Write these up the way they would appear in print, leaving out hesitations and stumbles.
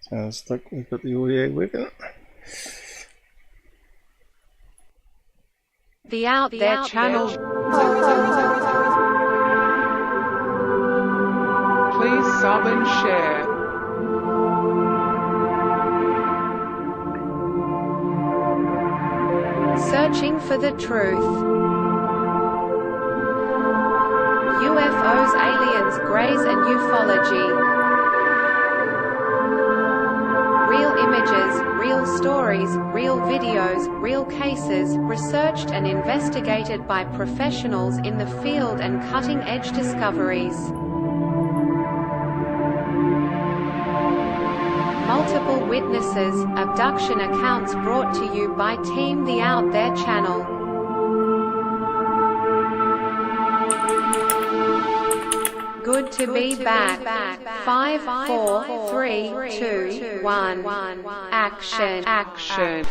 Sounds like we've got the audio working. The Out There channel. Please sub and share. Searching for the truth. UFOs, aliens, greys and ufology. Real images, real stories, real videos, real cases, researched and investigated by professionals in the field and cutting-edge discoveries. Multiple witnesses, abduction accounts brought to you by Team The Out There channel. Good to be back. 5, 4, 3, 2, 1. Action.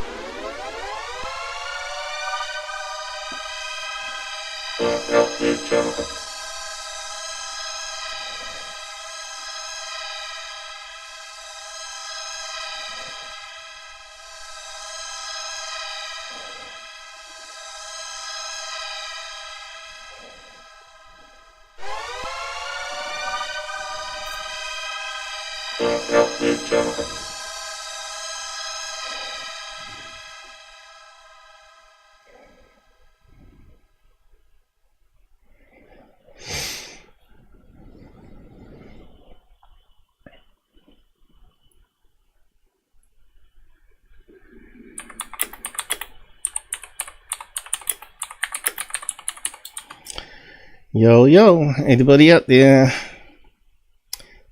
Yo, anybody out there?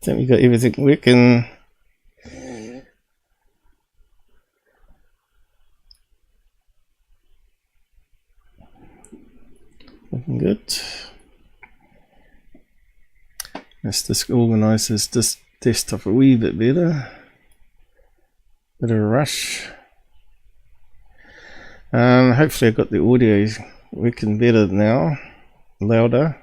Think we got everything working? Looking good. Let's just organise this desktop a wee bit better. Bit of a rush. Hopefully I got the audio working better now. Louder.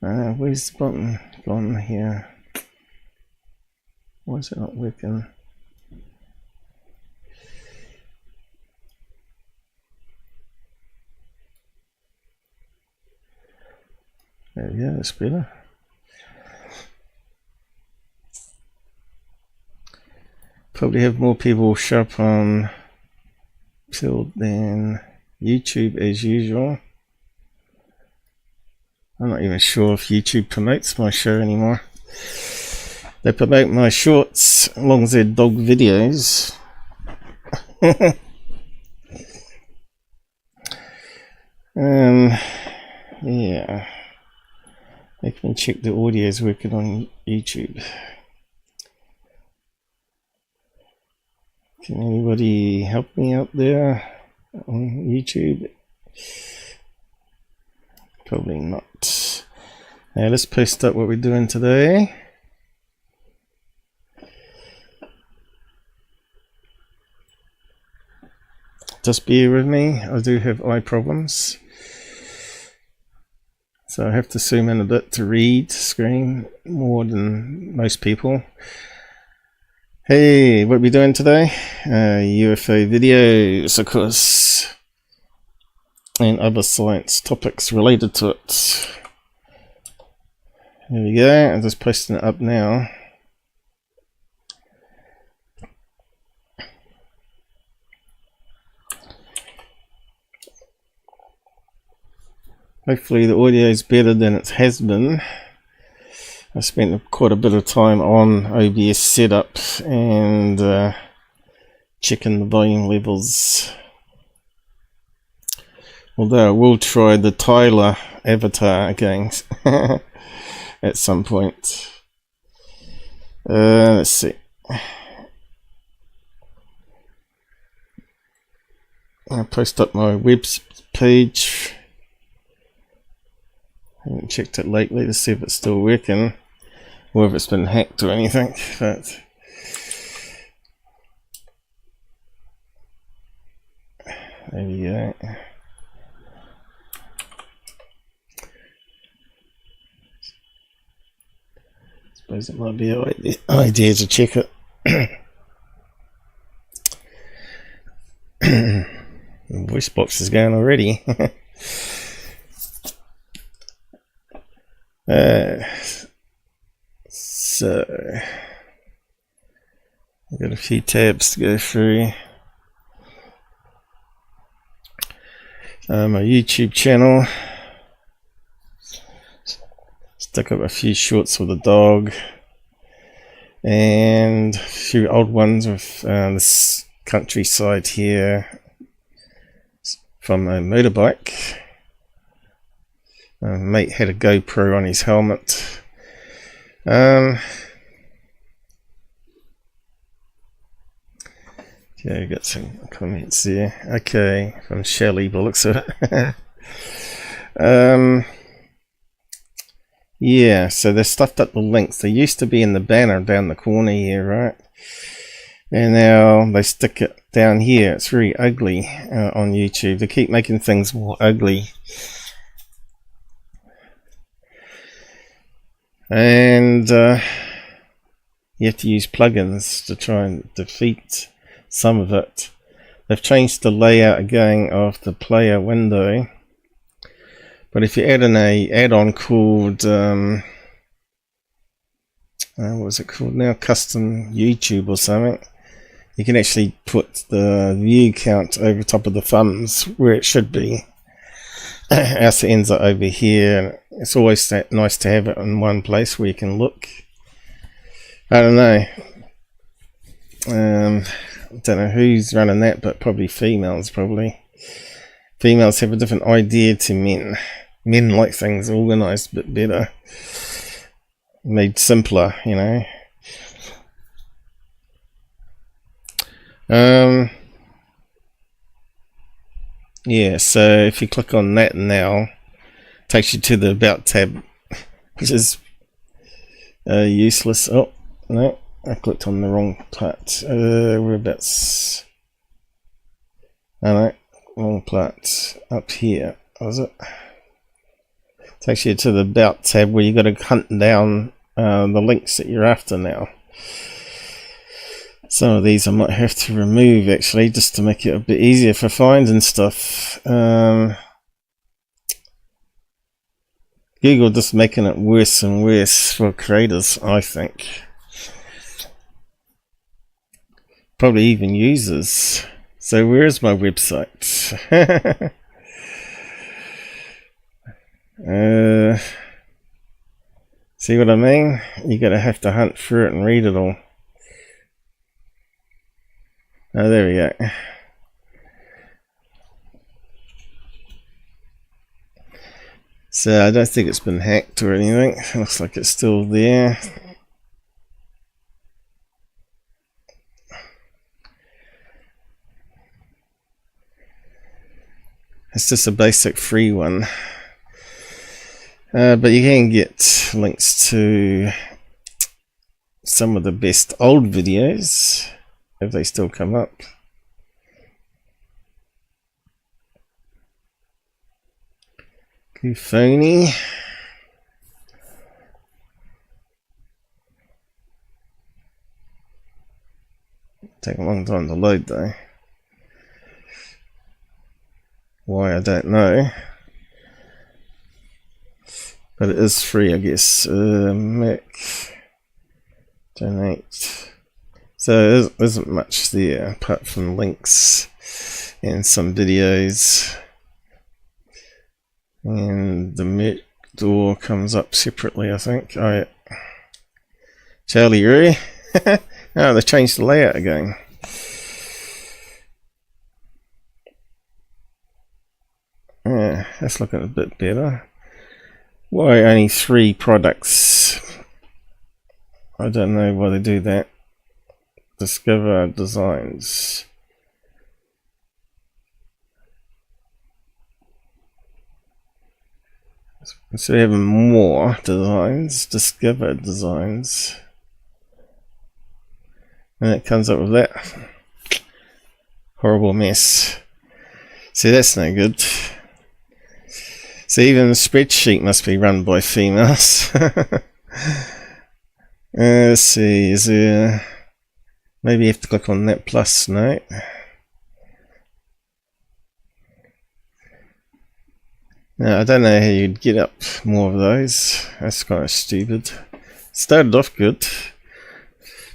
Where's the button gone here? Why is it not working? There we go, that's better. Probably have more people show up on till than YouTube as usual. I'm not even sure if YouTube promotes my show anymore. They promote my shorts along with their dog videos. Yeah. I can check the audio is working on YouTube. Can anybody help me out there on YouTube? Probably not. Now let's post up what we're doing today. Just bear with me, I do have eye problems. So I have to zoom in a bit to read screen more than most people. Hey, what are we doing today? UFO videos, of course, and other science topics related to it. Here we go, I'm just posting it up now. Hopefully the audio is better than it has been. I spent quite a bit of time on OBS setup and checking the volume levels. Although I will try the Tyler avatar again at some point. Let's see. I'll post up my web page. I haven't checked it lately to see if it's still working or if it's been hacked or anything, but there we go. suppose it might be an idea to check it. The voice box is going already. So I've got a few tabs to go through. My YouTube channel. Stuck up a few shorts with a dog and a few old ones with this countryside here from a motorbike. Mate had a GoPro on his helmet. Yeah, got some comments there. Okay, from Shelley, but looks at it. Yeah, so they stuffed up the links. They used to be in the banner down the corner here, right? And now they stick it down here. It's very ugly on YouTube. They keep making things more ugly. And you have to use plugins to try and defeat some of it. They've changed the layout again of the player window. But if you add in a add-on called, what was it called now? Custom YouTube or something, you can actually put the view count over top of the thumbs where it should be. Else it ends up over here, and it's always nice to have it in one place where you can look. I don't know. I don't know who's running that, but probably females. Females have a different idea to men. Men like things organised a bit better, made simpler, you know. Yeah, so if you click on that now, it takes you to the About tab, which is useless. Oh, no, I clicked on the wrong part. Whereabouts? Oh no, wrong part. Up here, was it? Takes you to the About tab where you got to hunt down the links that you're after now. Some of these I might have to remove actually, just to make it a bit easier for finding stuff. Google just making it worse and worse for creators, I think. Probably even users. So where is my website? See what I mean? You're gonna have to hunt through it and read it all. Oh, there we go. So I don't think it's been hacked or anything. It looks like it's still there. It's just a basic free one. But you can get links to some of the best old videos if they still come up. Phony. Take a long time to load though. Why, I don't know. But it is free, I guess. Mac. Donate. So there isn't much there apart from links and some videos. And the merch door comes up separately, I think. Oh, yeah. Charlie Roo. Oh, they've changed the layout again. Yeah, that's looking a bit better. Why only 3 products? I don't know why they do that. Discover designs. So we have more designs. Discover designs. And it comes up with that. Horrible mess. See, that's no good. So even the spreadsheet must be run by females. Let's see, is there... Maybe you have to click on that plus, no? Now, I don't know how you'd get up more of those. That's kind of stupid. Started off good.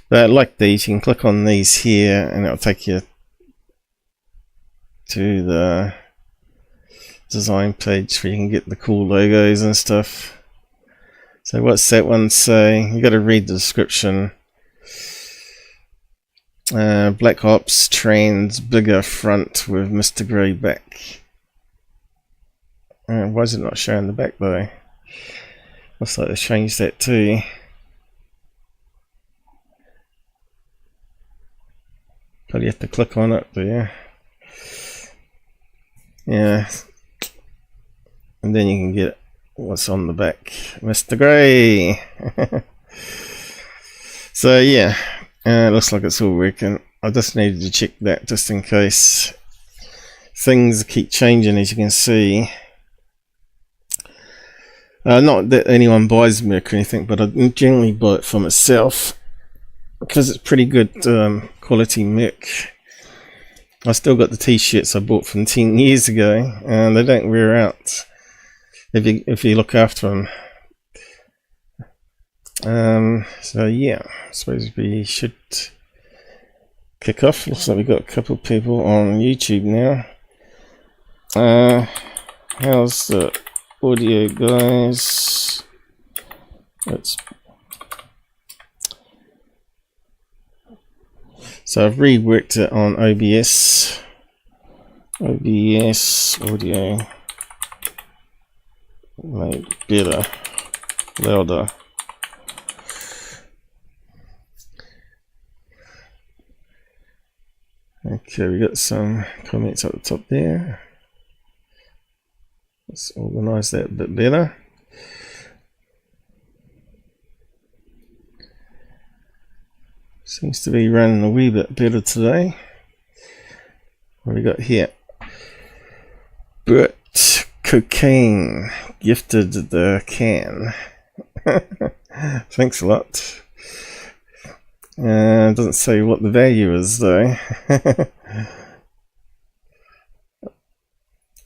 But like these, you can click on these here and it'll take you to the design page where you can get the cool logos and stuff. So what's that one say? You got to read the description. Black Ops trans bigger front with Mr. Grey back. Why is it not showing the back though? Looks like they changed that too. Probably have to click on it, do you? Yeah. And then you can get what's on the back. Mr. Grey! So yeah, it looks like it's all working. I just needed to check that just in case. Things keep changing, as you can see. Not that anyone buys milk or anything, but I generally buy it for myself because it's pretty good quality milk. I still got the t-shirts I bought from 10 years ago, and they don't wear out if you look after them. So yeah, I suppose we should kick off. Looks like we've got a couple of people on YouTube now. How's the audio, guys? So I've reworked it on OBS audio made better, louder. Okay, we got some comments at the top there. Let's organize that a bit better. Seems to be running a wee bit better today. What we got here? Bert Cocaine gifted the can. Thanks a lot. Doesn't say what the value is though.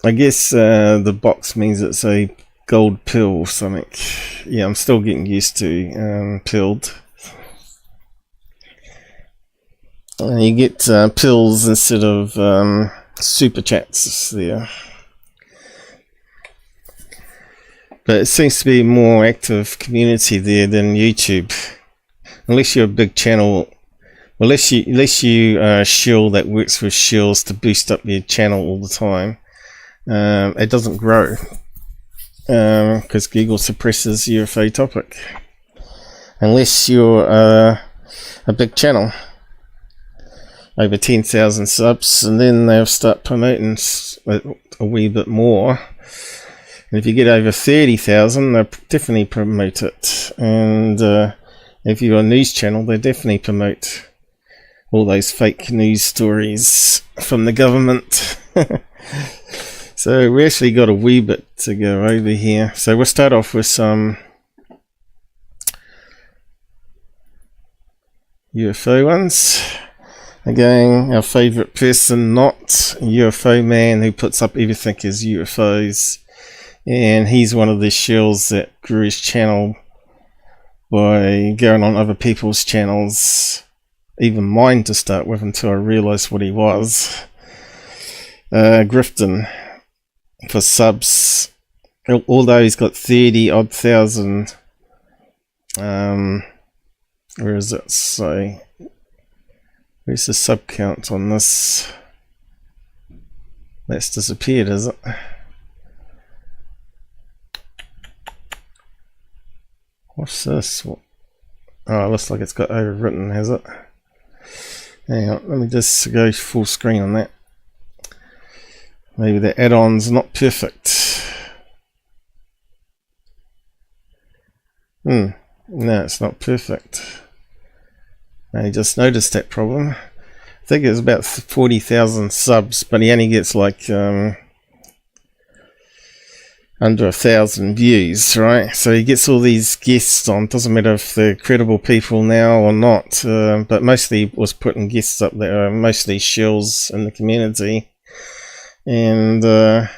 I guess the box means it's a gold pill or something. Yeah, I'm still getting used to pilled. You get pills instead of super chats there. But it seems to be a more active community there than YouTube. Unless you're a big channel, unless you are a shill that works with shills to boost up your channel all the time, it doesn't grow because Google suppresses UFO topic. Unless you're a big channel, over 10,000 subs, and then they'll start promoting a wee bit more. And if you get over 30,000, they'll definitely promote it. And if you're a news channel, they definitely promote all those fake news stories from the government. So we actually got a wee bit to go over here. So we'll start off with some UFO ones. Again, our favourite person, not UFOman, who puts up everything as UFOs. And he's one of the shills that grew his channel by going on other people's channels, even mine to start with, until I realised what he was. Grifton for subs, although he's got 30-odd thousand. Where is it? So, where's the sub count on this? That's disappeared, is it? What's this? Oh, it looks like it's got overwritten, has it? Hang on, let me just go full screen on that. Maybe the add-on's not perfect. No, it's not perfect. I just noticed that problem. I think it's about 40,000 subs, but he only gets like under 1,000 views, right? So he gets all these guests on. Doesn't matter if they're credible people now or not, but mostly was putting guests up there, mostly shills in the community. And I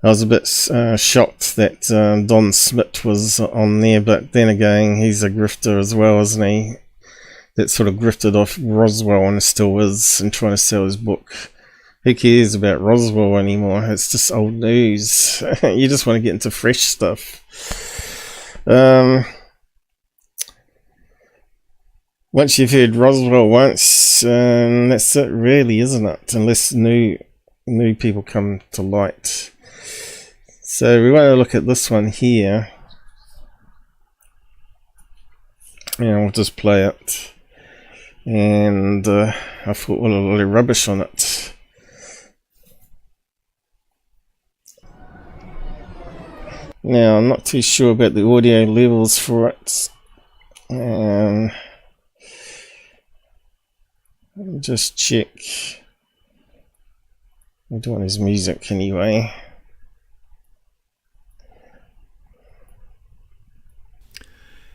was a bit shocked that Don Smith was on there, but then again, he's a grifter as well, isn't he? That sort of grifted off Roswell and still is, and trying to sell his book. Who cares about Roswell anymore? It's just old news. You just want to get into fresh stuff. Once you've heard Roswell once, that's it really, isn't it? Unless new people come to light. So we want to look at this one here. And we'll just play it. And I thought, well, a lot of rubbish on it. Now, I'm not too sure about the audio levels for it. Just check. I don't want his music anyway.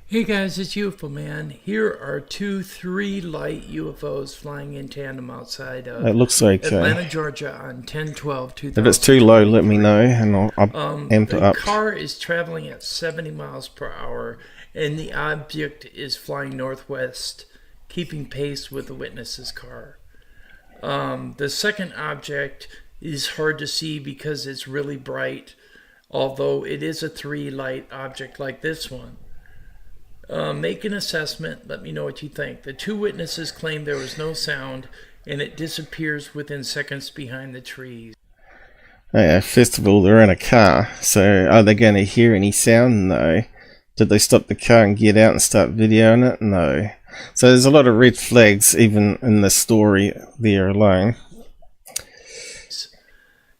Hey guys, it's UFOman. Here are 2 3-light UFOs flying in tandem outside of It looks okay. Atlanta, Georgia on 10/12/2000. If it's too low, let me know and I'll amp it up. The car is traveling at 70 miles per hour and the object is flying northwest, keeping pace with the witness's car. The second object is hard to see because it's really bright, although it is a 3-light object like this one. Make an assessment. Let me know what you think. The 2 witnesses claim there was no sound and it disappears within seconds behind the trees. Yeah, first of all, they're in a car, so are they going to hear any sound? No. Did they stop the car and get out and start videoing it? No. So there's a lot of red flags even in the story there alone.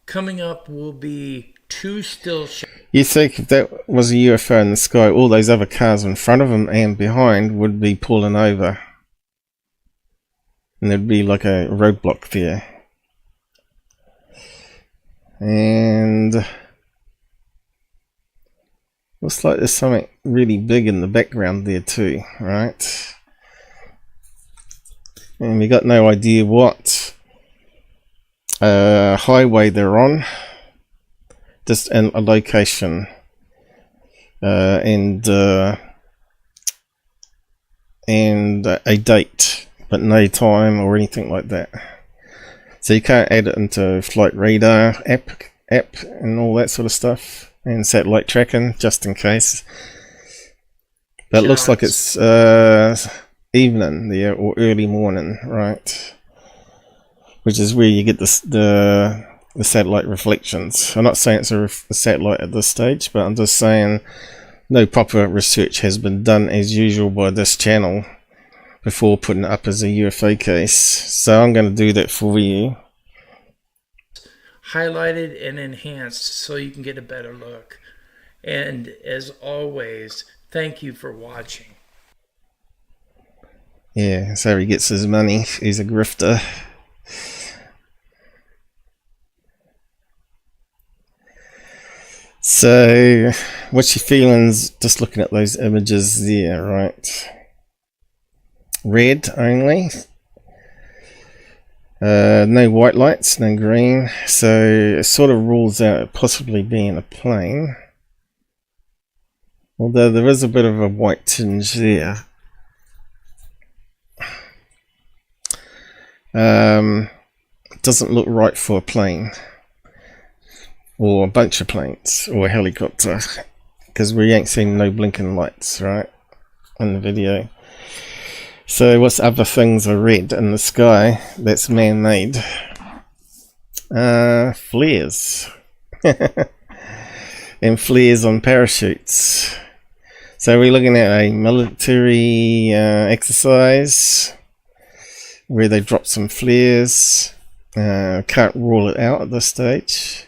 Coming up will be 2 still shots. You think if that was a UFO in the sky, all those other cars in front of them and behind would be pulling over. And there'd be like a roadblock there. And looks like there's something really big in the background there too, right? And we got no idea what highway they're on. Just in a location and a date, but no time or anything like that. So you can't add it into flight radar app and all that sort of stuff, and satellite tracking just in case. But it looks like it's evening there or early morning, right? Which is where you get the satellite reflections. I'm not saying it's a satellite at this stage, but I'm just saying no proper research has been done as usual by this channel before putting it up as a UFO case. So I'm going to do that for you. Highlighted and enhanced so you can get a better look. And as always, thank you for watching. Yeah, that's how he gets his money. He's a grifter. So, what's your feelings just looking at those images there, right? Red only. No white lights, no green. So, it sort of rules out possibly being a plane. Although there is a bit of a white tinge there. Doesn't look right for a plane. Or a bunch of planes, or a helicopter, because we ain't seen no blinking lights, right, in the video. So what's other things are red in the sky that's man-made? Flares. And flares on parachutes. So we're looking at a military exercise where they drop some flares. Can't rule it out at this stage.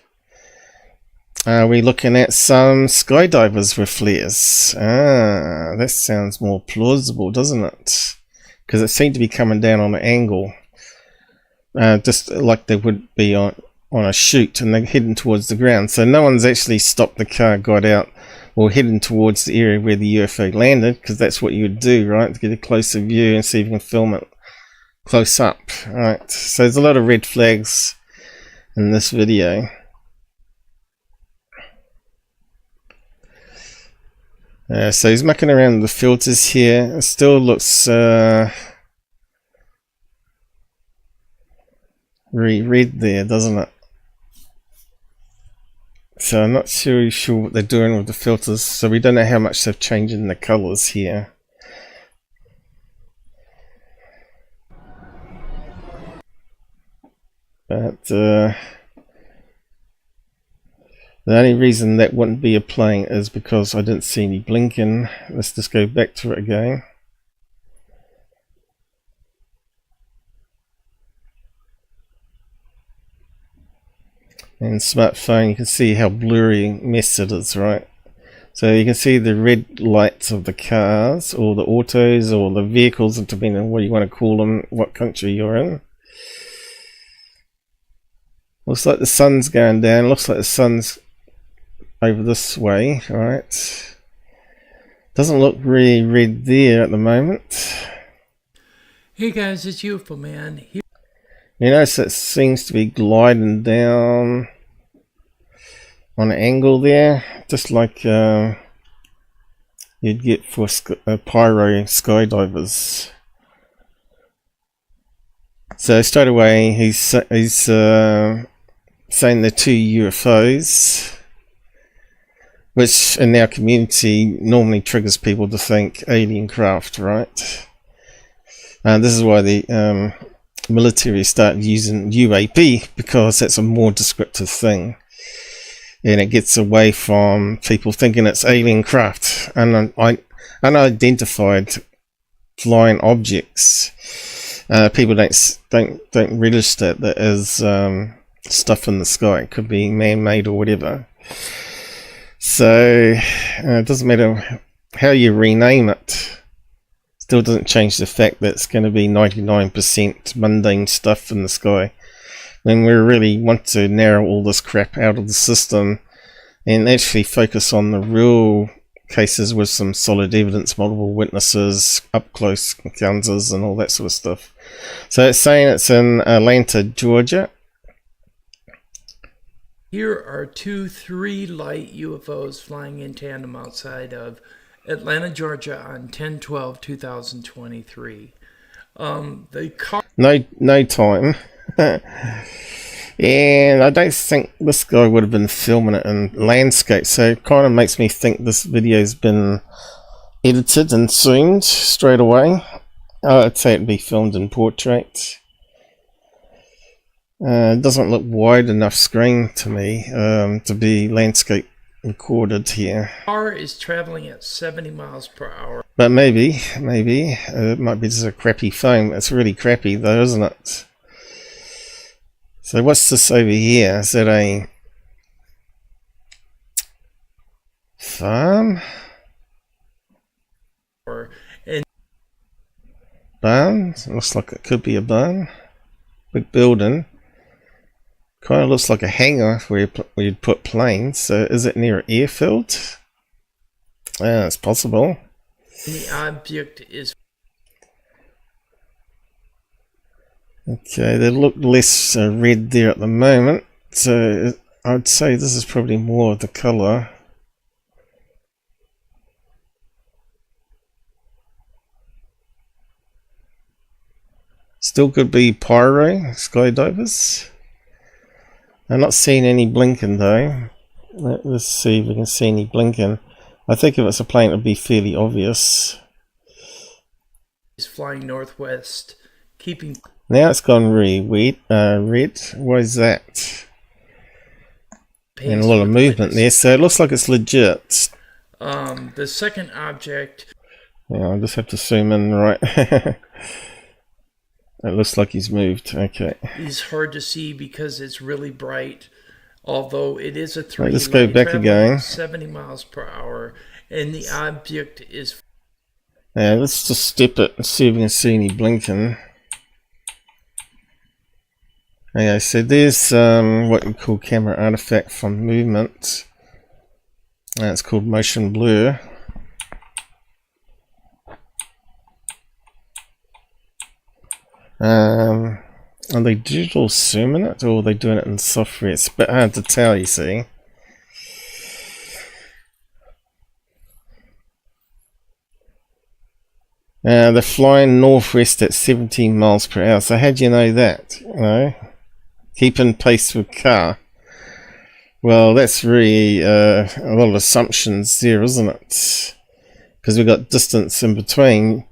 Are we looking at some skydivers with flares? That sounds more plausible, doesn't it? Because it seemed to be coming down on an angle, just like they would be on on a chute and they're heading towards the ground. So no one's actually stopped the car, got out, or heading towards the area where the UFO landed, because that's what you would do, right? To get a closer view and see if you can film it close up, right? So there's a lot of red flags in this video. So he's mucking around with the filters here. It still looks very red there, doesn't it? So I'm not sure what they're doing with the filters, so we don't know how much they've changed in the colors here. But the only reason that wouldn't be a plane is because I didn't see any blinking. Let's just go back to it again. And smartphone, you can see how blurry mess it is, right? So you can see the red lights of the cars, or the autos, or the vehicles, depending on what you want to call them, what country you're in. Looks like the sun's going down. Looks like the sun's over this way, right? Doesn't look really red there at the moment. Hey guys, it's UFOman here. You notice it seems to be gliding down on an angle there, just like you'd get for pyro skydivers. So straight away he's saying they're two UFOs, which in our community normally triggers people to think alien craft, right? This is why the military started using UAP, because that's a more descriptive thing, and it gets away from people thinking it's alien craft and unidentified flying objects. People don't register that as stuff in the sky. It could be man-made or whatever. So it doesn't matter how you rename it. Still doesn't change the fact that it's going to be 99% mundane stuff in the sky. When we really want to narrow all this crap out of the system and actually focus on the real cases with some solid evidence, multiple witnesses, up close encounters and all that sort of stuff. So it's saying it's in Atlanta, Georgia. Here are 3 light UFOs flying in tandem outside of Atlanta, Georgia on 10/12/2023. The car. No time. And I don't think this guy would have been filming it in landscape, so it kind of makes me think this video's been edited and zoomed straight away. I'd say it'd be filmed in portrait. It doesn't look wide enough screen to me to be landscape recorded here. The car is traveling at 70 miles per hour. But maybe it might be just a crappy phone. It's really crappy though, isn't it? So what's this over here? Is that a farm? Barn? It looks like it could be a barn. Big building. Kind of looks like a hangar where you'd put planes. So is it near an airfield? Yeah, it's possible. The object is... Okay, they look less red there at the moment. So I'd say this is probably more of the colour. Still could be pyro skydivers. I'm not seeing any blinking though. Let's see if we can see any blinking. I think if it's a plane, it would be fairly obvious. Is flying northwest, keeping... Now it's gone really weird, red. What is that? And a lot of movement there, so it looks like it's legit. The second object... Yeah, I'll just have to zoom in, right? It looks like he's moved. Okay. It's hard to see because it's really bright, although it is a 3. Right, let's go back again. 70 miles per hour, and the object is... Yeah, let's just step it and see if we can see any blinking. Okay, so there's what we call camera artifact from movement. It's called motion blur. Are they digital zooming it, or are they doing it in software? It's a bit hard to tell, you see. They're flying northwest at 17 miles per hour. So how do you know that? You know, keeping pace with car. Well, that's really a lot of assumptions there, isn't it? Because we've got distance in between.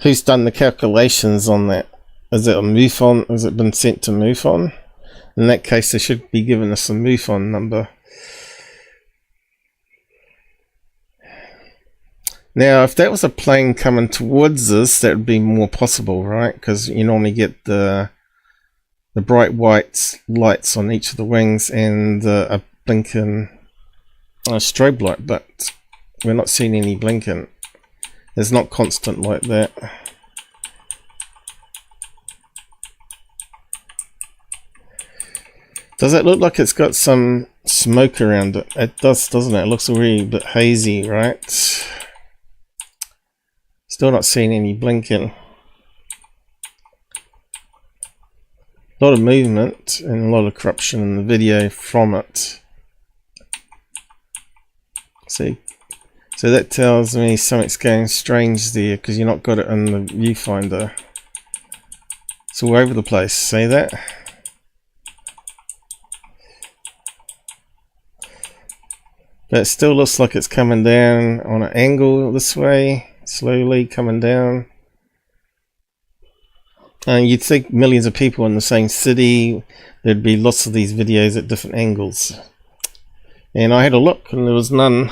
Who's done the calculations on that? Is it a MUFON? Has it been sent to MUFON? In that case, they should be giving us a MUFON number. Now, if that was a plane coming towards us, that would be more possible, right? Because you normally get the bright white lights on each of the wings and a blinking strobe light, but we're not seeing any blinking. It's not constant like that. Does it look like it's got some smoke around it? It does, doesn't it? It looks a really bit hazy, right? Still not seeing any blinking. A lot of movement and a lot of corruption in the video from it. See, so that tells me something's going strange there because you've not got it in the viewfinder. It's all over the place. See that? But it still looks like it's coming down on an angle this way. Slowly coming down. And you'd think millions of people in the same city, there'd be lots of these videos at different angles. And I had a look and there was none.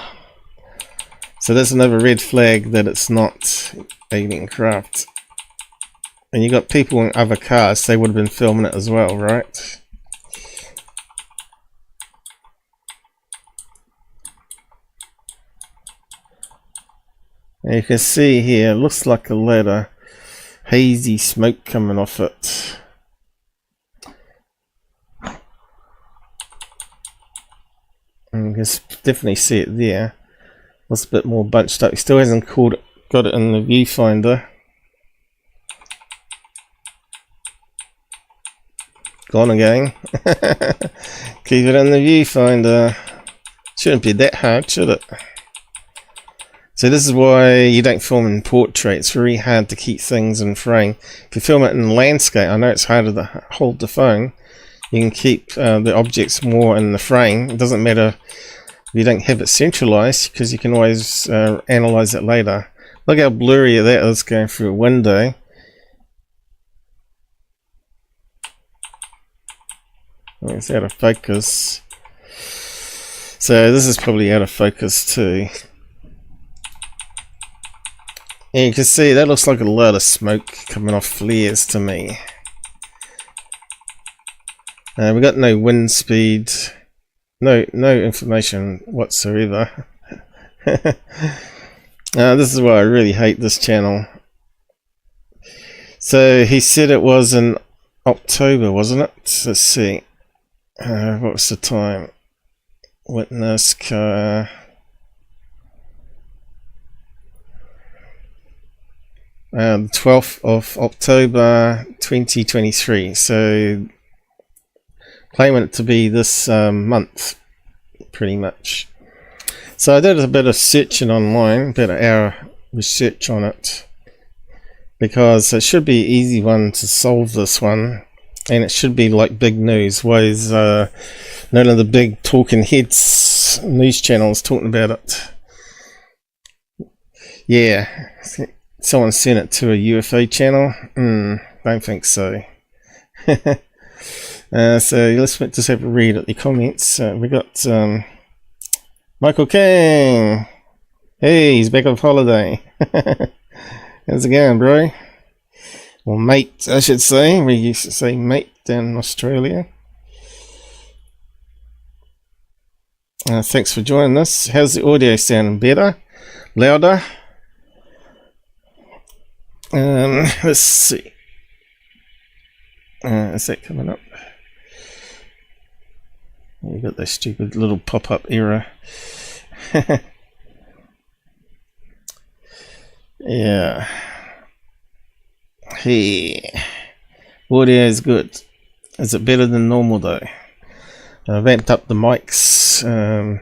So that's another red flag that it's not alien craft. And you got people in other cars, they would have been filming it as well, right? And you can see here, it looks like a lot of hazy smoke coming off it. And you can definitely see it there. Looks a bit more bunched up. He still hasn't got it in the viewfinder. Gone again. Keep it in the viewfinder. Shouldn't be that hard, should it? So this is why you don't film in portrait. It's very hard to keep things in frame. If you film it in landscape, I know it's harder to hold the phone. You can keep the objects more in the frame. It doesn't matter if you don't have it centralized, because you can always analyze it later. Look how blurry that is going through a window. Oh, it's out of focus. So this is probably out of focus too. And you can see that looks like a lot of smoke coming off flares to me. We got no wind speed, no information whatsoever. This is why I really hate this channel. So he said it was in October, wasn't it? Let's see. What was the time? Witness car. The 12th of October 2023, so claiming it to be this month pretty much. So I did a bit of searching online, about an hour research on it, because it should be an easy one to solve, this one, and it should be like big news. Why is none of the big talking heads news channels talking about it? Yeah. Someone sent it to a UFO channel? Don't think so. So let's just have a read at the comments. We got Michael King. Hey, he's back off holiday. How's it going, bro? Or mate, I should say. We used to say mate down in Australia. Thanks for joining us. How's the audio sounding? Better? Louder? Let's see. Is that coming up? You got that stupid little pop-up error. Yeah. Hey. Audio is good. Is it better than normal though? I've amped up the mics and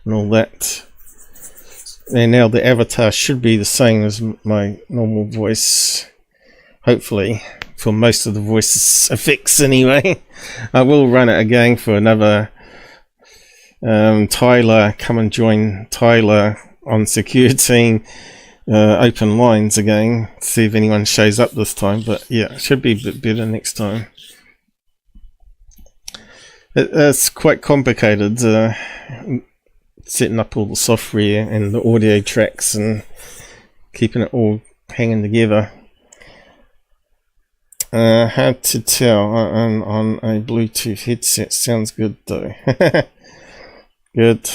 all that. And now the avatar should be the same as my normal voice. Hopefully. For most of the voice effects anyway. I will run it again for another Tyler. Come and join Tyler on security. Open lines again. See if anyone shows up this time. But yeah, it should be a bit better next time. It's quite complicated. Setting up all the software and the audio tracks and keeping it all hanging together. Hard to tell on a Bluetooth headset. Sounds good though. Good.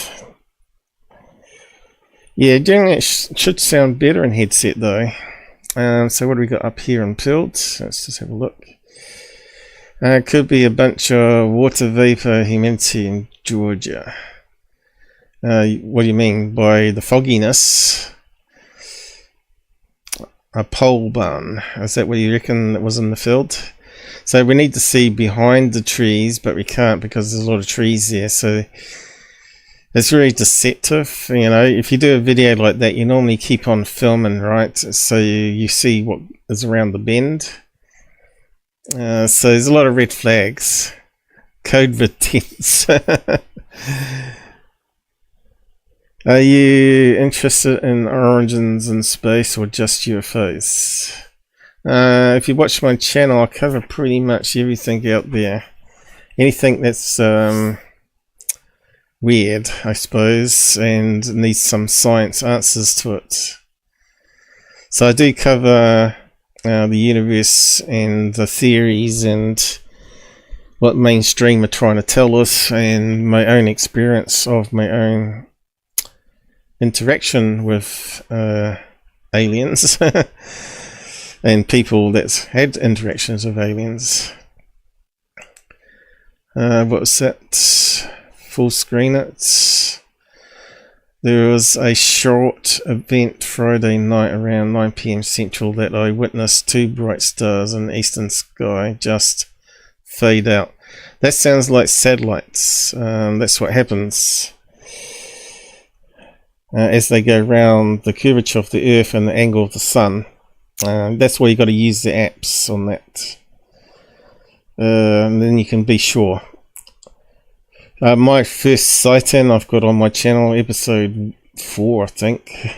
Yeah, generally it should sound better in headset though. So what do we got up here in Pilled? Let's just have a look. Could be a bunch of water vapor humidity in Georgia. What do you mean by the fogginess? A pole barn. Is that what you reckon that was in the field? So we need to see behind the trees, but we can't because there's a lot of trees there. So it's really deceptive. You know, if you do a video like that, you normally keep on filming, right? So you see what is around the bend. So there's a lot of red flags. Code vids. Are you interested in origins in space or just UFOs? If you watch my channel, I cover pretty much everything out there. Anything that's weird, I suppose, and needs some science answers to it. So I do cover the universe and the theories and what mainstream are trying to tell us, and my own experience of my own interaction with aliens and people that's had interactions with aliens. What was that? Full screen it. There was a short event Friday night around 9 PM Central that I witnessed 2 bright stars in the eastern sky just fade out. That sounds like satellites. That's what happens as they go around the curvature of the Earth and the angle of the Sun. That's why you got to use the apps on that, and then you can be sure. My first sighting I've got on my channel, episode 4, I think.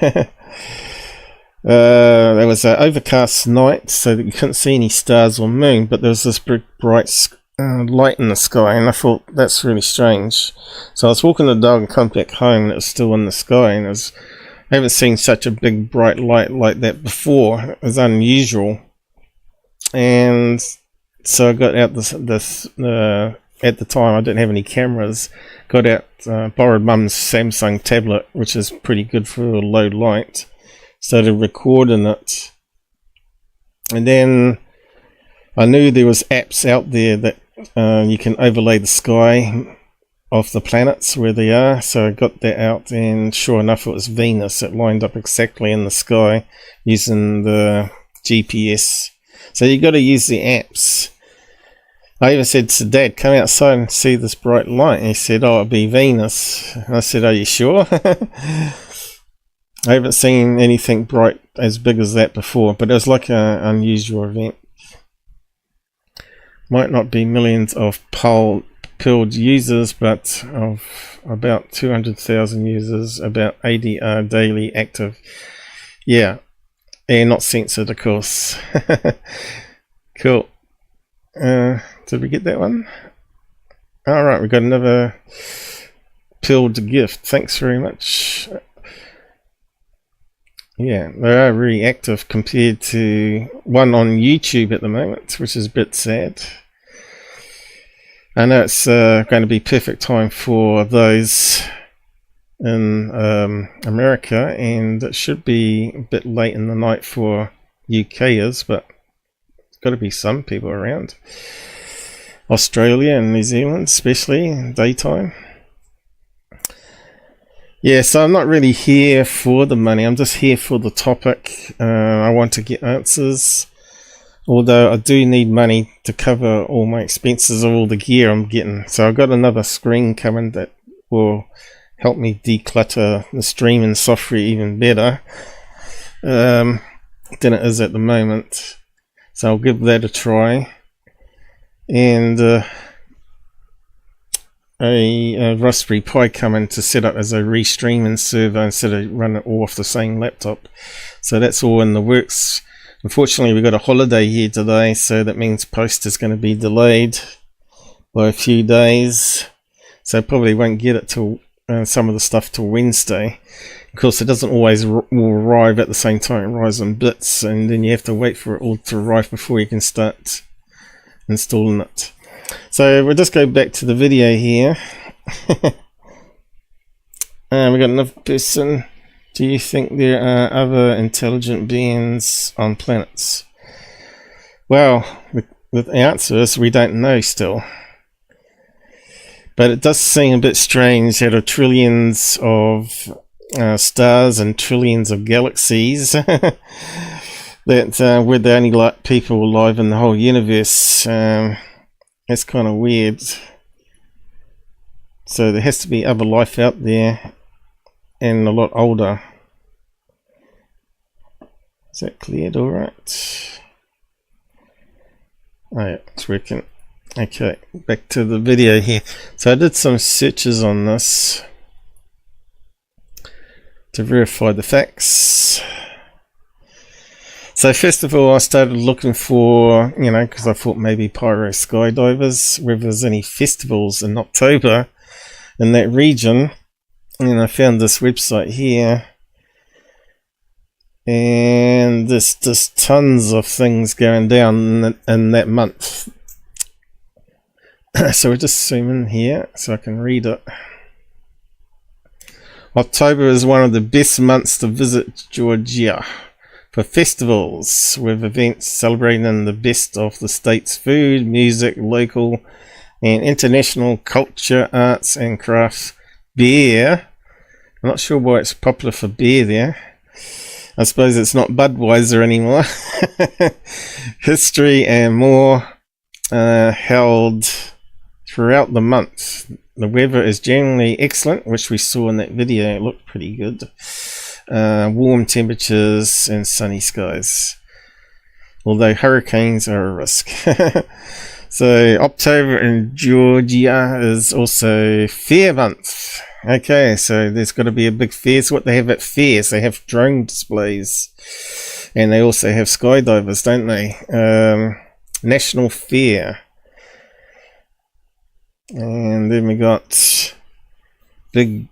There was an overcast night, so that you couldn't see any stars or moon, but there was this bright light in the sky, and I thought that's really strange. So I was walking the dog and come back home, and it was still in the sky, and I haven't seen such a big bright light like that before. It was unusual, and so I got out this at the time I didn't have any cameras. Got out, borrowed Mum's Samsung tablet, which is pretty good for a low light. Started recording it, and then I knew there was apps out there that you can overlay the sky of the planets where they are. So I got that out, and sure enough, it was Venus. It lined up exactly in the sky using the GPS. So you got to use the apps. I even said to Dad, come outside and see this bright light. And he said, oh, it'll be Venus. And I said, are you sure? I haven't seen anything bright as big as that before, but it was like an unusual event. Might not be millions of pilled users, but of about 200,000 users, about 80 are daily active. Yeah, and not censored, of course. Cool. Did we get that one? Alright, we got another pilled gift. Thanks very much. Yeah, they are really active compared to one on YouTube at the moment, which is a bit sad. I know it's going to be perfect time for those in America, and it should be a bit late in the night for UKers, but there's got to be some people around. Australia and New Zealand, especially in daytime. Yeah, so I'm not really here for the money. I'm just here for the topic. I want to get answers. Although I do need money to cover all my expenses of all the gear I'm getting. So I've got another screen coming that will help me declutter the streaming software even better than it is at the moment. So I'll give that a try. And a Raspberry Pi coming to set up as a restreaming server instead of running it all off the same laptop. So that's all in the works. Unfortunately, we've got a holiday here today, so that means post is going to be delayed by a few days. So I probably won't get it till some of the stuff till Wednesday. Of course, it doesn't always arrive at the same time. It arrives in bits, and then you have to wait for it all to arrive before you can start installing it. So we'll just go back to the video here. We got another person. Do you think there are other intelligent beings on planets? Well, the answer is we don't know still. But it does seem a bit strange out of trillions of stars and trillions of galaxies that we're the only people alive in the whole universe. That's kind of weird. So there has to be other life out there. And a lot older. Is that cleared alright? Oh yeah, it's working. Okay, back to the video here. So I did some searches on this to verify the facts. So first of all, I started looking for, because I thought maybe pyro skydivers, whether there's any festivals in October in that region. And I found this website here, and there's just tons of things going down in that month. So we'll just zoom in here so I can read it. October is one of the best months to visit Georgia for festivals, with events celebrating the best of the state's food, music, local and international culture, arts and crafts, beer. I'm not sure why it's popular for beer there. I suppose it's not Budweiser anymore. History and more held throughout the month. The weather is generally excellent, which we saw in that video. It looked pretty good. Warm temperatures and sunny skies. Although hurricanes are a risk. So October in Georgia is also fair month. Okay, so there's got to be a big fair. So what they have at fairs, they have drone displays, and they also have skydivers, don't they? National Fair, and then we got big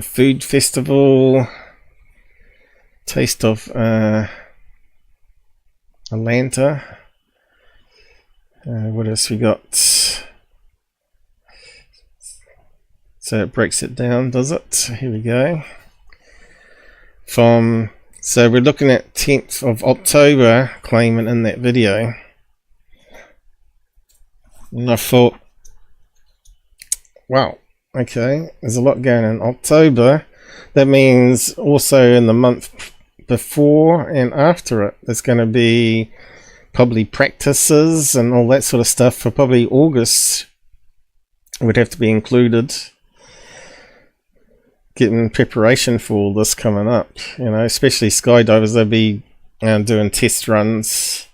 food festival, Taste of Atlanta. What else we got? So it breaks it down, does it? Here we go. So we're looking at 10th of October claiming in that video. And I thought, wow, okay, there's a lot going on in October. That means also in the month before and after it, there's going to be probably practices and all that sort of stuff for probably August would have to be included. Getting preparation for all this coming up, especially skydivers, they'll be doing test runs.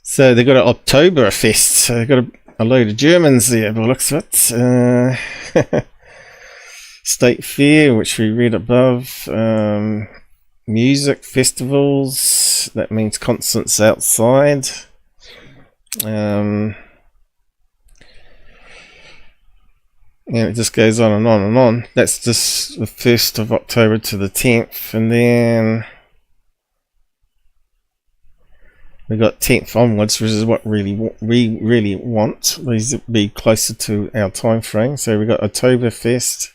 So they've got an Oktoberfest, so they've got a load of Germans there by the looks of it. State Fair, which we read above. Music festivals, that means concerts outside. And it just goes on and on and on. That's just the 1st of October to the 10th. And then we got 10th onwards, which is what we really want. These would be closer to our time frame. So we got Oktoberfest,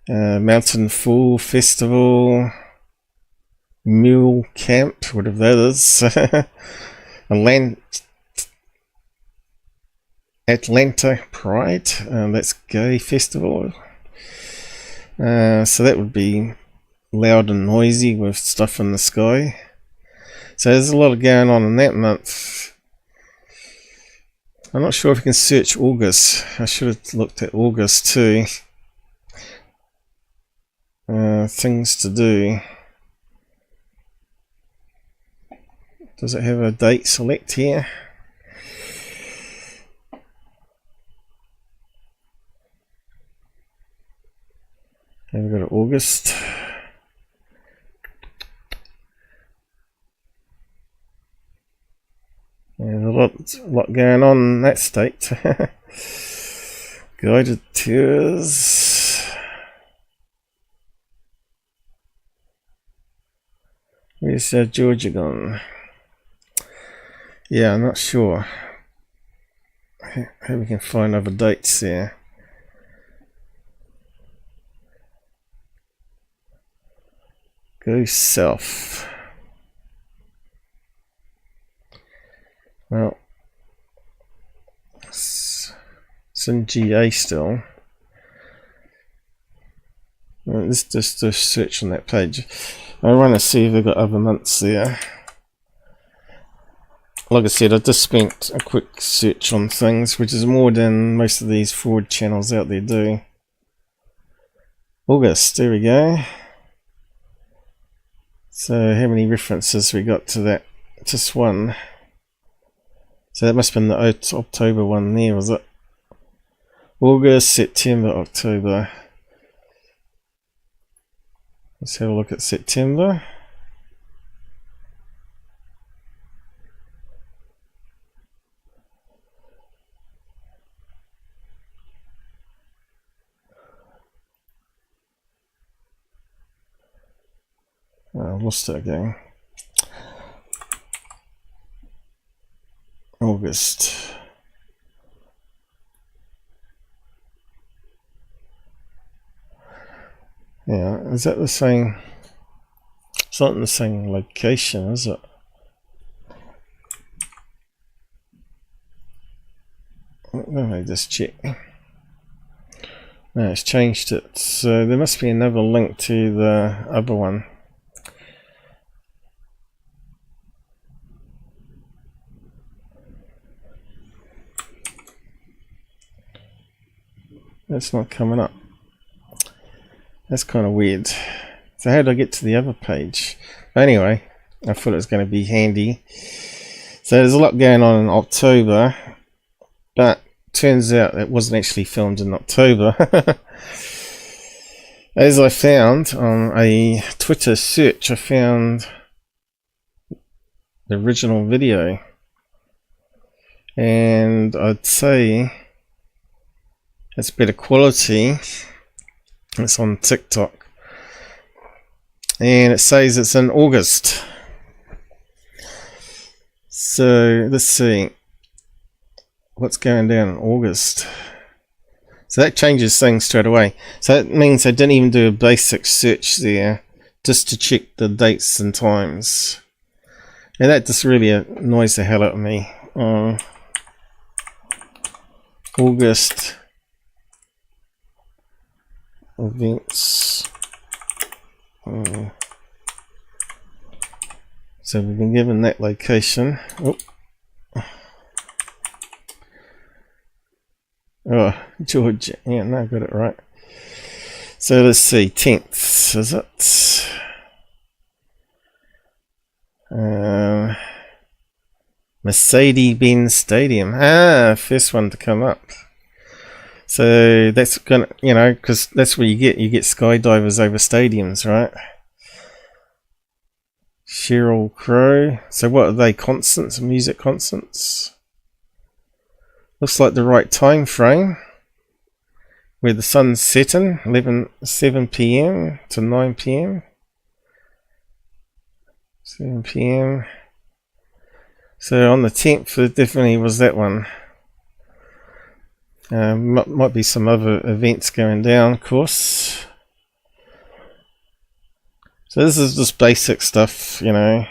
Mountain Fall Festival, Mule Camp, whatever that is. A Atlanta Pride. That's gay festival. So that would be loud and noisy with stuff in the sky. So there's a lot going on in that month. I'm not sure if you can search August. I should have looked at August too. Things to do. Does it have a date select here? Have we got it August? There's a lot going on in that state. Guided tours. Where's Georgia gone? Yeah, I'm not sure how we can find other dates there. Go south. Well, it's in GA still. Well, let's just do a search on that page. I want to see if they've got other months there. Like I said, I just spent a quick search on things, which is more than most of these forward channels out there do. August, there we go. So how many references we got to that? Just one. So that must have been the October one there, was it? August, September, October. Let's have a look at September. I lost it again. August. Yeah, is that the same? It's not in the same location, is it? Let me just check. No, it's changed it. So there must be another link to the other one. That's not coming up. That's kind of weird. So how did I get to the other page? Anyway, I thought it was going to be handy. So there's a lot going on in October, but turns out it wasn't actually filmed in October. As I found on a Twitter search, I found the original video, and I'd say it's better quality. It's on TikTok, and it says it's in August. So let's see what's going down in August. So that changes things straight away. So that means I didn't even do a basic search there just to check the dates and times, and that just really annoys the hell out of me. August events. So we've been given that location. Oh, Georgia. Yeah, no, I got it right. So let's see, 10th, is it? Mercedes-Benz Stadium. First one to come up. So that's gonna, you know, because that's where you get skydivers over stadiums, right? Sheryl Crow. So what are they? Constants, music constants. Looks like the right time frame, where the sun's setting, 7 p.m. to 9 p.m. 7 p.m. So on the 10th, it definitely was that one. Might be some other events going down, of course. So this is just basic stuff, you know.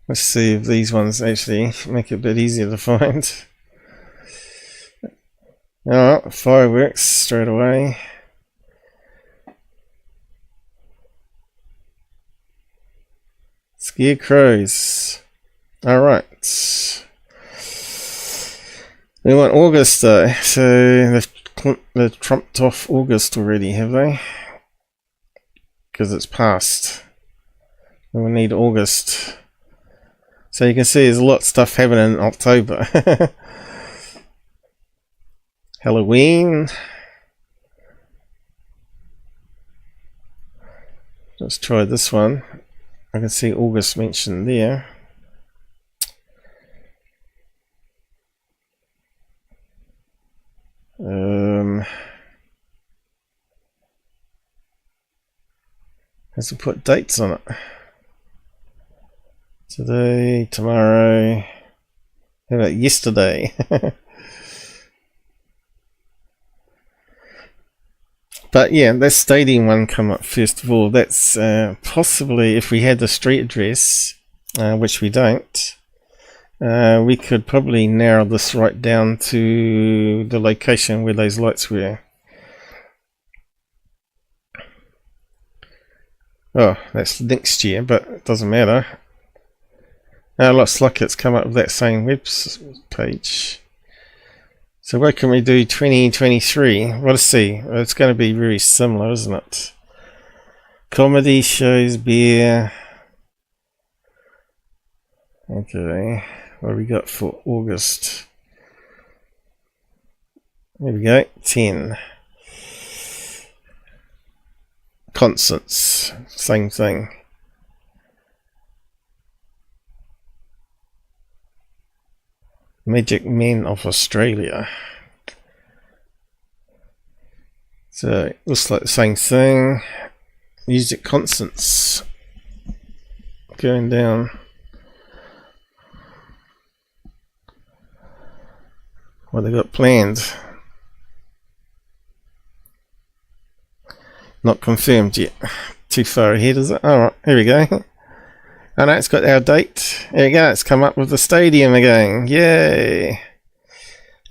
Let's see if these ones actually make it a bit easier to find. Alright, fireworks straight away. Scarecrows. Alright. We want August though, so they've trumped off August already, have they? Because it's past. And we need August. So you can see there's a lot of stuff happening in October. Halloween. Let's try this one. I can see August mentioned there. Has to put dates on it. Today, tomorrow. How about yesterday? But yeah, that stadium one come up first of all. That's possibly, if we had the street address, which we don't, we could probably narrow this right down to the location where those lights were. Oh, that's next year, but it doesn't matter. It looks like it's come up with that same web page. So what can we do 2023? Well, let's see. It's going to be very similar, isn't it? Comedy shows, beer. Okay, what have we got for August? There we go, 10. Concerts, same thing. Magic Men of Australia. So it looks like the same thing. Music concerts going down. What they got planned? Not confirmed yet. Too far ahead, is it? Alright, here we go. Oh no, it's got our date. There we go, it's come up with the stadium again. Yay!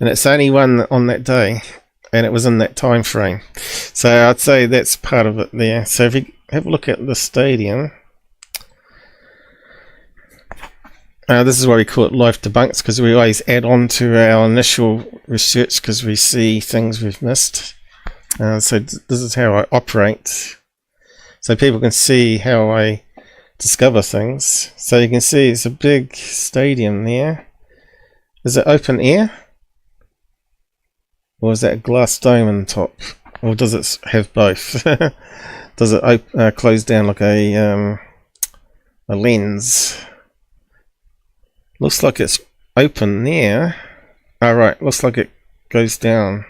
And it's only one on that day. And it was in that time frame. So I'd say that's part of it there. So if you have a look at the stadium. This is why we call it live debunks, because we always add on to our initial research because we see things we've missed. So this is how I operate. So people can see how I discover things. So you can see it's a big stadium there. Is it open air? Or is that a glass dome on top? Or does it have both? Does it close down like a lens? Looks like it's open there. Oh right, looks like it goes down.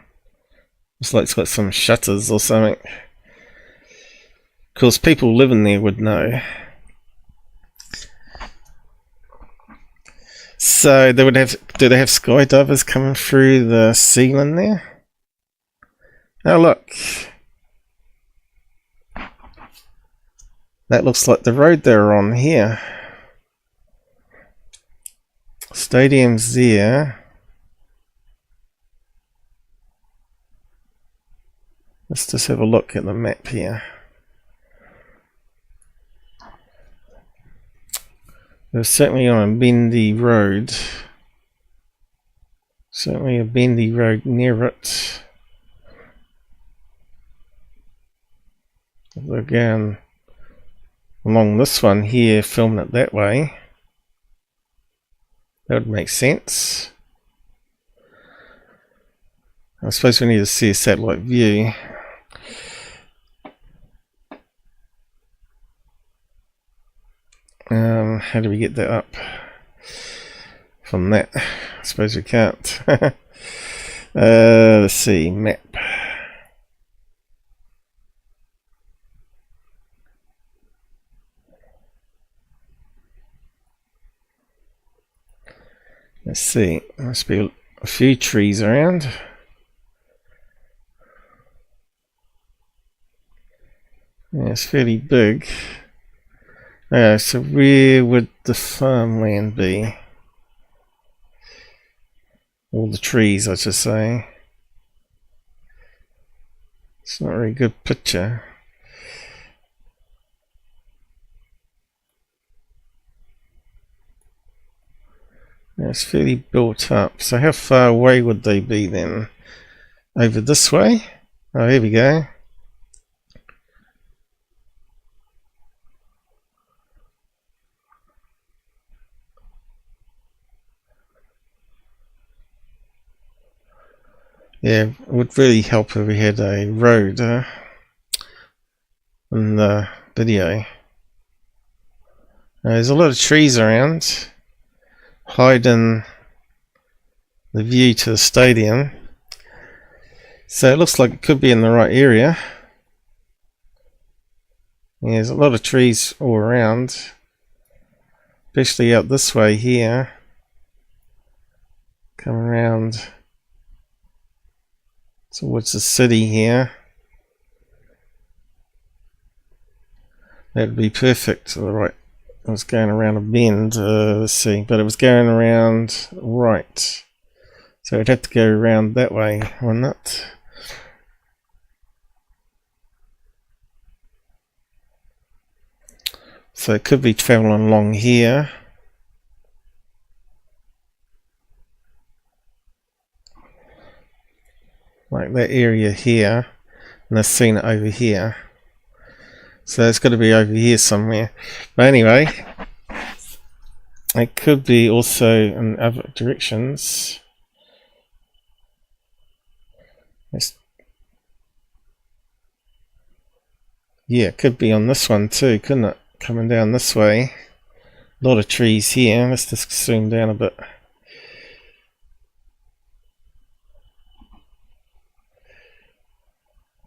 Looks like it's got some shutters or something. Of course, people living there would know. So they would have. Do they have skydivers coming through the ceiling there? Oh look, that looks like the road they're on here. Stadium's there. Let's just have a look at the map here. They're certainly on a bendy road. Certainly a bendy road near it. They're going along this one here, filming it that way. That would make sense. I suppose we need to see a satellite view. How do we get that up from that? I suppose we can't. Let's see, map. Let's see, there must be a few trees around. Yeah, it's fairly big. So where would the farmland be? All the trees, I should say. It's not a very good picture. It's fairly built up. So how far away would they be then? Over this way? Oh, here we go. Yeah, it would really help if we had a road in the video. There's a lot of trees around, hiding the view to the stadium. So it looks like it could be in the right area. Yeah, there's a lot of trees all around, especially out this way here. Come around towards the city here. That would be perfect. Right, it was going around a bend, let's see, but it was going around right. So it'd have to go around that way, wouldn't it? So it could be traveling along here. Like that area here, and I've seen it over here. So it's got to be over here somewhere. But anyway, it could be also in other directions. Yeah, it could be on this one too, couldn't it? Coming down this way. A lot of trees here. Let's just zoom down a bit.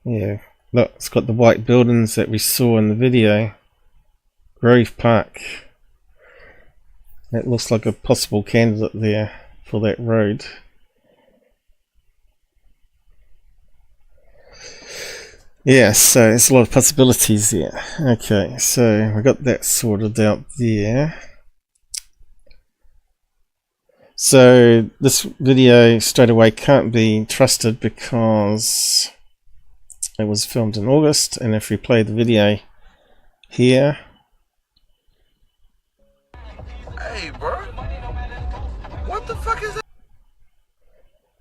Yeah, look, it's got the white buildings that we saw in the video. Grove Park. That looks like a possible candidate there for that road. Yeah, so there's a lot of possibilities there. Okay, so we got that sorted out there. So this video straight away can't be trusted because it was filmed in August, and if we play the video here. Hey, bro. What the fuck is that?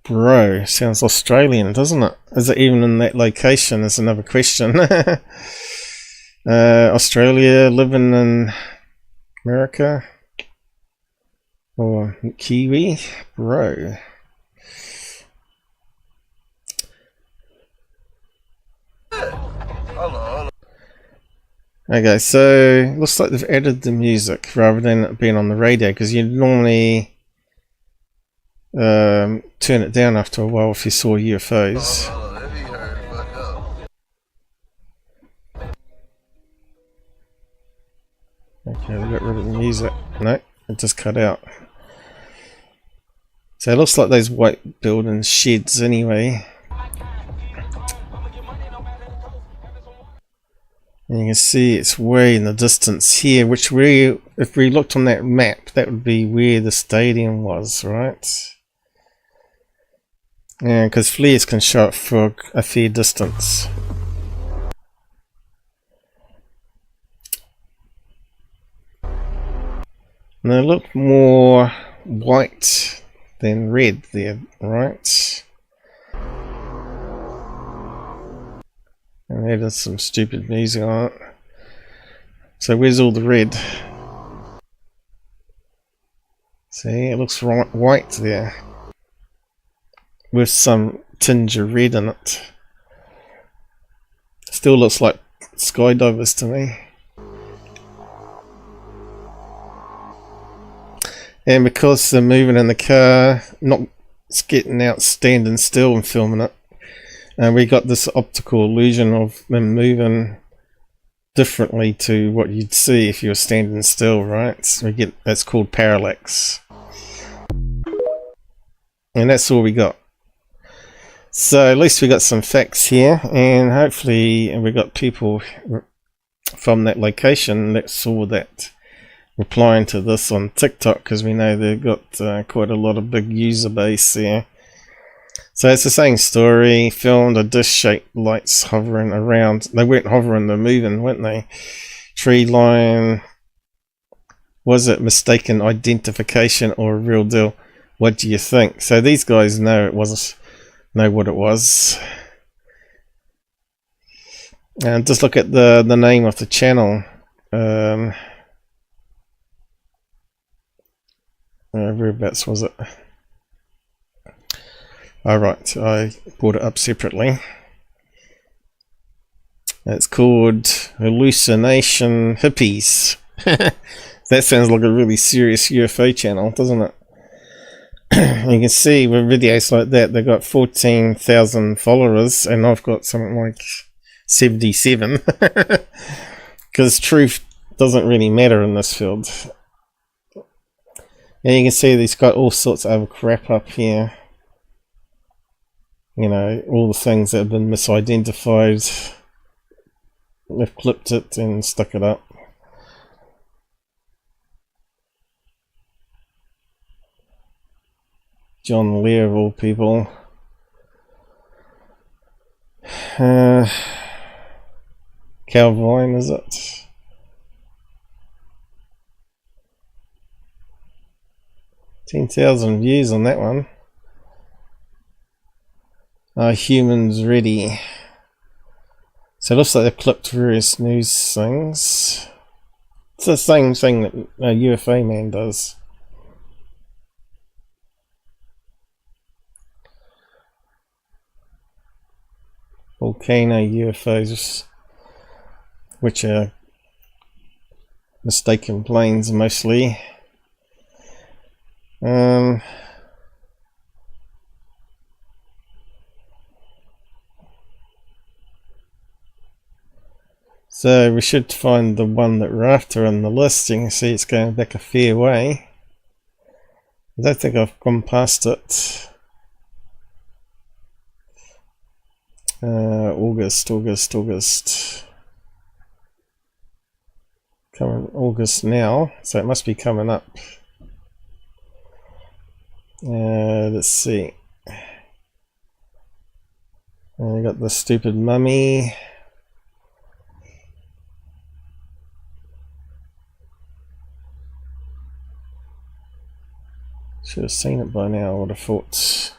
Bro, sounds Australian, doesn't it? Is it even in that location is another question. Australia, living in America, or Kiwi? Bro. Hold on. Okay, so looks like they've added the music rather than it being on the radio, because you normally turn it down after a while if you saw UFOs. Okay, we got rid of the music. No, it just cut out. So it looks like those white buildings, sheds anyway. And you can see it's way in the distance here, which if we looked on that map, that would be where the stadium was, right? Yeah, because flares can show up for a fair distance. And they look more white than red there, right? And there is some stupid music on it. So where's all the red? See, it looks white there, with some tinge of red in it. Still looks like skydivers to me. And because they're moving in the car, not getting out, standing still and filming it, we got this optical illusion of them moving differently to what you'd see if you were standing still, right? So we get, that's called parallax. And that's all we got. So at least we got some facts here, and hopefully we got people from that location that saw that replying to this on TikTok, because we know they've got quite a lot of big user base there. So it's the same story. Filmed a disc-shaped lights hovering around. They weren't hovering, they're moving, weren't they? Tree line. Was it mistaken identification or a real deal? What do you think? So these guys know what it was. And just look at the name of the channel. Whereabouts was it? Alright, I brought it up separately. It's called Hallucination Hippies. That sounds like a really serious UFO channel, doesn't it? You can see with videos like that, they've got 14,000 followers, and I've got something like 77. Because truth doesn't really matter in this field. And you can see he's got all sorts of crap up here. You know, all the things that have been misidentified. They've clipped it and stuck it up. John Lear of all people. Calvine, is it? $10,000 views on that one. Are humans ready? So it looks like they've clipped various news things. It's the same thing that UFOman does. Volcano UFOs, which are mistaken planes mostly. So we should find the one that we're after on the list. You can see it's going back a fair way. I don't think I've gone past it. August. Coming August now, so it must be coming up. Let's see. We got the stupid mummy. Should have seen it by now, I would have thought.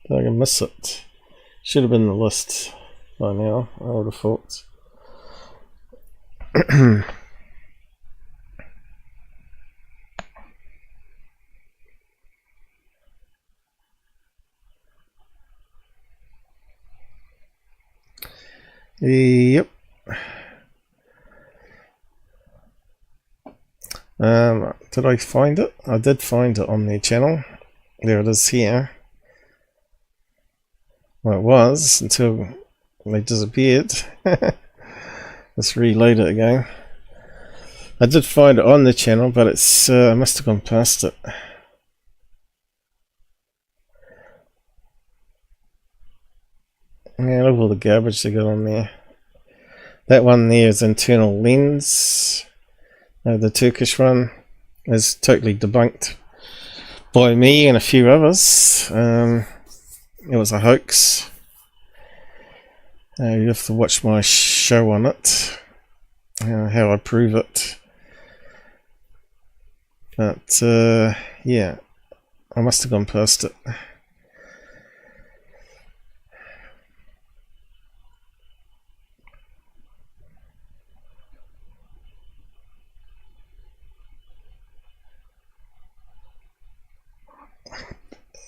Did I miss it? Should have been the list by now, I would have thought. Yep. Did I find it? I did find it on their channel. There it is here. Well, it was until they disappeared. Let's reload it again. I did find it on the channel, but it's I must have gone past it. Yeah, look at all the garbage they got on there. That one there is internal lens. The Turkish one is totally debunked by me and a few others. It was a hoax. You have to watch my show on it, how I prove it. But yeah, I must have gone past it.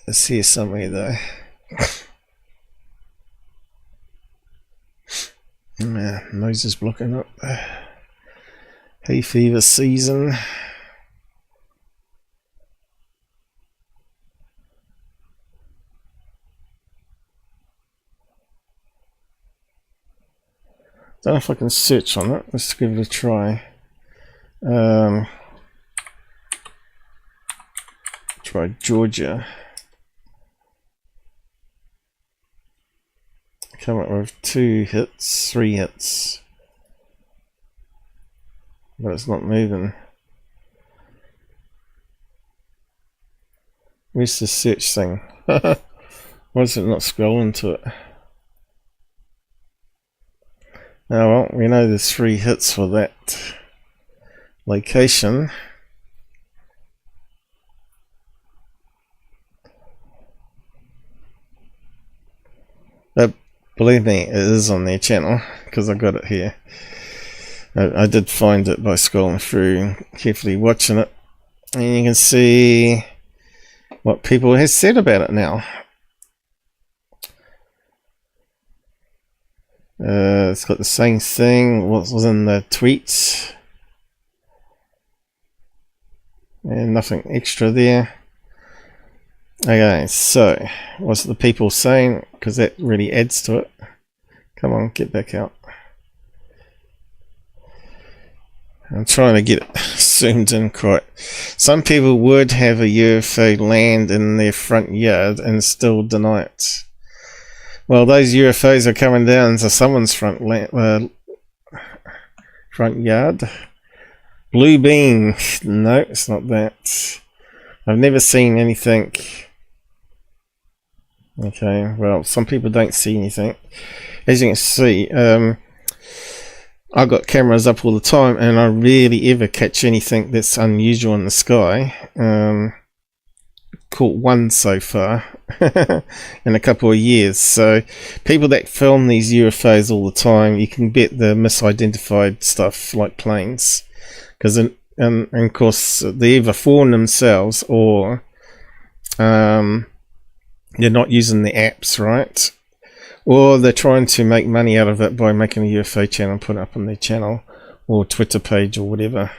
Let's see somewhere though. Nose is blocking up. Hay fever season. Don't know if I can search on it. Let's give it a try. Try Georgia. Come up with 2 hits, 3 hits, but it's not moving. Where's the search thing? Why is it not scrolling to it? Oh well, we know there's 3 hits for that location. But believe me, it is on their channel because I got it here. I did find it by scrolling through, carefully watching it, and you can see what people have said about it now. It's got the same thing what was in the tweets, and nothing extra there. Okay, so what's the people saying? Because that really adds to it. Come on, get back out. I'm trying to get it zoomed in quite. Some people would have a UFO land in their front yard and still deny it. Well, those UFOs are coming down to someone's front yard. Blue beam. No, it's not that. I've never seen anything. Okay, well, some people don't see anything. As you can see, I've got cameras up all the time, and I rarely ever catch anything that's unusual in the sky. Caught one so far in a couple of years. So people that film these UFOs all the time, you can bet they're misidentified stuff like planes, because and of course they either fool themselves or they're not using the apps right, or they're trying to make money out of it by making a UFO channel and put it up on their channel or Twitter page or whatever.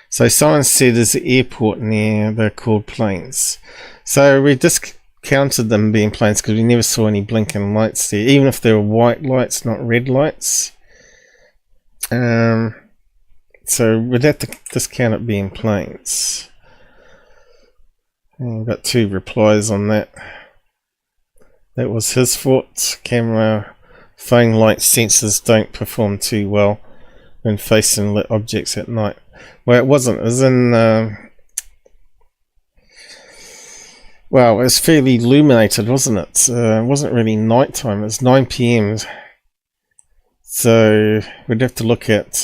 So someone said there's an airport near, they're called planes. So we discounted them being planes because we never saw any blinking lights there, even if they were white lights, not red lights. So we'd have to discount it being planes. And we've got 2 replies on that. That was his fault. Camera phone light sensors don't perform too well when facing lit objects at night. Well, it wasn't. It was in. Well, it was fairly illuminated, wasn't it? It wasn't really nighttime. It was 9 PM. So we'd have to look at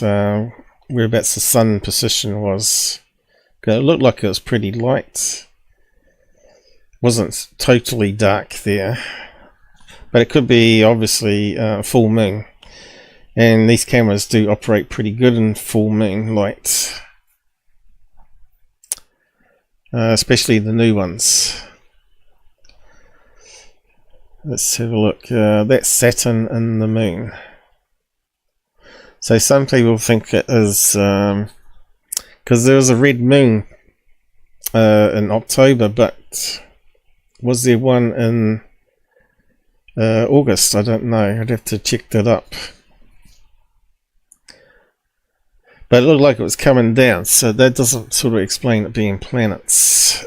whereabouts the sun position was. It looked like it was pretty light. Wasn't totally dark there, but it could be obviously full moon, and these cameras do operate pretty good in full moon light, especially the new ones. Let's have a look. That's Saturn and the moon. So some people think it is because there was a red moon in October, but was there one in August? I don't know. I'd have to check that up. But it looked like it was coming down, so that doesn't sort of explain it being planets.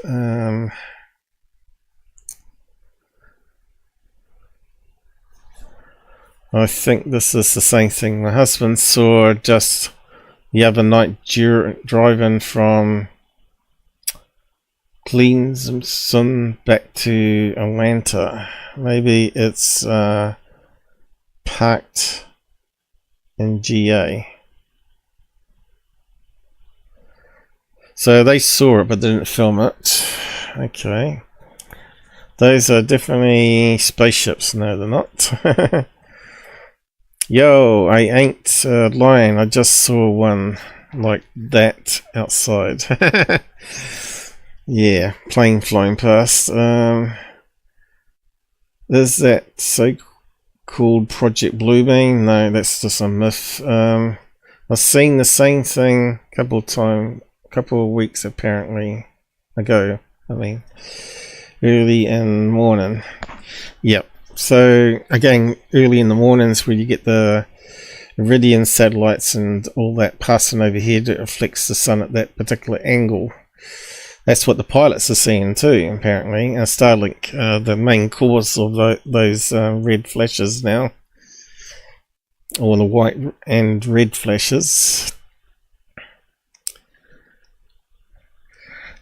I think this is the same thing my husband saw just the other night driving from Clemson back to Atlanta. Maybe it's parked in GA. So they saw it but didn't film it. Okay. Those are definitely spaceships. No, they're not. Yo, I ain't lying. I just saw one like that outside. Yeah, plane flying past. There's that so-called Project Bluebeam. No, that's just a myth. I've seen the same thing a couple of weeks apparently ago. I mean, early in the morning. Yep. So again, early in the mornings where you get the Iridium satellites and all that passing overhead, it reflects the sun at that particular angle. That's what the pilots are seeing too, apparently. Starlink, the main cause of those red flashes now, or the white and red flashes.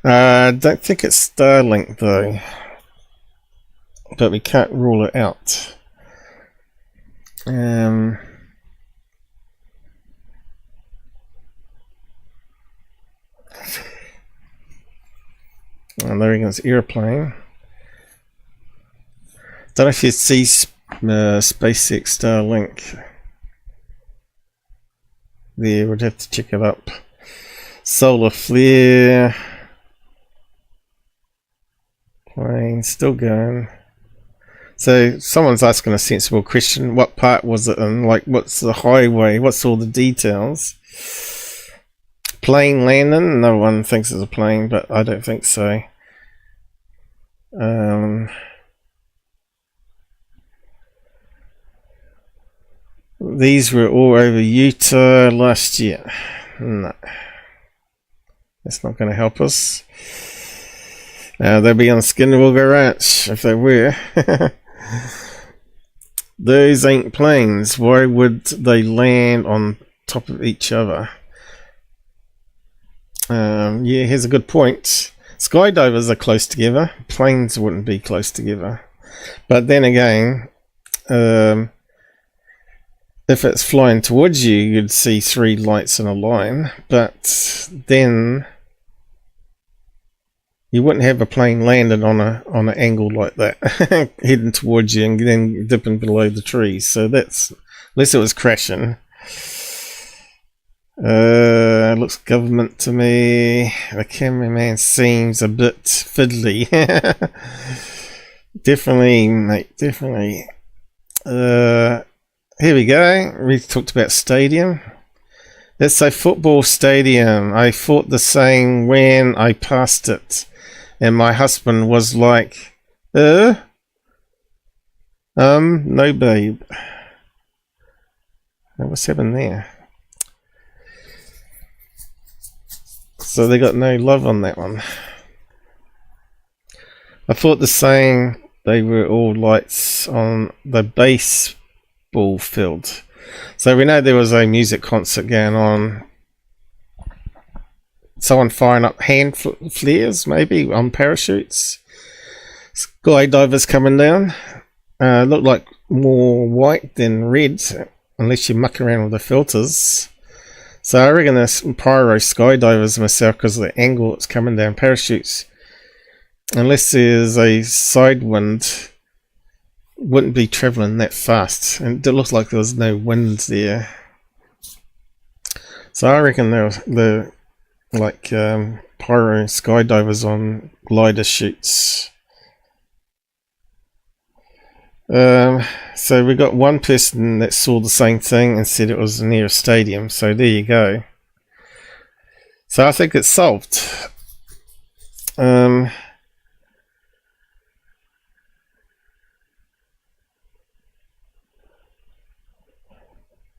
I don't think it's Starlink though, but we can't rule it out. And there he goes, airplane. Don't know if you see SpaceX Starlink. There, we'd have to check it up. Solar flare. Plane still going. So someone's asking a sensible question. What part was it in? Like, what's the highway? What's all the details? Plane landing? No one thinks it's a plane, but I don't think so. These were all over Utah last year. No. That's not going to help us. They'll be on Skinwalker Ranch if they were. Those ain't planes. Why would they land on top of each other? Yeah, here's a good point. Skydivers are close together. Planes wouldn't be close together. But then again, if it's flying towards you, you'd see 3 lights in a line. But then you wouldn't have a plane landed on an angle like that, heading towards you and then dipping below the trees. So that's, unless it was crashing. Looks government to me. The cameraman seems a bit fiddly. Definitely, mate, definitely. Here we go. We talked about stadium. That's a football stadium. I thought the same when I passed it. And my husband was like, no babe. What's happened there? So they got no love on that one. I thought the same, they were all lights on the baseball field. So we know there was a music concert going on. Someone firing up hand flares, maybe, on parachutes. Skydivers coming down. Look like more white than red, unless you muck around with the filters. So I reckon there's pyro skydivers myself because of the angle it's coming down parachutes. Unless there's a side wind, wouldn't be travelling that fast. And it looks like there was no wind there. So I reckon they're like pyro skydivers on glider chutes. So we got one person that saw the same thing and said it was near a stadium. So there you go. So I think it's solved.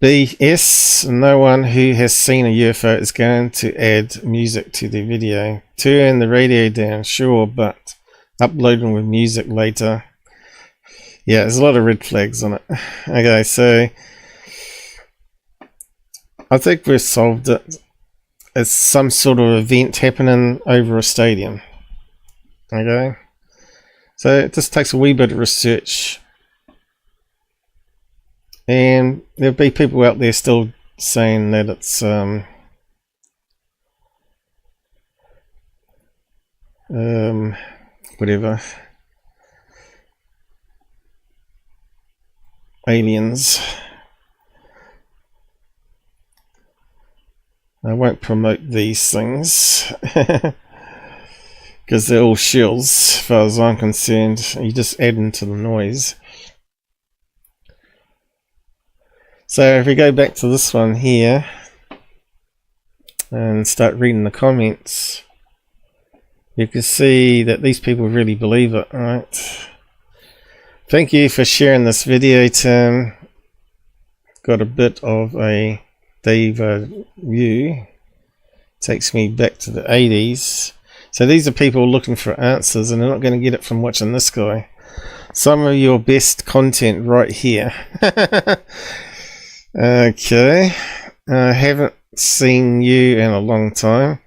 BS, no one who has seen a UFO is going to add music to the video. Turn the radio down, sure, but uploading with music later. Yeah, there's a lot of red flags on it. Okay, so I think we've solved it. It's some sort of event happening over a stadium. Okay, so it just takes a wee bit of research. And there'll be people out there still saying that it's whatever, aliens. I won't promote these things because they're all shills as far as I'm concerned. You just add into the noise. So if we go back to this one here and start reading the comments, you can see that these people really believe it, right? Thank you for sharing this video, Tim. Got a bit of a diva view. Takes me back to the 80s. So these are people looking for answers and they're not going to get it from watching this guy. Some of your best content right here. Okay, I haven't seen you in a long time.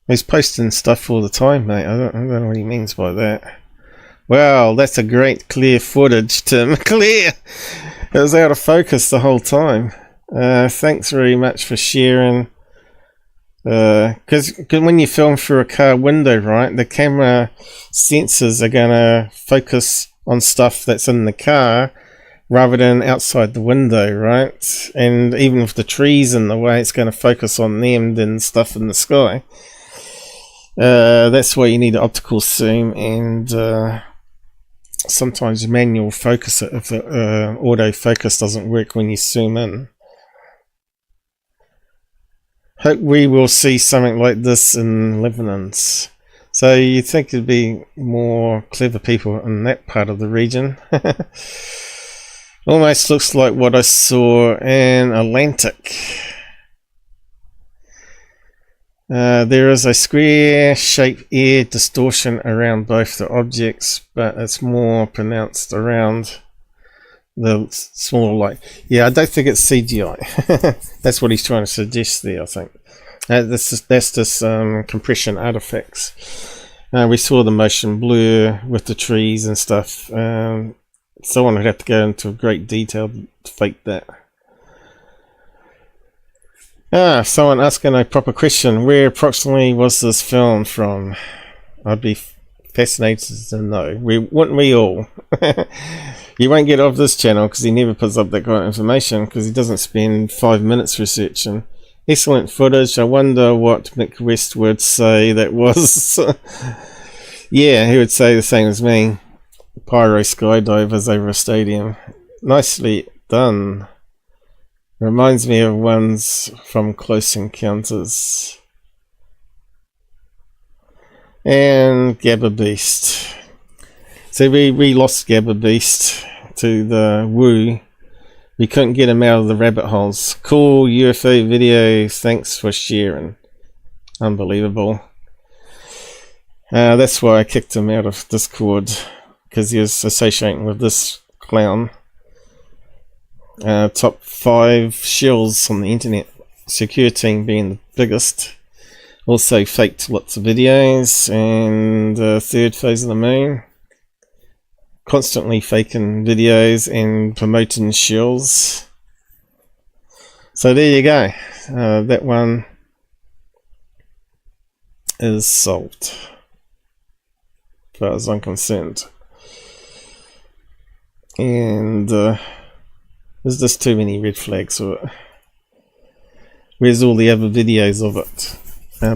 He's posting stuff all the time, mate. I don't know what he means by that. Well, that's a great clear footage, Tim. Clear! It was out of focus the whole time. Thanks very much for sharing. Because when you film through a car window, right, the camera sensors are going to focus on stuff that's in the car rather than outside the window, right? And even with the trees in the way, it's going to focus on them than stuff in the sky. That's why you need an optical zoom and sometimes manual focus it if the auto focus doesn't work when you zoom in. Hope we will see something like this in Lebanon's. So you think there'd be more clever people in that part of the region? Almost looks like what I saw in Atlantic. There is a square-shaped air distortion around both the objects, but it's more pronounced around the smaller light. Yeah, I don't think it's CGI. That's what he's trying to suggest there, I think. That's just compression artifacts. We saw the motion blur with the trees and stuff. Someone would have to go into great detail to fake that. Someone asking a proper question. Where approximately was this filmed from? I'd be fascinated to know. Wouldn't we all? You won't get off this channel because he never puts up that kind of information because he doesn't spend 5 minutes researching. Excellent footage. I wonder what Mick West would say that was. Yeah, he would say the same as me. Pyro skydivers over a stadium. Nicely done. Reminds me of ones from Close Encounters. And Gabberbeast. So we lost Gabberbeast to the Woo. We couldn't get him out of the rabbit holes. Cool UFO video. Thanks for sharing. Unbelievable. That's why I kicked him out of Discord. Because he was associating with this clown. Top 5 shills on the internet. Secure Team being the biggest. Also faked lots of videos. And Third Phase of the Moon. Constantly faking videos and promoting shills. So there you go. That one is solved. As far as I'm concerned. And there's just too many red flags for it. Where's all the other videos of it?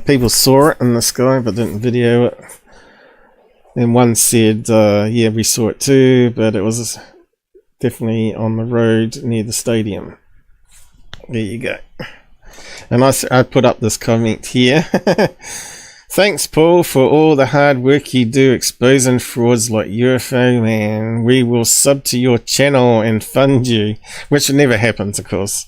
People saw it in the sky but didn't video it. And one said, yeah, we saw it too, but it was definitely on the road near the stadium. There you go. And I put up this comment here. Thanks, Paul, for all the hard work you do exposing frauds like UFOman. We will sub to your channel and fund you, which never happens, of course.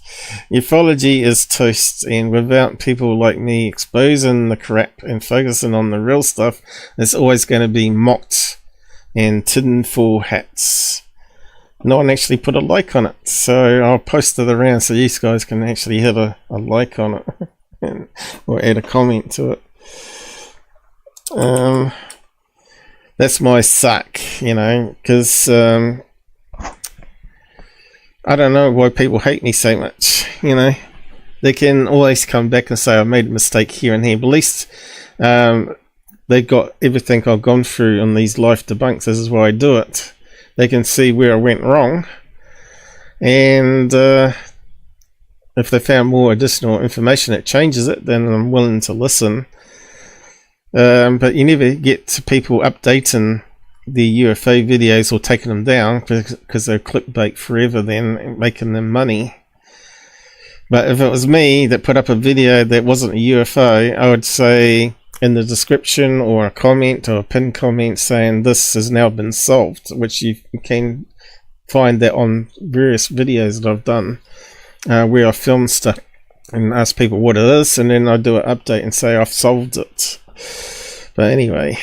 Ufology is toast, and without people like me exposing the crap and focusing on the real stuff, it's always going to be mocked and tinfoil hats. No one actually put a like on it, so I'll post it around so you guys can actually have a like on it or add a comment to it. That's my suck, you know, because I don't know why people hate me so much, you know. They can always come back and say I made a mistake here and here, but at least they've got everything I've gone through on these life debunks. This is why I do it. They can see where I went wrong, and if they found more additional information that changes it, then I'm willing to listen. But you never get to people updating the UFO videos or taking them down because they're clickbait forever then, making them money. But if it was me that put up a video that wasn't a UFO, I would say in the description or a comment or a pinned comment saying this has now been solved, which you can find that on various videos that I've done where I film stuff and ask people what it is, and then I do an update and say I've solved it. But anyway,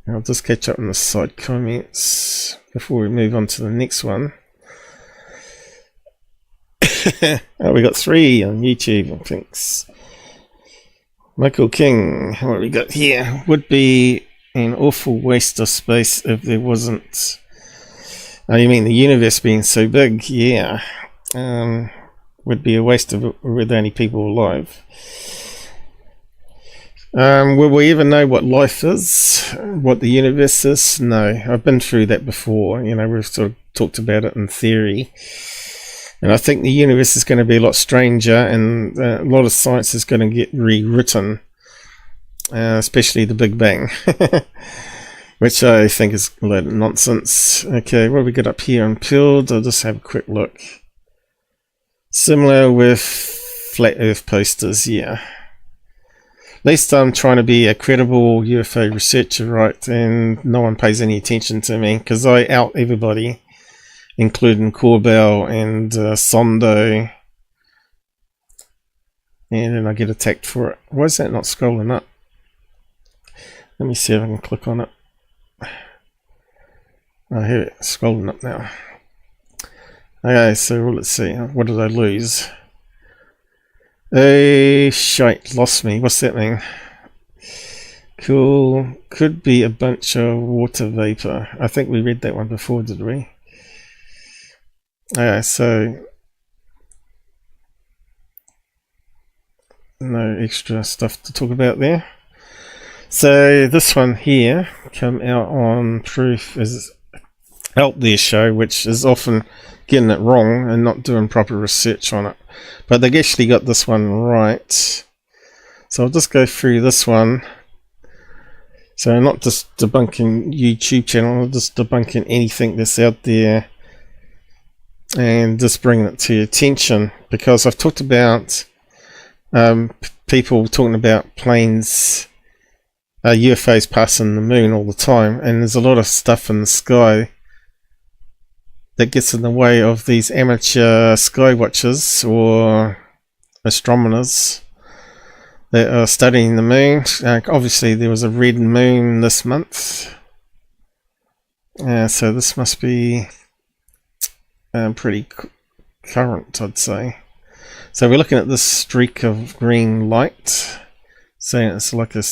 I'll just catch up on the side comments before we move on to the next one. Oh, we got 3 on YouTube. Thanks. Michael King. What we got here? Would be an awful waste of space if there wasn't. Oh, you mean the universe being so big? Yeah. Would be a waste of it with only people alive. Will we ever know what life is? What the universe is? No. I've been through that before. You know, we've sort of talked about it in theory. And I think the universe is going to be a lot stranger, and a lot of science is going to get rewritten, especially the Big Bang, which I think is a load of nonsense. Okay, what have we got up here on Pilled? I'll just have a quick look. Similar with flat Earth posters, yeah. At least I'm trying to be a credible UFO researcher, right? And no one pays any attention to me because I out everybody, including Corbell and Sondo. And then I get attacked for it. Why is that not scrolling up? Let me see if I can click on it. Oh, here it's scrolling up now. Okay, so let's see. What did I lose? Shite, lost me. What's that mean? Cool. Could be a bunch of water vapor. I think we read that one before, did we? Okay, so no extra stuff to talk about there. So this one here come out on Proof is Out There show, which is often getting it wrong and not doing proper research on it, but they actually got this one right. So I'll just go through this one. So I'm not just debunking YouTube channel, I'm just debunking anything that's out there and just bringing it to your attention, because I've talked about people talking about planes, UFOs passing the moon all the time, and there's a lot of stuff in the sky that gets in the way of these amateur sky watchers or astronomers that are studying the moon. Obviously there was a red moon this month, so this must be pretty current, I'd say. So we're looking at this streak of green light, saying it's like a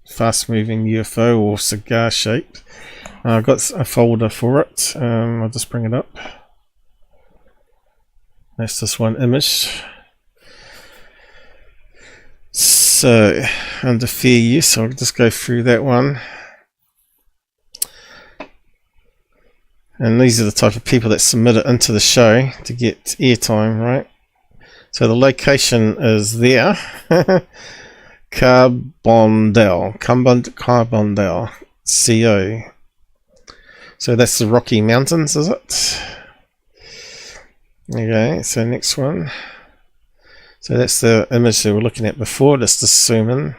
fast moving UFO or cigar shape. I've got a folder for it. I'll just bring it up. That's this one image. So under fair use, I'll just go through that one. And these are the type of people that submit it into the show to get airtime, right? So the location is there. Carbondale, CO. So that's the Rocky Mountains, is it? Okay, so next one. So that's the image that we were looking at before, just to zoom in.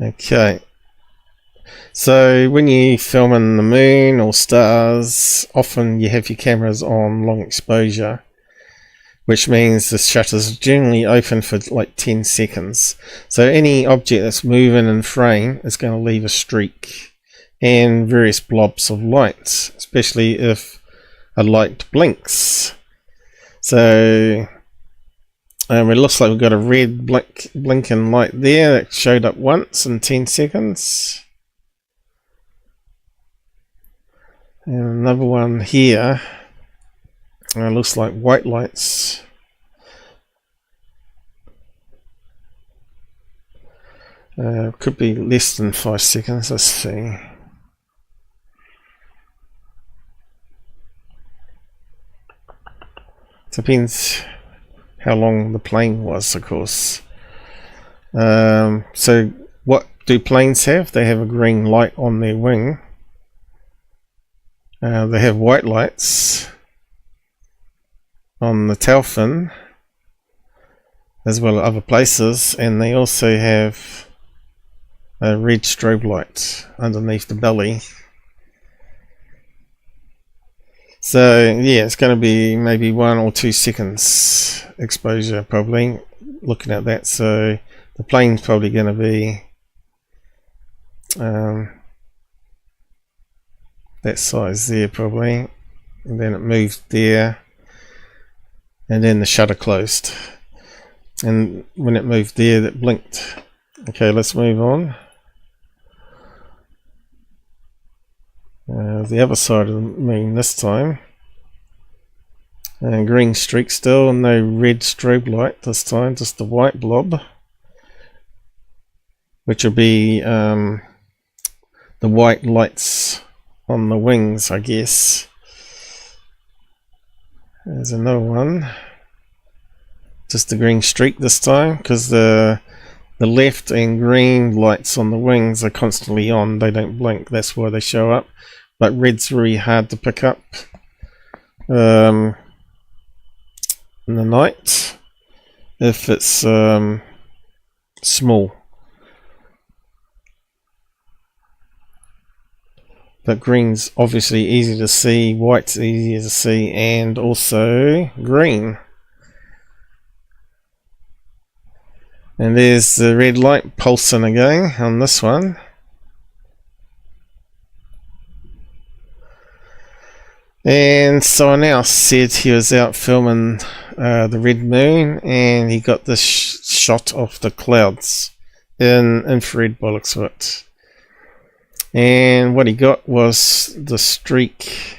Okay. So when you film in the moon or stars, often you have your cameras on long exposure, which means the shutters are generally open for like 10 seconds. So any object that's moving in frame is going to leave a streak and various blobs of light, especially if a light blinks. So it looks like we've got a red blinking light there that showed up once in 10 seconds. And another one here. Looks like white lights. Could be less than 5 seconds. Let's see. Depends how long the plane was, of course. So what do planes have? They have a green light on their wing. They have white lights on the tail fin, as well as other places, and they also have a red strobe light underneath the belly. So yeah, it's going to be maybe 1 or 2 seconds exposure, probably, looking at that. So the plane's probably going to be that size there, probably. and then it moved there, and then the shutter closed, and when it moved there that blinked. Okay, let's move on. The other side of the moon this time, and green streak still, no red strobe light this time, just the white blob, which will be the white lights on the wings, I guess. There's another one, just the green streak this time, because the left and green lights on the wings are constantly on, they don't blink, that's why they show up. But red's really hard to pick up in the night if it's small. But green's obviously easy to see, white's easier to see, and also green. And there's the red light pulsing again on this one. And someone else said he was out filming the red moon, and he got this shot of the clouds in infrared by the looks of it. And what he got was the streak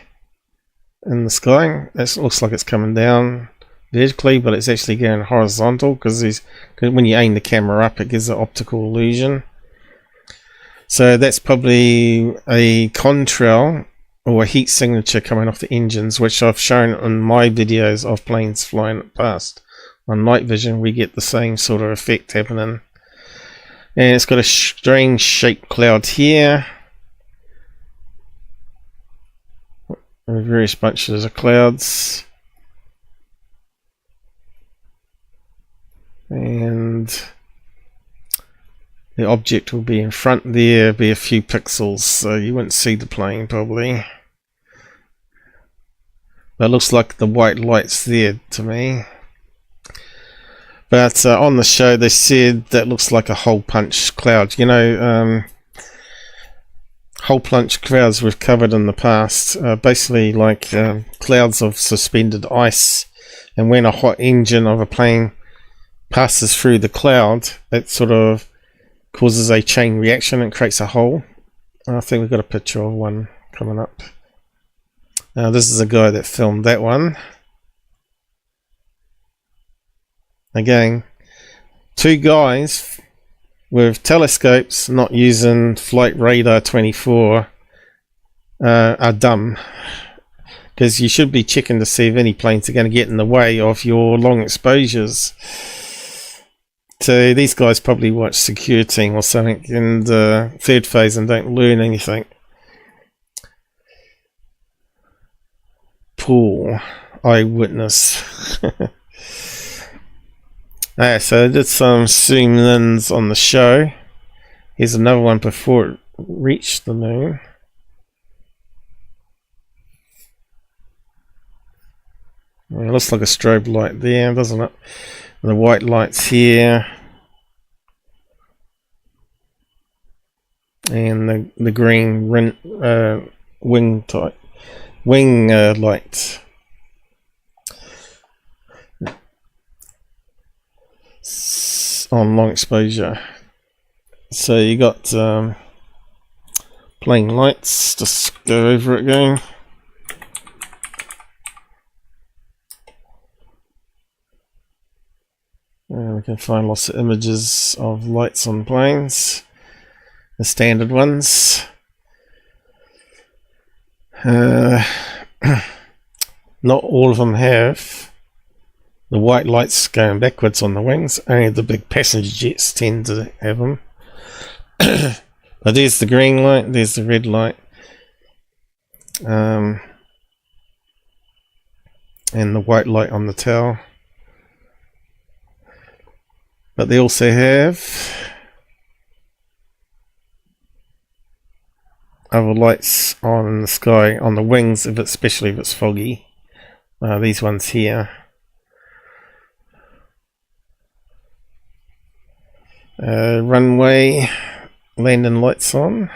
in the sky. It looks like it's coming down vertically, but it's actually going horizontal, because when you aim the camera up, it gives an optical illusion. So that's probably a contrail or a heat signature coming off the engines, which I've shown on my videos of planes flying past. On night vision, we get the same sort of effect happening. And it's got a strange shaped cloud here, various bunches of clouds, and the object will be in front there, be a few pixels, so you wouldn't see the plane probably. But it looks like the white light's there to me. But on the show they said that looks like a hole punch cloud. You know, hole punch clouds we've covered in the past, basically like clouds of suspended ice, and when a hot engine of a plane passes through the cloud, it sort of causes a chain reaction and creates a hole. I think we've got a picture of one coming up. This is a guy that filmed that one. Again, two guys with telescopes not using Flight Radar 24 are dumb, because you should be checking to see if any planes are going to get in the way of your long exposures. So these guys probably watch Security or something in the third phase and don't learn anything. Poor eyewitness. So I did some zoom ins on the show. Here's another one before it reached the moon. It looks like a strobe light there, doesn't it? The white lights here, and the green wing type light. On long exposure. So you got plane lights. Just go over it again. We can find lots of images of lights on planes, the standard ones. Not all of them have the white lights going backwards on the wings. Only the big passenger jets tend to have them. But there's the green light, there's the red light, and the white light on the tail. But they also have other lights on the sky on the wings, especially if it's foggy. These ones here. Runway landing lights on.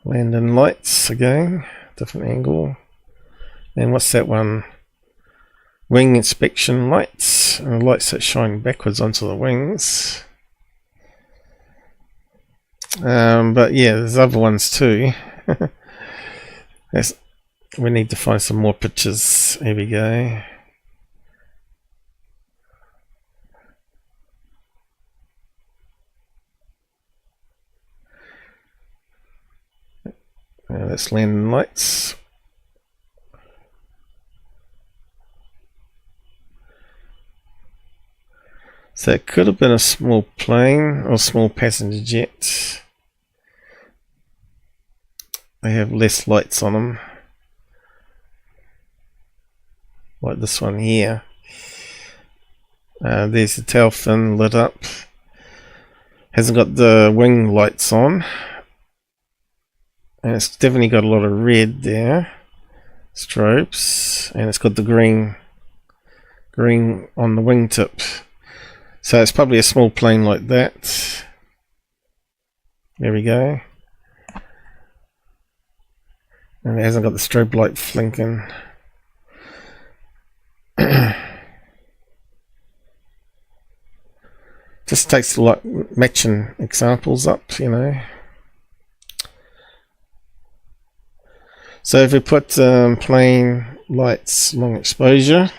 Landing lights again. different angle. And what's that one? Wing inspection lights, lights that shine backwards onto the wings. But yeah, there's other ones too. We need to find some more pictures. Here we go. That's landing lights. So it could have been a small plane or small passenger jet. They have less lights on them, like this one here. There's the tail fin lit up. Hasn't got the wing lights on, and it's definitely got a lot of red there, strobes, and it's got the green on the wingtip. So it's probably a small plane like that. There we go. And it hasn't got the strobe light blinking. Just takes like matching examples up, you know. So if we put plane lights long exposure.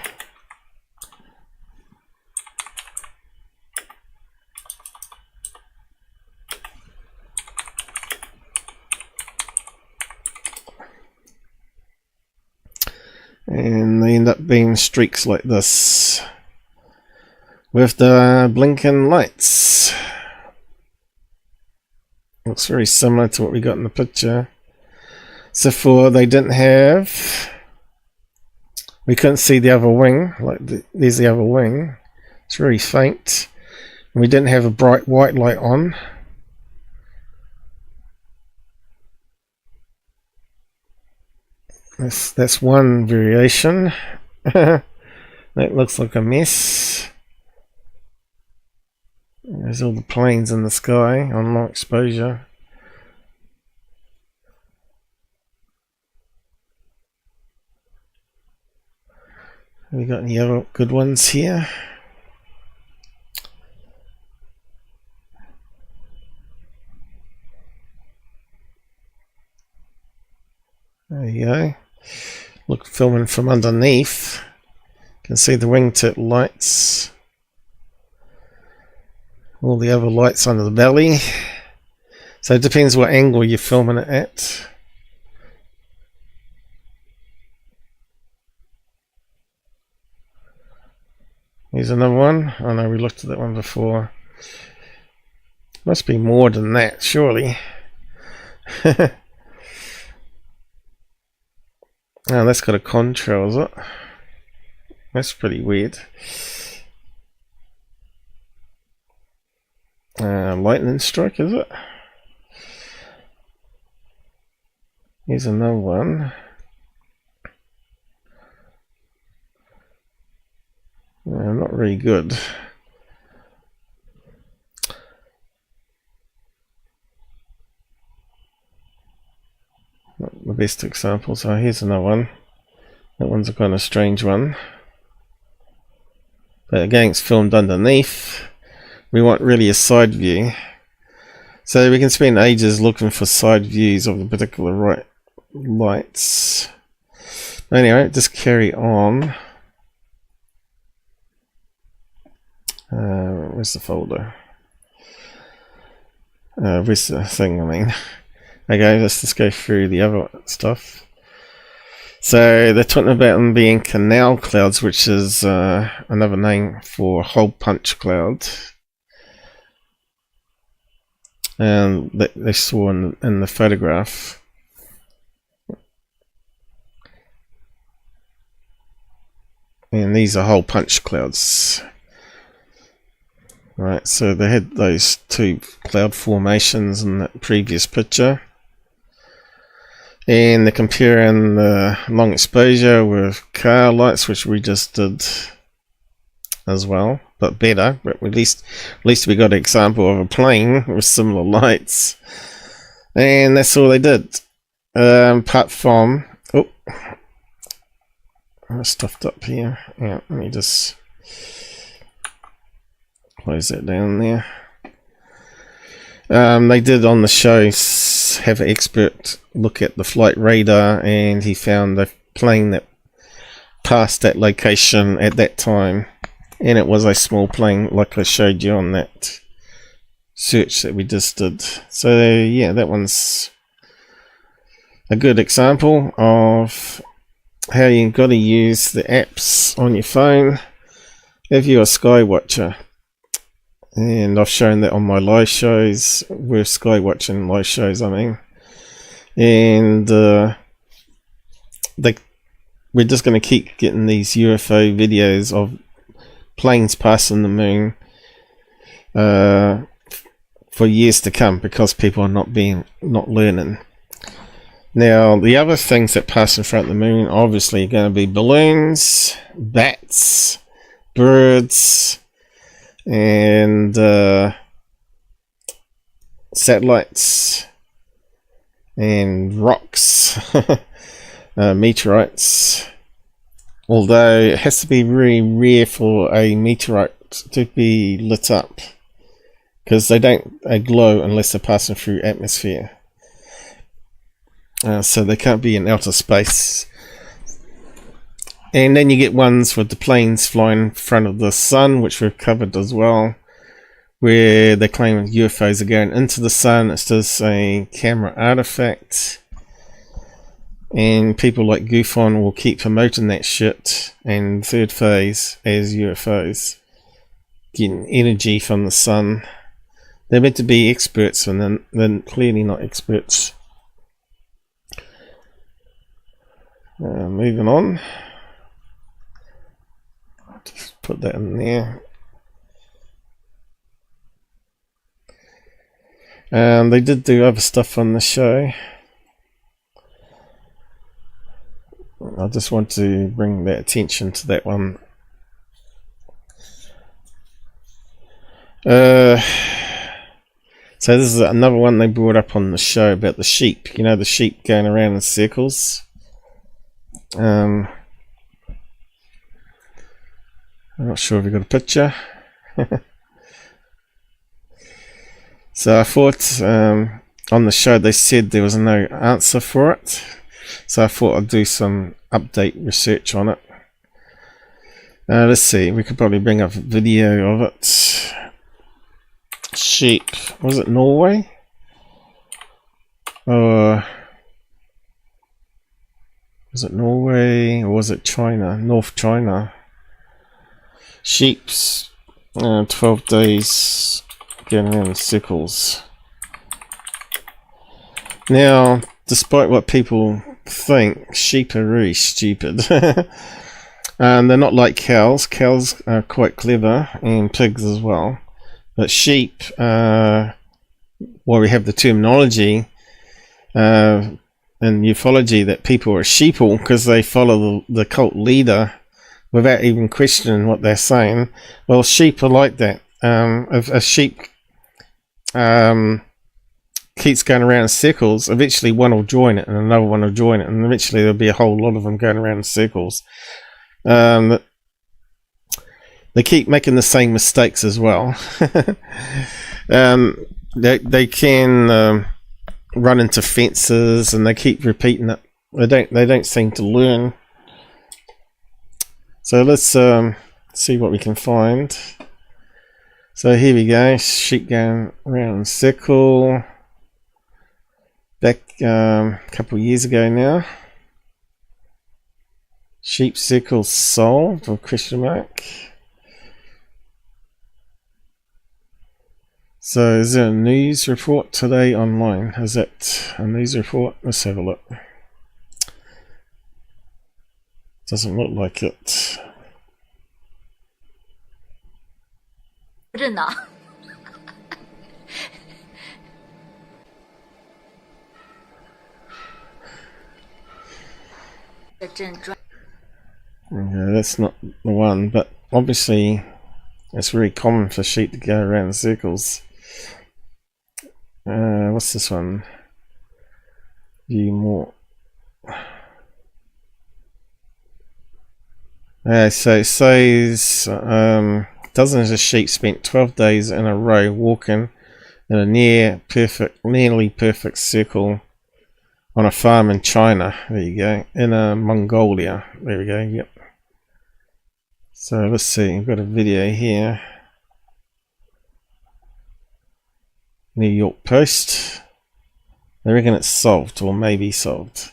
And they end up being streaks like this with the blinking lights. Looks very similar to what we got in the picture, except for they didn't have, we couldn't see the other wing. Like there's the other wing, it's very faint, and we didn't have a bright white light on. That's one variation. That looks like a mess. There's all the planes in the sky on long exposure. Have we got any other good ones here? There you go. Look, filming from underneath. You can see the wingtip lights. All the other lights under the belly. So it depends what angle you're filming it at. Here's another one. Oh no, we looked at that one before. Must be more than that, surely. Oh, that's got a contrail, is it? That's pretty weird. Lightning strike, is it? Here's another one. Not really good. Not the best example. So here's another one. That one's a kind of strange one. But again, it's filmed underneath. We want really a side view. So we can spend ages looking for side views of the particular lights. Anyway, just carry on. Where's the folder? Where's the thing, I mean? Okay, let's just go through the other stuff. So they're talking about them being canal clouds, which is another name for hole punch cloud. And they saw in the photograph. And these are hole punch clouds. Right, so they had those two cloud formations in that previous picture. And they're comparing the long exposure with car lights, which we just did as well, but better. But at least we got an example of a plane with similar lights. And that's all they did. Apart from Oh, I stuffed up here. Yeah, let me just close that down there. They did on the show have an expert look at the flight radar, and he found a plane that passed that location at that time, and it was a small plane like I showed you on that search that we just did. So yeah, that one's a good example of how you got to use the apps on your phone if you're a sky watcher. And I've shown that on my live shows. We're sky watching live shows, I mean. And we're just going to keep getting these UFO videos of planes passing the moon for years to come, because people are not learning. Now, the other things that pass in front of the moon obviously are going to be balloons, bats, birds, and satellites, and rocks, meteorites. Although it has to be very rare for a meteorite to be lit up, because they don't glow unless they're passing through atmosphere. So they can't be in outer space. And then you get ones with the planes flying in front of the sun, which we've covered as well, where they claim UFOs are going into the sun. It's just a camera artifact, and people like Goofon will keep promoting that shit, and Third Phase as UFOs, getting energy from the sun. They're meant to be experts, and they're clearly not experts. Moving on. Just put that in there. They did do other stuff on the show. I just want to bring that attention to that one. So this is another one they brought up on the show about the sheep. You know, the sheep going around in circles. I'm not sure if you got a picture. So I thought on the show they said there was no answer for it, so I thought I'd do some update research on it. Let's see, we could probably bring up a video of it. Sheep, was it Norway? Or was it Norway, or was it China? North China. Sheep's 12 days going around in circles. Now, despite what people think, sheep are really stupid. And they're not like cows. Cows are quite clever, and pigs as well. But sheep, well, we have the terminology in ufology that people are sheeple because they follow the cult leader without even questioning what they're saying. Well, sheep are like that. If a sheep keeps going around in circles, eventually one will join it and another one will join it, and eventually there'll be a whole lot of them going around in circles. They keep making the same mistakes as well. They can run into fences, and they keep repeating it. They don't seem to learn. So let's see what we can find. So here we go, sheep going around in a circle. Back a couple of years ago now. Sheep circle solved, or question mark. So is there a news report today online? Is that a news report? Let's have a look. Doesn't look like it. Okay, that's not the one, but obviously it's very common for sheep to go around in circles. What's this one? View more. So it says dozens of sheep spent 12 days in a row walking in a nearly perfect circle on a farm in China. There you go. In Mongolia. There we go. Yep. So let's see. I've got a video here. New York Post. I reckon it's solved, or maybe solved.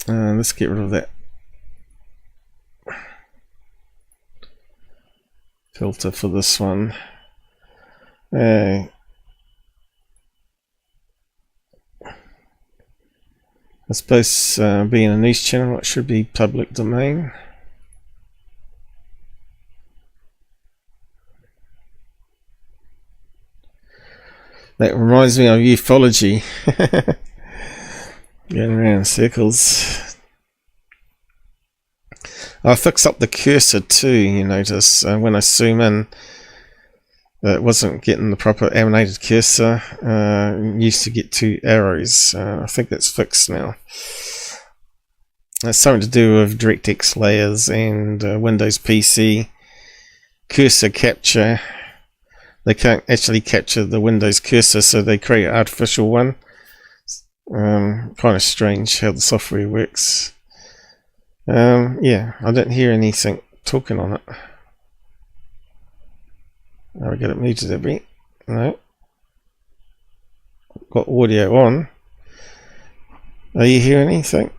Let's get rid of that filter for this one. I suppose being a news channel, it should be public domain. That reminds me of ufology. Going around in circles. I fixed up the cursor too, you notice. When I zoom in, it wasn't getting the proper animated cursor. Used to get 2 arrows. I think that's fixed now. It's something to do with DirectX layers and Windows PC cursor capture. They can't actually capture the Windows cursor, so they create an artificial one. Kind of strange how the software works. Yeah, I don't hear anything talking on it. Oh, we got it muted a bit. No. Got audio on. Are you hearing anything?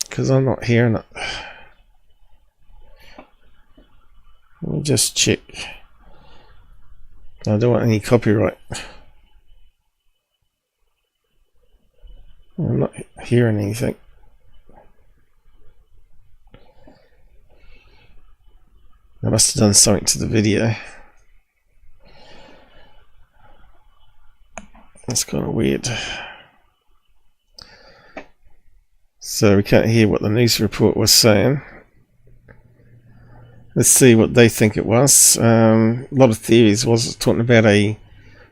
Because I'm not hearing it. Let me just check. I don't want any copyright. I'm not hearing anything. I must have done something to the video. That's kind of weird. So we can't hear what the news report was saying. Let's see what they think it was. A lot of theories was talking about a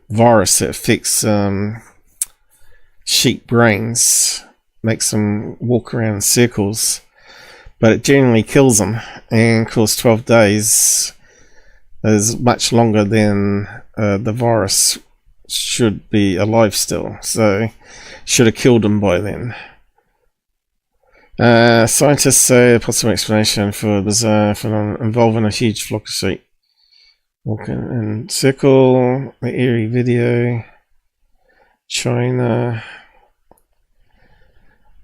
virus that affects sheep brains, makes them walk around in circles, but it generally kills them. And of course 12 days is much longer than the virus should be alive still, so should have killed them by then. Scientists say a possible explanation for a bizarre phenomenon involving a huge flock of sheep walking in circle. The eerie video. China.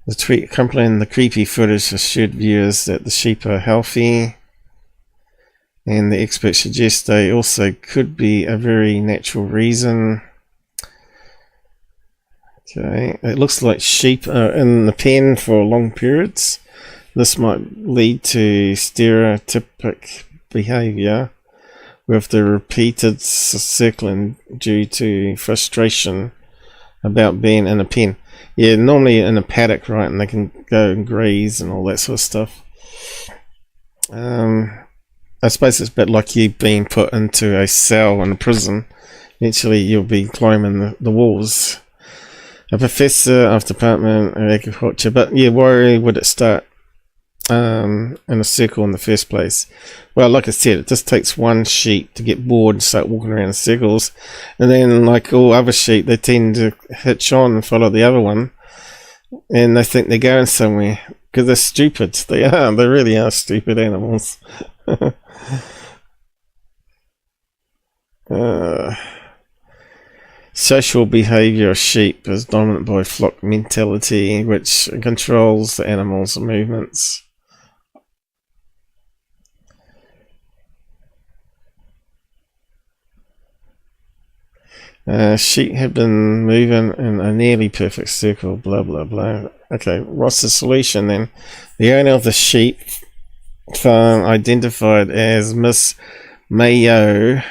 The tweet accompanying the creepy footage assured viewers that the sheep are healthy, and the experts suggest they also could be a very natural reason. Okay, it looks like sheep are in the pen for long periods. This might lead to stereotypic behavior with the repeated circling due to frustration about being in a pen. Yeah, normally in a paddock, right, and they can go and graze and all that sort of stuff. I suppose it's a bit like you being put into a cell in a prison. Eventually you'll be climbing the walls. A professor of Department of Agriculture, but yeah, why would it start in a circle in the first place? Well, like I said, it just takes one sheep to get bored and start walking around in circles, and then like all other sheep, they tend to hitch on and follow the other one, and they think they're going somewhere because they're stupid. They really are stupid animals. Social behavior of sheep is dominant by flock mentality, which controls the animals' movements. Sheep have been moving in a nearly perfect circle, blah blah blah. Okay, what's the solution then? The owner of the sheep farm, identified as Miss Mayo,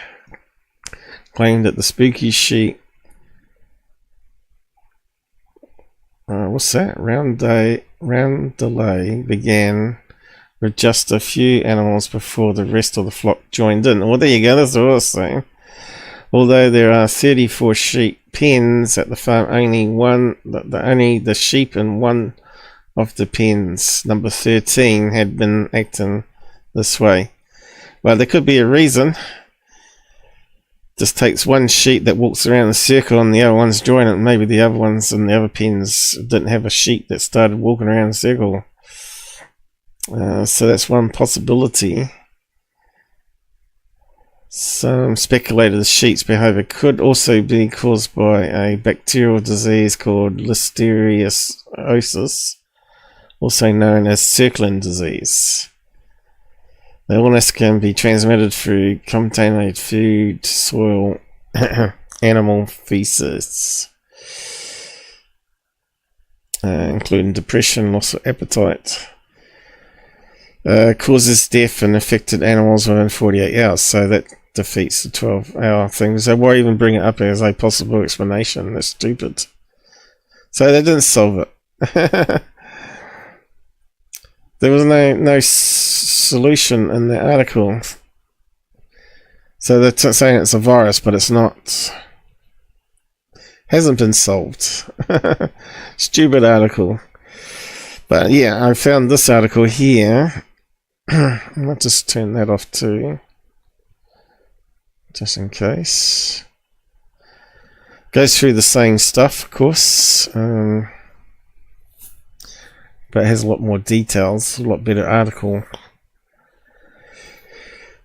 claimed that the spooky sheep what's that? Round delay began with just a few animals before the rest of the flock joined in. Well, there you go, that's what I was saying. Although there are 34 sheep pens at the farm, only the sheep in one of the pens, number 13, had been acting this way. Well, there could be a reason. Just takes one sheep that walks around the circle and the other ones join it. Maybe the other ones in the other pens didn't have a sheep that started walking around the circle. So that's one possibility. Some speculated the sheep's behavior could also be caused by a bacterial disease called listeriosis, also known as circling disease. The illness can be transmitted through contaminated food, soil, animal feces, including depression, loss of appetite. Causes death in affected animals within 48 hours, so that defeats the 12-hour thing. So why even bring it up as a possible explanation? That's stupid. So they didn't solve it. There was no solution in the article. So they're saying it's a virus, but it's not. Hasn't been solved. Stupid article. But yeah, I found this article here. I'll just turn that off too, just in case. Goes through the same stuff, of course. But it has a lot more details, a lot better article.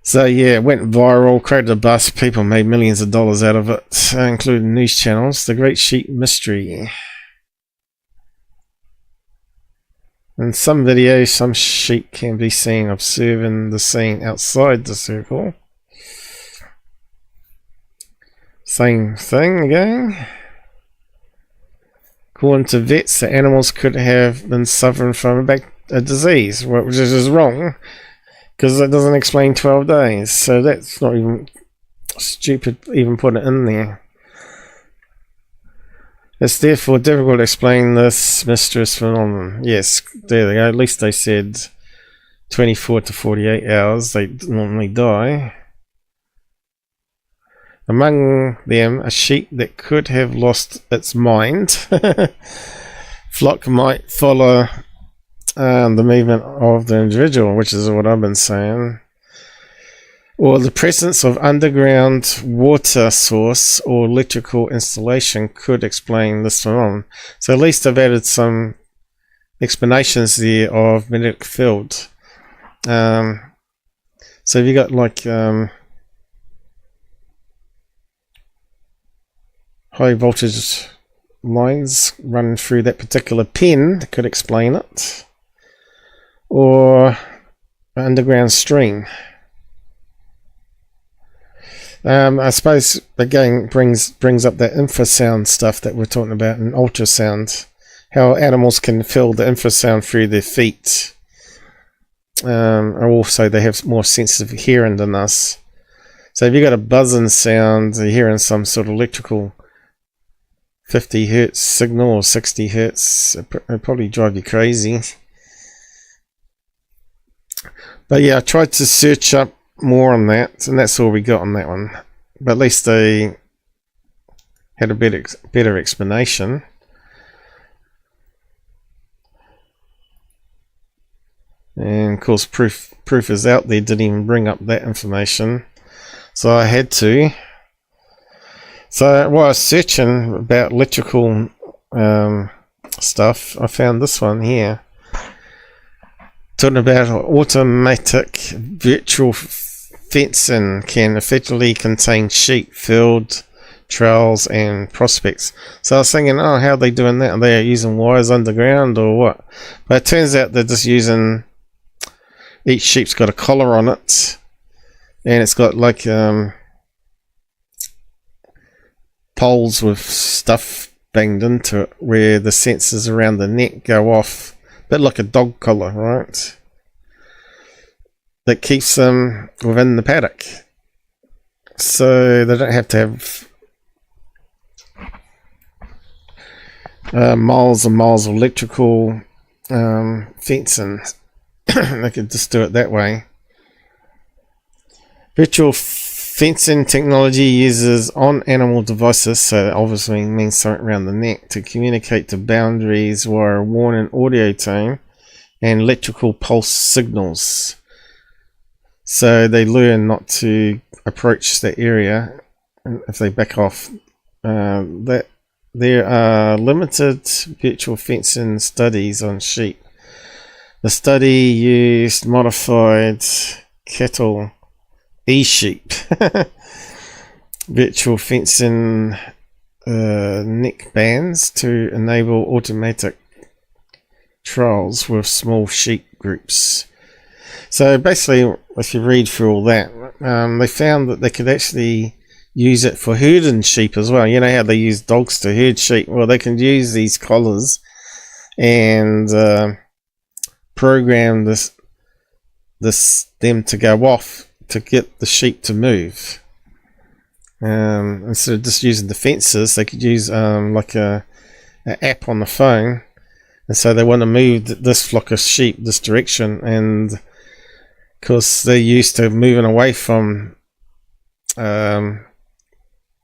So yeah, it went viral, created a buzz, people made millions of dollars out of it, including news channels. The Great Sheep Mystery. In some videos, some sheep can be seen observing the scene outside the circle. Same thing again. According to vets, the animals could have been suffering from a disease, which is wrong, because it doesn't explain 12 days. So that's not even stupid, even put it in there. It's therefore difficult to explain this mysterious phenomenon. Yes, there they go. At least they said 24 to 48 hours they normally die. Among them, a sheep that could have lost its mind. Flock might follow the movement of the individual, which is what I've been saying. Or the presence of underground water source or electrical installation could explain this phenomenon. So at least I've added some explanations there of magnetic field. So if you got like high voltage lines running through that particular pen, that could explain it. Or an underground stream. I suppose again brings up that infrasound stuff that we're talking about in ultrasound, how animals can feel the infrasound through their feet, or also they have more sensitive hearing than us. So if you got a buzzing sound, you're hearing some sort of electrical 50 hertz signal or 60 hertz, it'll probably drive you crazy. But yeah, I tried to search up more on that, and that's all we got on that one. But at least they had a better explanation. And of course proof is out there, didn't even bring up that information, so I had to. So while I was searching about electrical stuff, I found this one here. Talking about automatic virtual fencing can effectively contain sheep, field, trails and prospects. So I was thinking, oh, how are they doing that? Are they using wires underground or what? But it turns out they're just using, each sheep's got a collar on it, and it's got like poles with stuff banged into it where the sensors around the neck go off, a bit like a dog collar, right? That keeps them within the paddock, so they don't have to have miles and miles of electrical fencing. They could just do it that way. Virtual Fencing technology uses on-animal devices, so that obviously means something around the neck, to communicate to boundaries via a warning audio tone and electrical pulse signals. So they learn not to approach that area if they back off. That there are limited virtual fencing studies on sheep. The study used modified cattle sheep virtual fencing neck bands to enable automatic trials with small sheep groups. So basically, if you read through all that, they found that they could actually use it for herding sheep as well. You know how they use dogs to herd sheep? Well, they can use these collars and program them to go off to get the sheep to move. Instead of just using the fences, they could use like an app on the phone, and so they want to move this flock of sheep this direction, and because they're used to moving away from the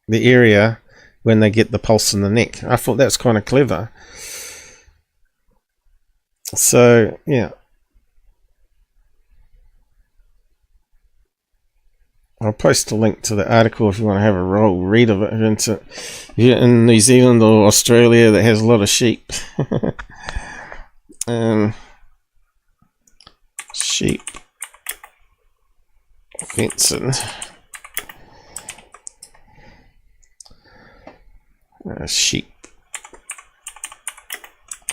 area when they get the pulse in the neck. I thought that was kind of clever. So yeah, I'll post a link to the article if you want to have a read of it. If you're in New Zealand or Australia that has a lot of sheep. Sheep fencing. Sheep.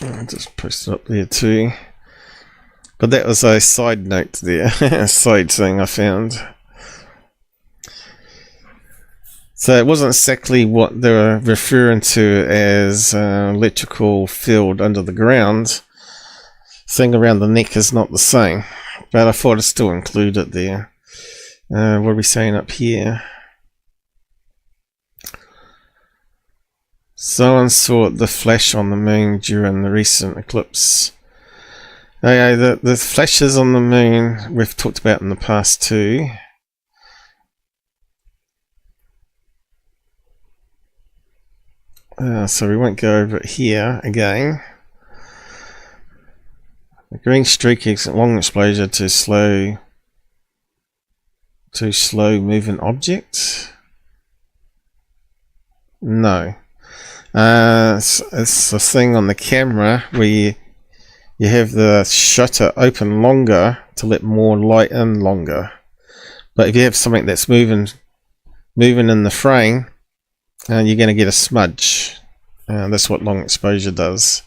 I'll just post it up there too. But that was a side note there, a side thing I found. So it wasn't exactly what they were referring to as electrical field under the ground. Thing around the neck is not the same, but I thought I'd still include it there. What are we saying up here? Someone saw the flash on the moon during the recent eclipse. Okay, the flashes on the moon we've talked about in the past too. So we won't go over it here again. The green streak is long exposure to slow moving objects. No, it's a thing on the camera where you have the shutter open longer to let more light in longer. But if you have something that's moving in the frame, you're going to get a smudge. That's what long exposure does.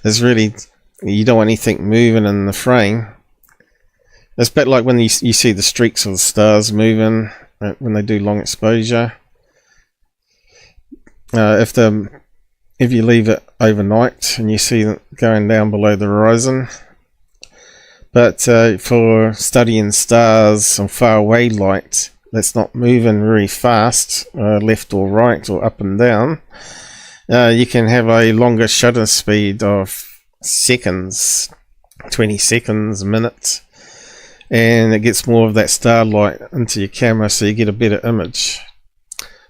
It's really, you don't want anything moving in the frame. It's a bit like when you see the streaks of the stars moving when they do long exposure. If you leave it overnight and you see it going down below the horizon. But for studying stars and far away light that's not moving very fast, left or right or up and down, you can have a longer shutter speed of seconds, 20 seconds, a minute, and it gets more of that starlight into your camera, so you get a better image.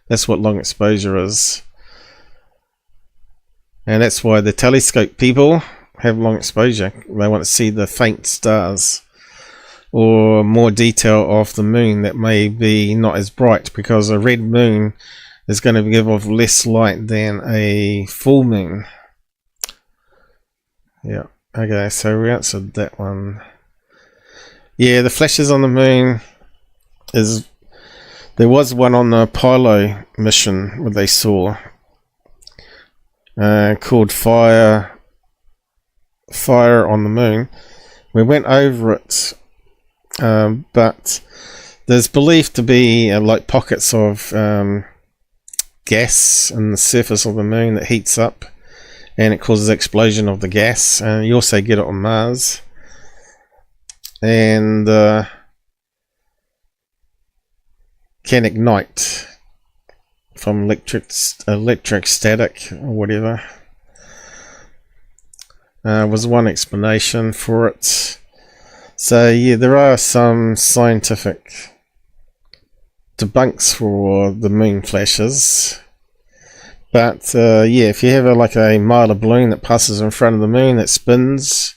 That's what long exposure is. And that's why the telescope people have long exposure. They want to see the faint stars or more detail of the moon that may be not as bright, because a red moon is going to give off less light than a full moon. Yeah, okay, so we answered that one. Yeah, the flashes on the moon is, there was one on the Apollo mission where they saw called Fire on the Moon. We went over it, but there's believed to be like pockets of gas in the surface of the moon that heats up and it causes explosion of the gas. And you also get it on Mars, and can ignite from electric static or whatever. Was one explanation for it. So yeah, there are some scientific debunks for the moon flashes. But yeah, if you have like a miler balloon that passes in front of the moon that spins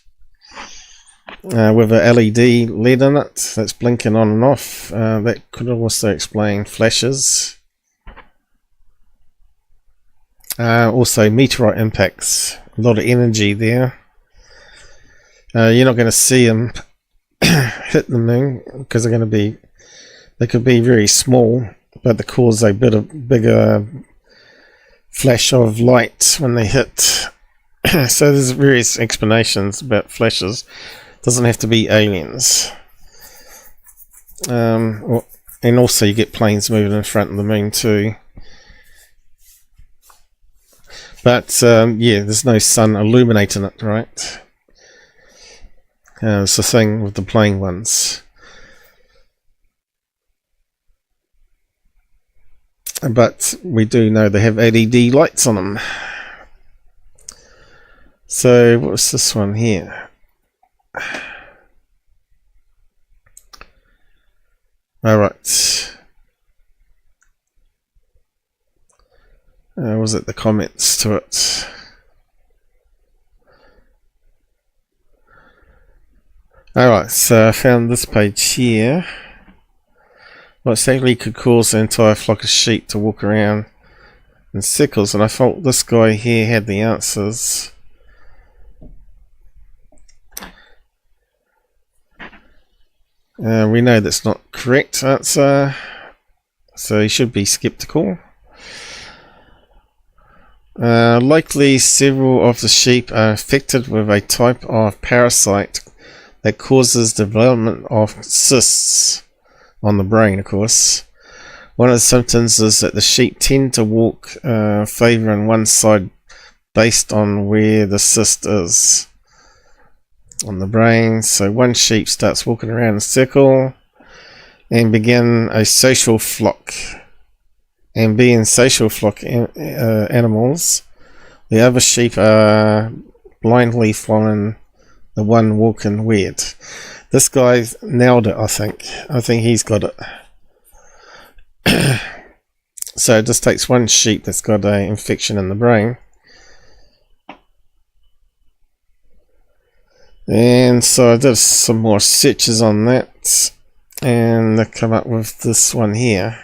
with a LED LED in it that's blinking on and off, that could also explain flashes. Also meteorite impacts, a lot of energy there. You're not going to see them hit the moon because they could be very small, but they cause a bigger flash of light when they hit. So there's various explanations about flashes. Doesn't have to be aliens. And also you get planes moving in front of the moon too. But yeah, there's no sun illuminating it, right? It's the thing with the plane ones. But we do know they have LED lights on them. So what's this one here? Alright. Was it the comments to it? Alright, so I found this page here. What exactly could cause an entire flock of sheep to walk around in circles? And I thought this guy here had the answers. We know that's not correct answer, so you should be skeptical. Likely several of the sheep are infected with a type of parasite that causes development of cysts on the brain, of course. One of the symptoms is that the sheep tend to walk favouring one side based on where the cyst is on the brain. So one sheep starts walking around in a circle and begin a social flock. And being social flock animals, the other sheep are blindly following the one walking weird. This guy nailed it, I think. I think he's got it. So it just takes one sheep that's got an infection in the brain. And so I did some more searches on that, and I come up with this one here.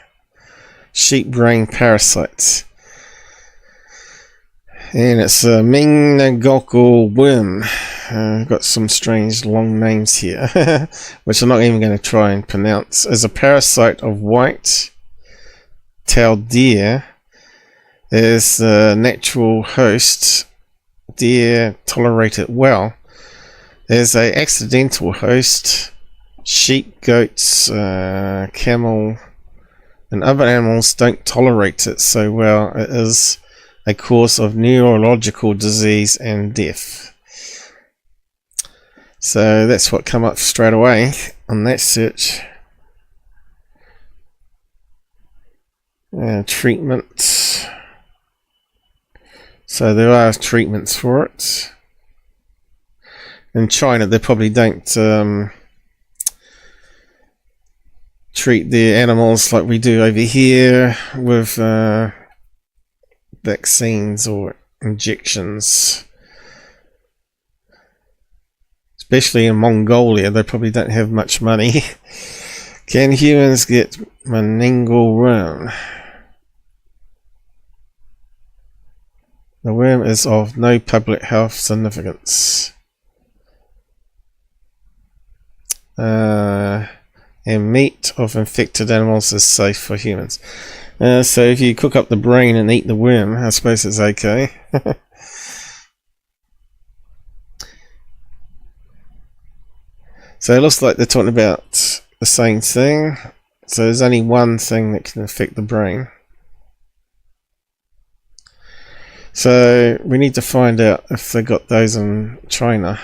Sheep brain parasites. And it's a meningococcal worm. Got some strange long names here, which I'm not even going to try and pronounce. As a parasite of white-tailed deer, is the natural host. Deer tolerate it well. As an accidental host, sheep, goats, camel, and other animals don't tolerate it so well. It is a cause of neurological disease and death. So that's what came up straight away on that search. Treatment. So there are treatments for it. In China, they probably don't treat their animals like we do over here with vaccines or injections. Especially in Mongolia, they probably don't have much money. Can humans get meningococcal worm? The worm is of no public health significance. And meat of infected animals is safe for humans. So if you cook up the brain and eat the worm, I suppose it's okay. So it looks like they're talking about the same thing. So there's only one thing that can affect the brain. So we need to find out if they got those in China,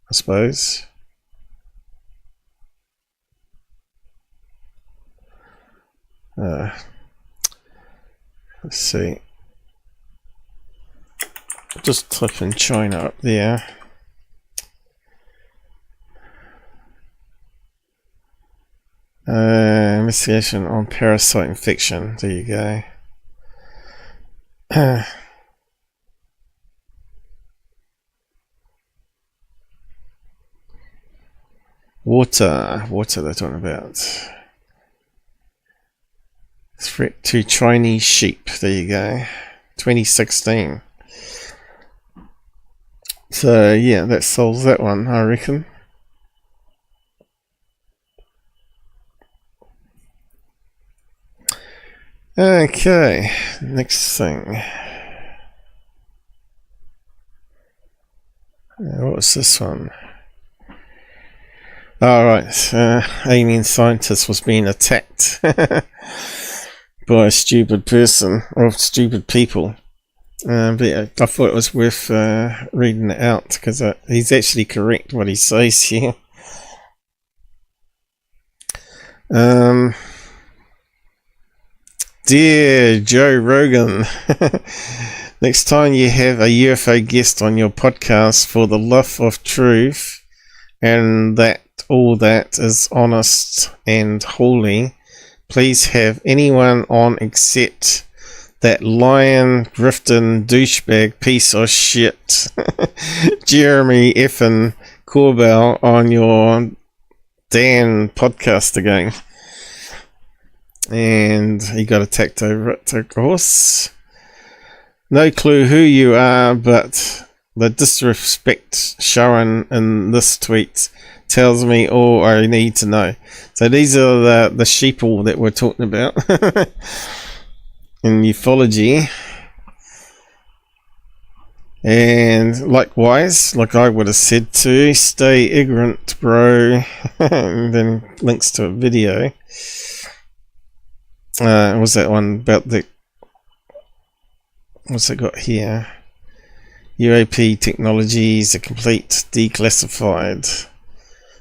I suppose. Let's see. Just type in China up there. investigation on parasite infection. There you go. Water they're talking about. Threat to Chinese sheep. There you go. 2016. So yeah, that solves that one, I reckon. Okay, next thing. What was this one? Alright, alien scientist was being attacked by a stupid person, or stupid people. But yeah, I thought it was worth reading it out, because he's actually correct what he says here. Dear Joe Rogan, next time you have a UFO guest on your podcast, for the love of truth and that all that is honest and holy, please have anyone on except that lion, grifting, douchebag piece of shit Jeremy effing Corbell on your damn podcast again. And he got attacked over it, of course. No clue who you are, but the disrespect shown in this tweet tells me all I need to know. So these are the sheeple that we're talking about in ufology. And likewise, like I would have said to, stay ignorant, bro. And then links to a video. Was that one about the... What's it got here? UAP technologies are complete declassified.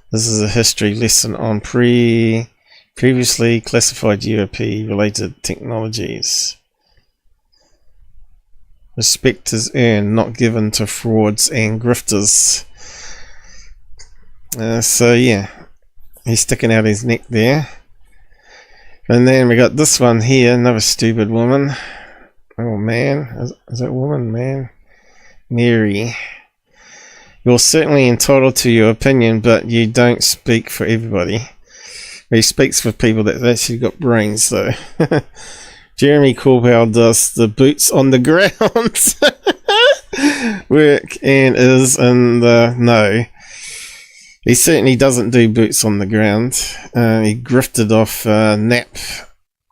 This is a history lesson on previously classified UAP related technologies. Respect is earned, not given to frauds and grifters. So yeah, he's sticking out his neck there. And then we got this one here, another stupid woman. Oh man, is that woman? Man, Mary. You're certainly entitled to your opinion, but you don't speak for everybody. He speaks for people that actually got brains, though. Jeremy Corbell does the boots on the ground work and is in the know. He certainly doesn't do boots on the ground. He grifted off Knapp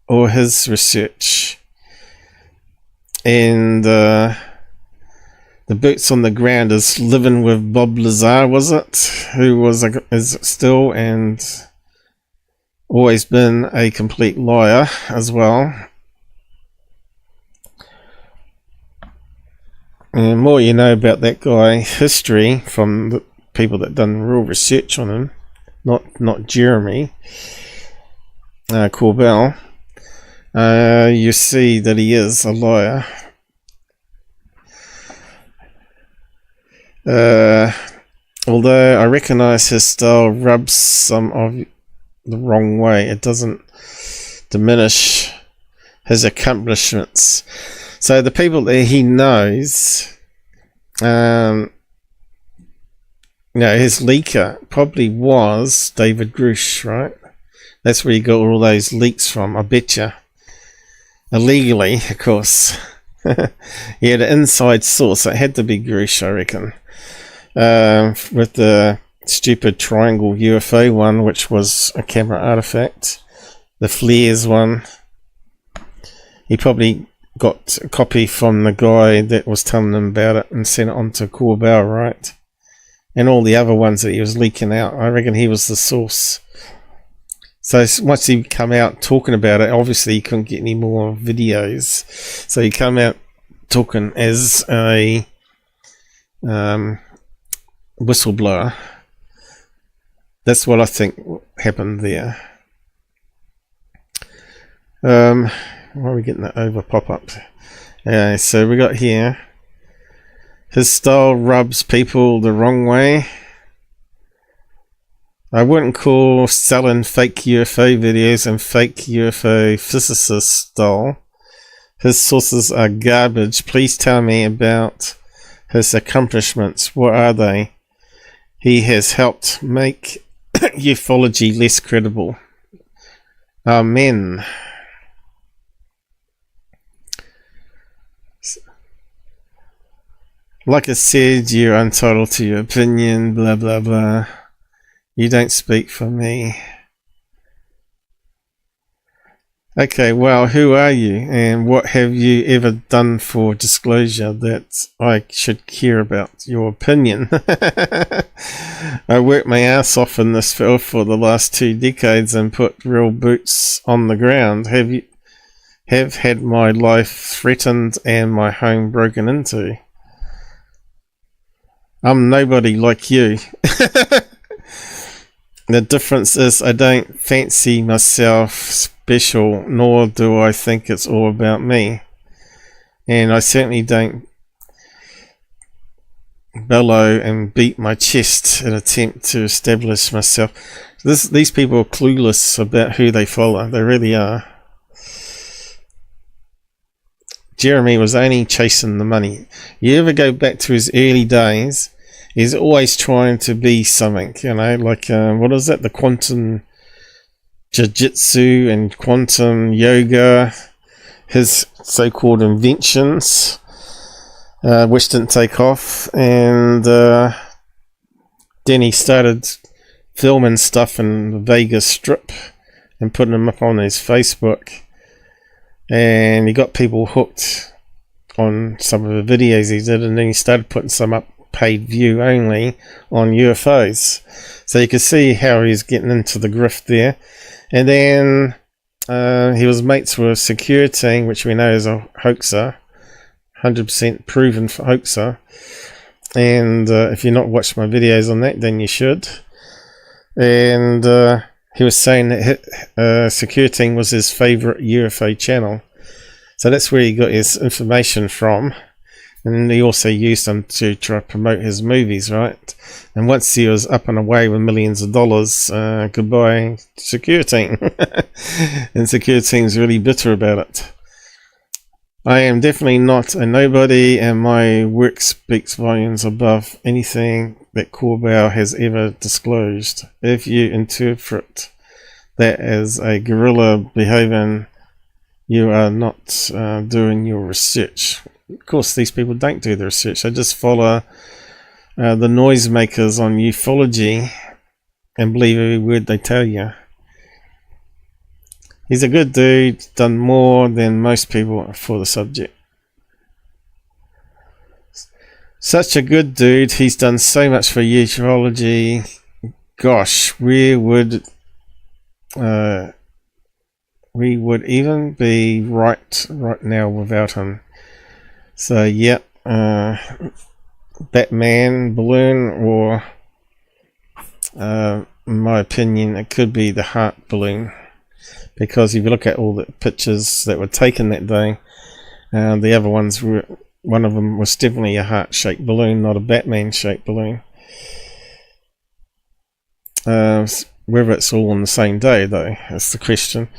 or his research. And the boots on the ground is living with Bob Lazar, was it? Who is still and always been a complete liar as well. And more you know about that guy, history from the people that done real research on him, not Jeremy Corbell, you see that he is a liar. Although I recognize his style rubs some of the wrong way, it doesn't diminish his accomplishments. So the people that he knows, his leaker probably was David Grush, right? That's where he got all those leaks from, I betcha. Illegally, of course. He had an inside source, so it had to be Grush, I reckon. With the stupid triangle UFO one, which was a camera artifact. The flares one. He probably got a copy from the guy that was telling him about it and sent it on to Corbell, right? And all the other ones that he was leaking out. I reckon he was the source. So once he come out talking about it, obviously he couldn't get any more videos. So he come out talking as a whistleblower. That's what I think happened there. Why are we getting that over pop-up? So we got here. His style rubs people the wrong way. I wouldn't call selling fake UFO videos and fake UFO physicist style. His sources are garbage. Please tell me about his accomplishments. What are they? He has helped make ufology less credible. Amen. Like I said, you're entitled to your opinion, blah blah blah. You don't speak for me. Okay, well, who are you and what have you ever done for disclosure that I should care about your opinion? I worked my ass off in this field for the last 2 decades and put real boots on the ground. Have had my life threatened and my home broken into. I'm nobody like you. The difference is I don't fancy myself special, nor do I think it's all about me. And I certainly don't bellow and beat my chest in an attempt to establish myself. These people are clueless about who they follow. They really are. Jeremy was only chasing the money. You ever go back to his early days, he's always trying to be something, you know, like, what is it? The quantum jiu-jitsu and quantum yoga, his so-called inventions, which didn't take off, and then he started filming stuff in the Vegas Strip and putting them up on his Facebook, and he got people hooked on some of the videos he did, and then he started putting some up paid view only on UFOs. So you can see how he's getting into the grift there. And then he was mates with Security, which we know is a hoaxer, 100% proven hoaxer. And if you're not watching my videos on that, then you should. And he was saying that Security was his favourite UFO channel. So that's where he got his information from. And he also used them to try to promote his movies, right? And once he was up and away with millions of dollars, goodbye Security. And Security is really bitter about it. I am definitely not a nobody, and my work speaks volumes above anything that Corbell has ever disclosed. If you interpret that as a guerrilla behaving, you are not doing your research. Of course, these people don't do the research. They just follow the noisemakers on ufology and believe every word they tell you. He's a good dude, done more than most people for the subject. Such a good dude, he's done so much for ufology. Gosh, where would we would even be right now without him? So yeah, Batman balloon, or in my opinion, it could be the heart balloon, because if you look at all the pictures that were taken that day, the other ones were, one of them was definitely a heart-shaped balloon, not a Batman-shaped balloon. Whether it's all on the same day, though, that's the question.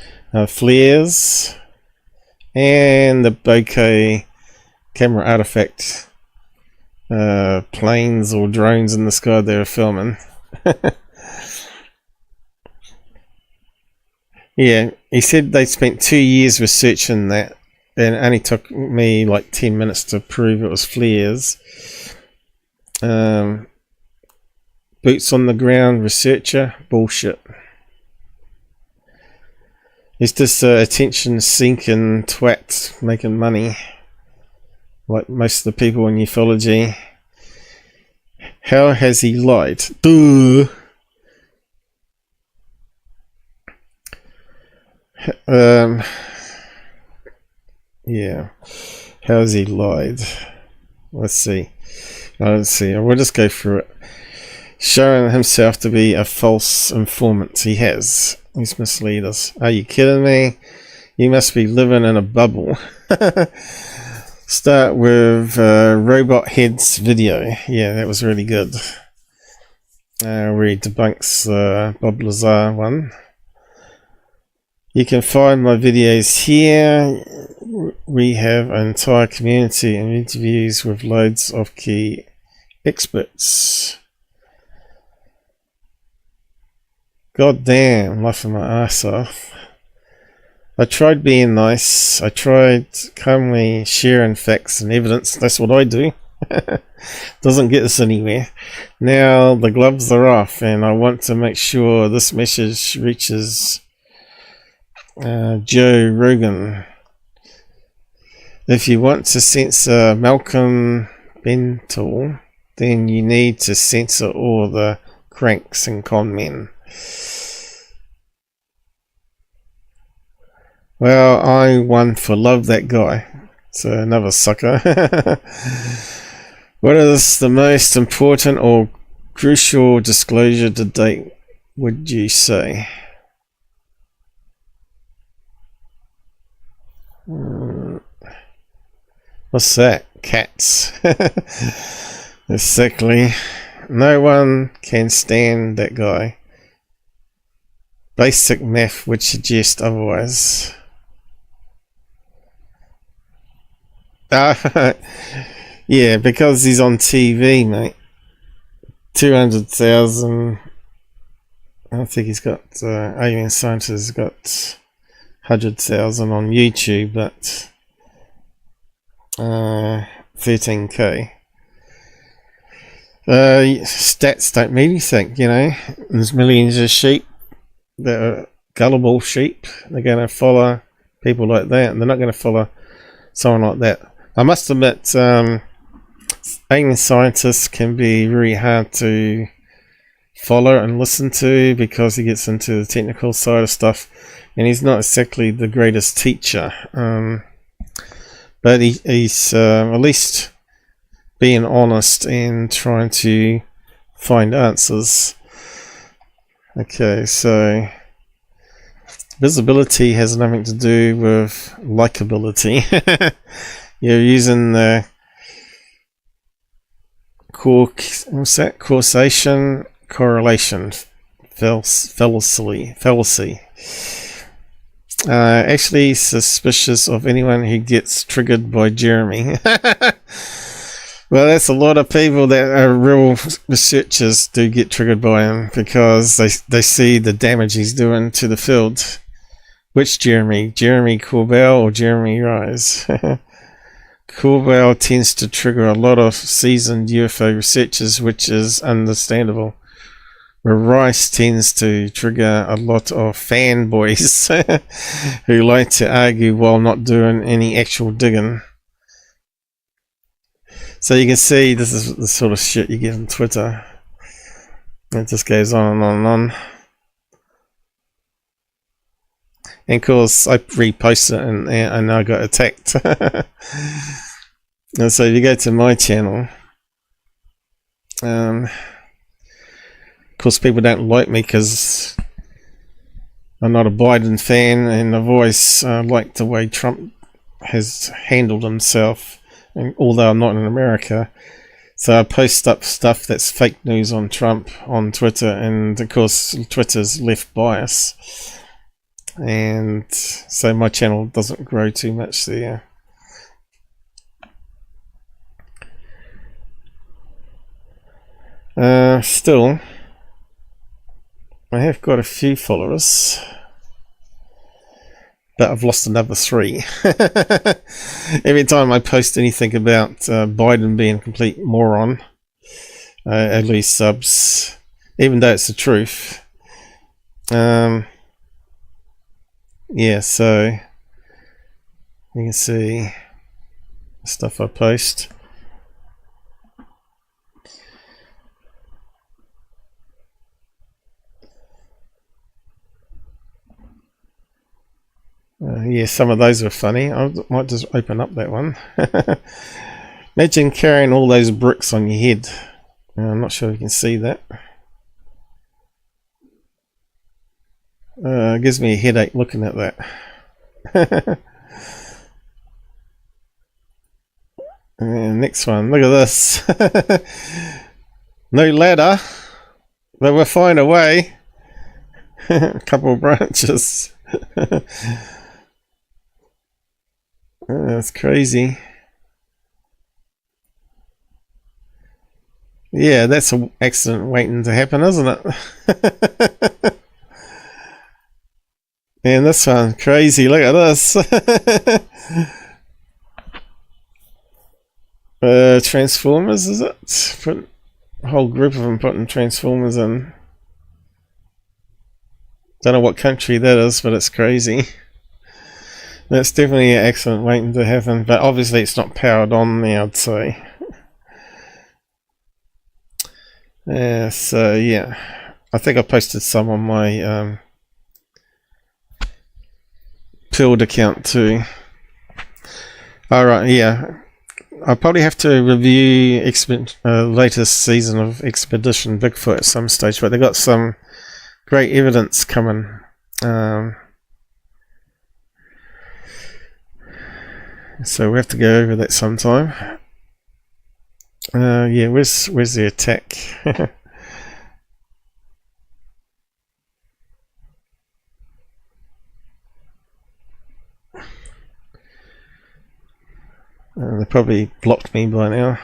Flares and the bokeh camera artifact planes or drones in the sky they were filming. Yeah, he said they spent 2 years researching that, and it only took me like 10 minutes to prove it was flares. Boots on the ground researcher, bullshit. He's just attention seeking twat making money, like most of the people in ufology. How has he lied? Duh. Yeah, how has he lied? Let's see. We'll just go through it. Showing himself to be a false informant. He has. He's misled us. Are you kidding me? You must be living in a bubble. Start with Robot Head's video. Yeah, that was really good. where he debunks the Bob Lazar one. You can find my videos here. We have an entire community and interviews with loads of key experts. God damn, laughing my ass off. I tried being nice. I tried calmly sharing facts and evidence. That's what I do. Doesn't get us anywhere. Now the gloves are off, and I want to make sure this message reaches Joe Rogan. If you want to censor Malcolm Bentel, then you need to censor all the cranks and con men. Well, I won for love that guy. So another sucker. What is the most important or crucial disclosure to date, would you say? What's that? Cats. Exactly. No one can stand that guy. Basic math would suggest otherwise. Yeah, because he's on TV, mate. 200,000. I think he's got alien scientists got 100,000 on YouTube, but 13k. Stats don't mean anything, you know. There's millions of sheep that are gullible sheep. They're going to follow people like that, and they're not going to follow someone like that. I must admit, alien scientists can be very hard to follow and listen to because he gets into the technical side of stuff, and he's not exactly the greatest teacher. But he's at least being honest and trying to find answers. Okay, so visibility has nothing to do with likability. You're using the causation correlation fallacy. Actually suspicious of anyone who gets triggered by Jeremy. Well, that's a lot of people that are real researchers do get triggered by him because they see the damage he's doing to the field. Which Jeremy? Jeremy Corbell or Jeremy Rise? Corbell tends to trigger a lot of seasoned UFO researchers, which is understandable. Where Rice tends to trigger a lot of fanboys who like to argue while not doing any actual digging. So you can see this is the sort of shit you get on Twitter. It just goes on and on and on. And of course, I reposted it and I got attacked. And so if you go to my channel, of course people don't like me because I'm not a Biden fan, and I've always liked the way Trump has handled himself, and although I'm not in America. So I post up stuff that's fake news on Trump on Twitter, and of course Twitter's left bias. And so my channel doesn't grow too much there. Still, I have got a few followers, but I've lost another 3. Every time I post anything about Biden being a complete moron, I lose subs, even though it's the truth. Yeah, so you can see the stuff I post. Yeah, some of those are funny. I might just open up that one. Imagine carrying all those bricks on your head. I'm not sure if you can see that. It gives me a headache looking at that. And next one, look at this. No ladder, But we'll find a way. A couple of branches. That's crazy. Yeah, that's an accident waiting to happen, isn't it? And this one, crazy, look at this. Transformers, is it? Put a whole group of them putting Transformers in. Don't know what country that is, but it's crazy. That's definitely an accident waiting to happen, but obviously it's not powered on there, I'd say. So yeah, I think I posted some on my Pilled account too. Alright, yeah. I'll probably have to review latest season of Expedition Bigfoot at some stage, but they got some great evidence coming. So we have to go over that sometime. Yeah, where's the attack? They probably blocked me by now.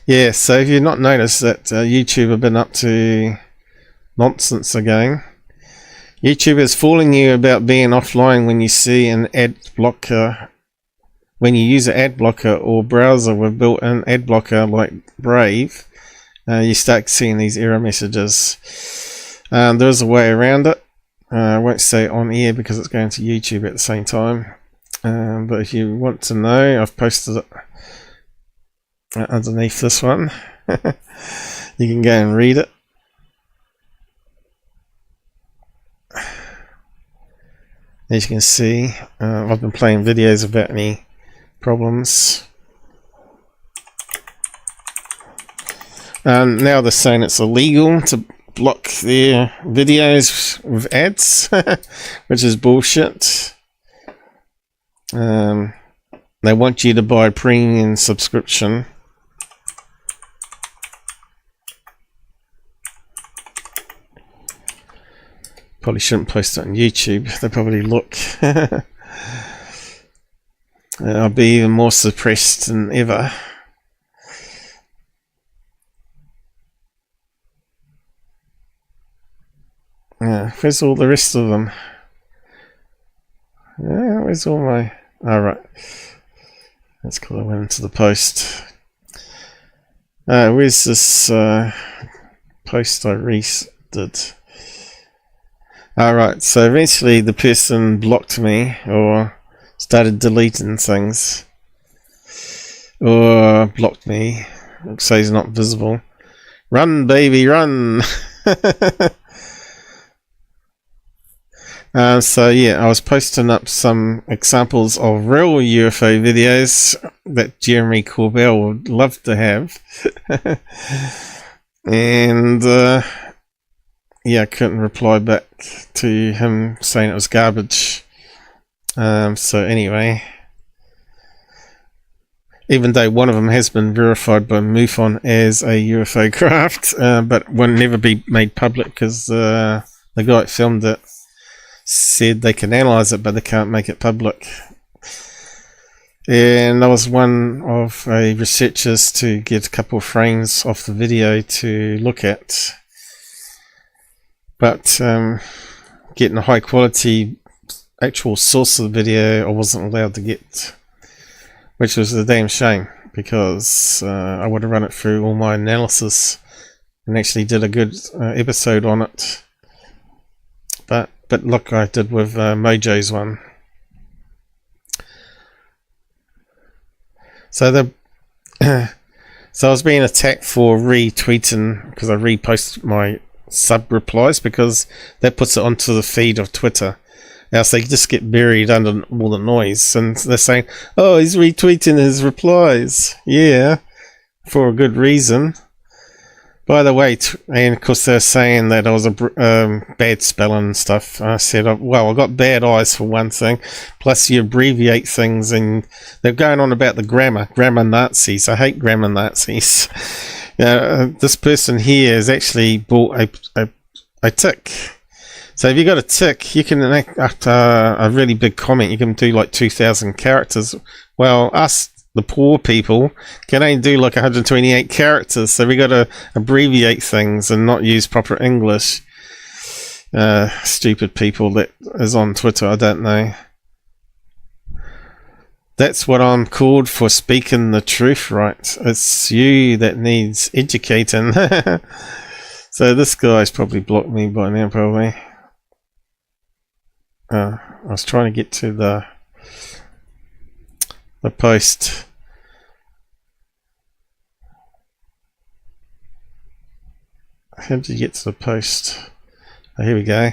Yeah, so if you've not noticed that YouTube have been up to nonsense again. YouTube is fooling you about being offline when you see an ad blocker. When you use an ad blocker or browser with built-in ad blocker like Brave, you start seeing these error messages. There's a way around it. I won't say it on air because it's going to YouTube at the same time. But if you want to know, I've posted it underneath this one. You can go and read it. As you can see, I've been playing videos about any problems. Now they're saying it's illegal to block their videos with ads, which is bullshit. They want you to buy a premium subscription. Probably shouldn't post it on YouTube. They probably look. I'll be even more suppressed than ever. Where's all the rest of them? Where's all my... Alright. That's cool, I went into the post. Where's this post I redid? Alright, so eventually the person blocked me or started deleting things. Or blocked me. So he's not visible. Run, baby, run! So yeah, I was posting up some examples of real UFO videos that Jeremy Corbell would love to have. And yeah, I couldn't reply back to him saying it was garbage. So anyway, even though one of them has been verified by MUFON as a UFO craft, but will never be made public because the guy that filmed it said they can analyze it, but they can't make it public. And I was one of researchers to get a couple of frames off the video to look at. But getting a high quality actual source of the video I wasn't allowed to get, which was a damn shame because I would have run it through all my analysis and actually did a good episode on it. But look, I did with Mojo's one. So so I was being attacked for retweeting because I reposted my sub replies because that puts it onto the feed of Twitter. Else they just get buried under all the noise, and they're saying, "Oh, he's retweeting his replies." Yeah, for a good reason. By the way, and of course they're saying that I was a bad spelling and stuff. I said, well, I got bad eyes for one thing. Plus, you abbreviate things, and they're going on about the grammar Nazis. I hate grammar Nazis. This person here has actually bought a tick. So if you got a tick, you can after a really big comment, you can do like 2,000 characters. Well, us, the poor people, can only do like 128 characters, so we got to abbreviate things and not use proper English. Stupid people that is on Twitter, I don't know. That's what I'm called for speaking the truth, right? It's you that needs educating. So this guy's probably blocked me by now, probably. I was trying to get to the post. How did you get to the post? Oh, here we go.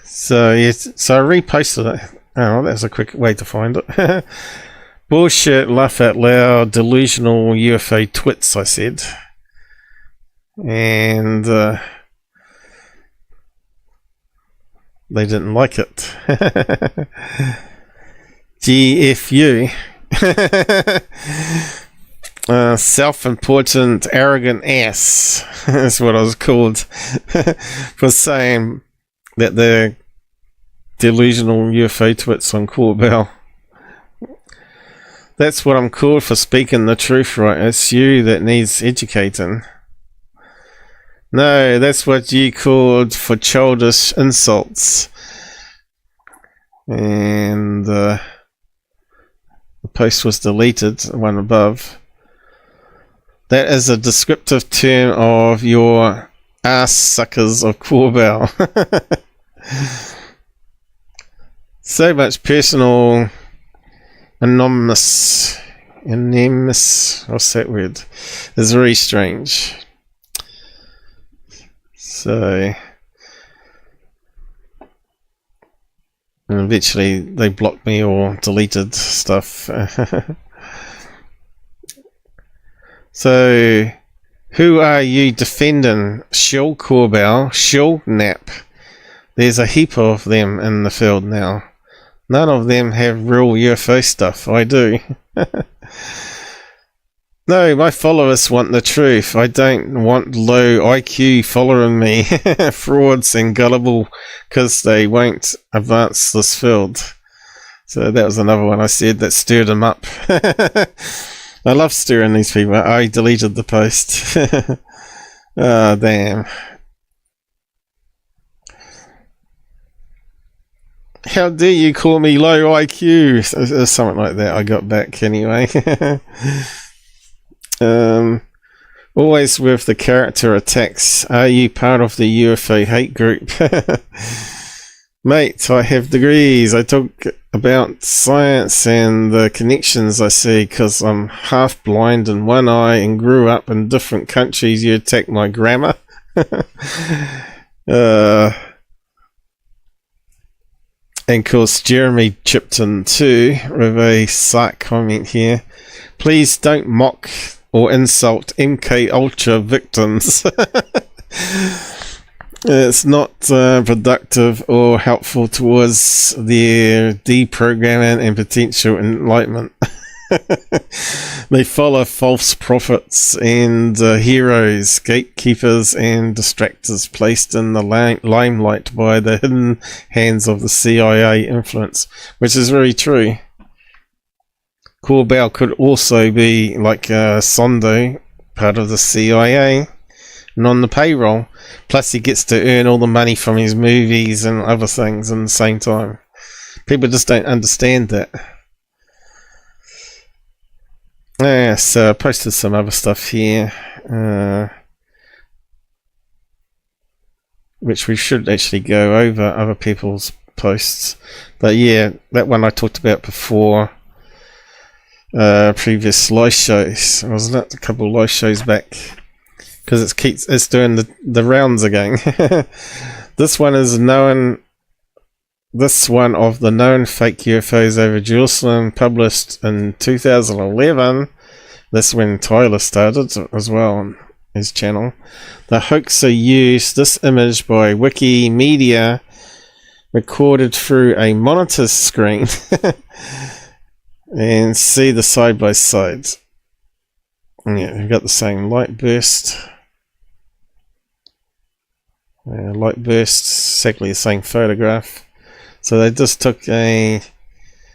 So yes, so I reposted it. Oh, that's a quick way to find it. Bullshit, laugh out loud, delusional UFO twits, I said. And they didn't like it. GFU. Self-important, arrogant ass. That's what I was called for saying that they're delusional UFO twits on Corbell. That's what I'm called for speaking the truth, right? It's you that needs educating. No, that's what you called for childish insults. And the post was deleted, the one above. That is a descriptive term of your ass suckers of Corbell. So much personal, anonymous, what's that word? It's very strange. So, and eventually they blocked me or deleted stuff. So, who are you defending? Shill Corbell, Shill Nap. There's a heap of them in the field now. None of them have real UFO stuff. I do. No, my followers want the truth. I don't want low IQ following me. Frauds and gullible because they won't advance this field. So that was another one I said that stirred them up. I love stirring these people. I deleted the post. Oh, damn. How dare you call me low IQ? Something like that I got back anyway. Always with the character attacks. Are you part of the UFO hate group? Mate, I have degrees. I talk about science and the connections I see because I'm half blind in one eye and grew up in different countries. You attack my grammar. And of course Jeremy chipped in too with a psych comment here. Please don't mock or insult MK Ultra victims. It's not productive or helpful towards their deprogramming and potential enlightenment. They follow false prophets and heroes, gatekeepers and distractors placed in the limelight by the hidden hands of the CIA influence, which is very true. Corbell could also be like Sondo, part of the CIA, and on the payroll. Plus he gets to earn all the money from his movies and other things at the same time. People just don't understand that. Yeah, so I posted some other stuff here, which we should actually go over other people's posts. But yeah, that one I talked about before, previous live shows. Wasn't it? A couple of live shows back, because it's doing the rounds again. This one is known. This one of the known fake UFOs over Jerusalem, published in 2011, That's when Tyler started as well on his channel. The hoaxer used this image by Wikimedia, recorded through a monitor screen, and see the side by side. Yeah, we've got the same light burst. Light burst, exactly the same photograph. So they just took a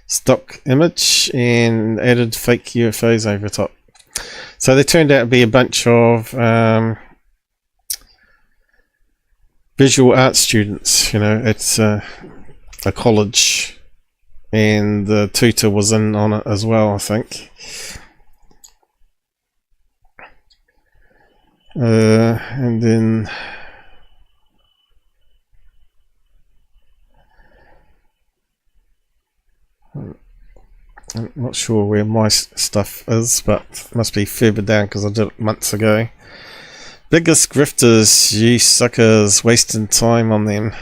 stock image and added fake UFOs over top. So they turned out to be a bunch of visual arts students. You know, it's a college, and the tutor was in on it as well, I think. And then I'm not sure where my stuff is, but it must be further down because I did it months ago. Biggest grifters, you suckers, wasting time on them.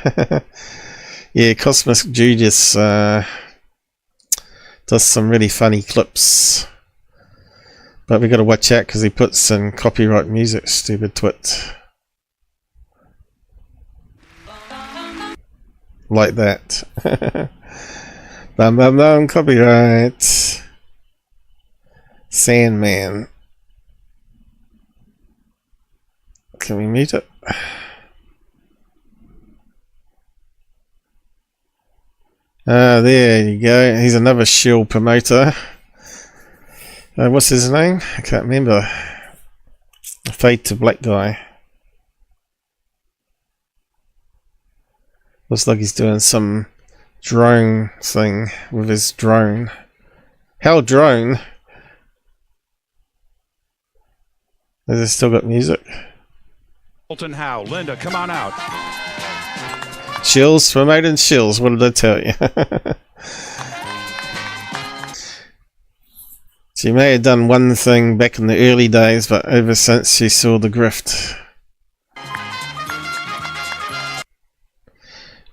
Yeah, Cosmic Judas does some really funny clips, but we got to watch out because he puts in copyright music, stupid twit. Like that. Bum bum bum, copyright. Sandman. Can we mute it? There you go. He's another shield promoter. What's his name? I can't remember. Fade to black guy. Looks like he's doing some drone thing with his drone. How drone? Has it still got music? Colton Howe, Linda, come on out. Shills, promoting shills, what did I tell you? She may have done one thing back in the early days, but ever since she saw the grift.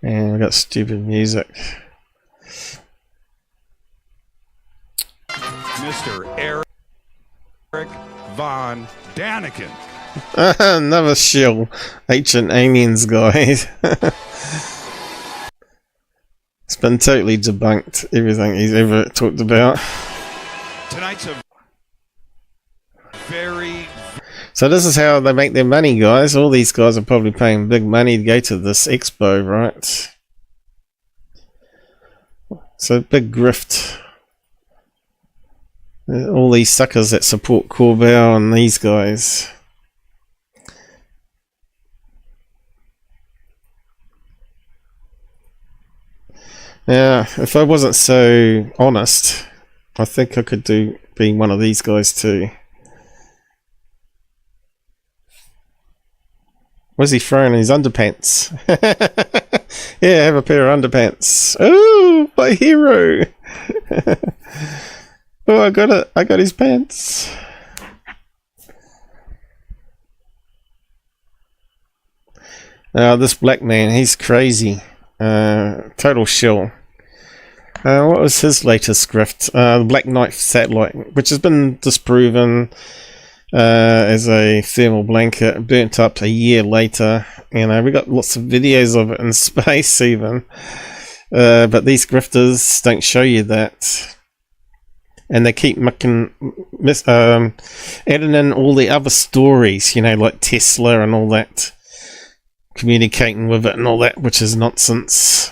And we got stupid music. Mr. Eric Von Daniken. Another shill. Ancient aliens guy. It's been totally debunked, everything he's ever talked about. Tonight's a very... So this is how they make their money, guys. All these guys are probably paying big money to go to this expo, right? So big grift. All these suckers that support Corbell and these guys. Yeah, if I wasn't so honest, I think I could do being one of these guys too. Where's he throwing his underpants? Yeah, have a pair of underpants. Oh, my hero! Oh, I got it. I got his pants. This black man, he's crazy. Total shill. What was his latest grift? The Black Knight satellite, which has been disproven as a thermal blanket, burnt up a year later. You know, we got lots of videos of it in space even. But these grifters don't show you that. And they keep adding in all the other stories, you know, like Tesla and all that. Communicating with it and all that, which is nonsense.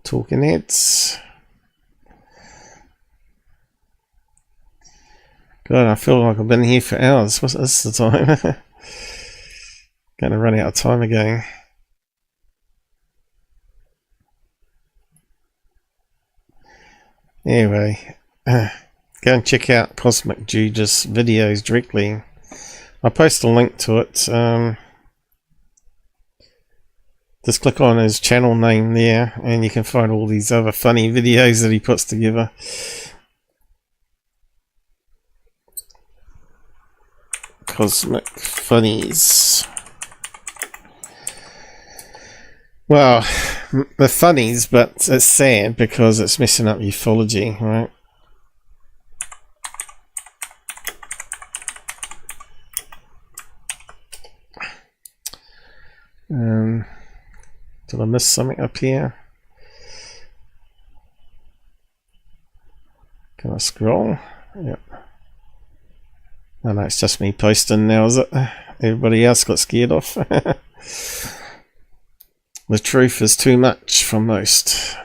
Talking heads. God, I feel like I've been here for hours. What's this the time? Gonna run out of time again. Anyway, go and check out Cosmic Judas videos directly. I'll post a link to it. Just click on his channel name there and you can find all these other funny videos that he puts together. Cosmic Funnies. Well, the funnies, but it's sad because it's messing up ufology, right? Did I miss something up here? Can I scroll? Yep. Oh no, it's just me posting now, is it? Everybody else got scared off. The truth is too much for most.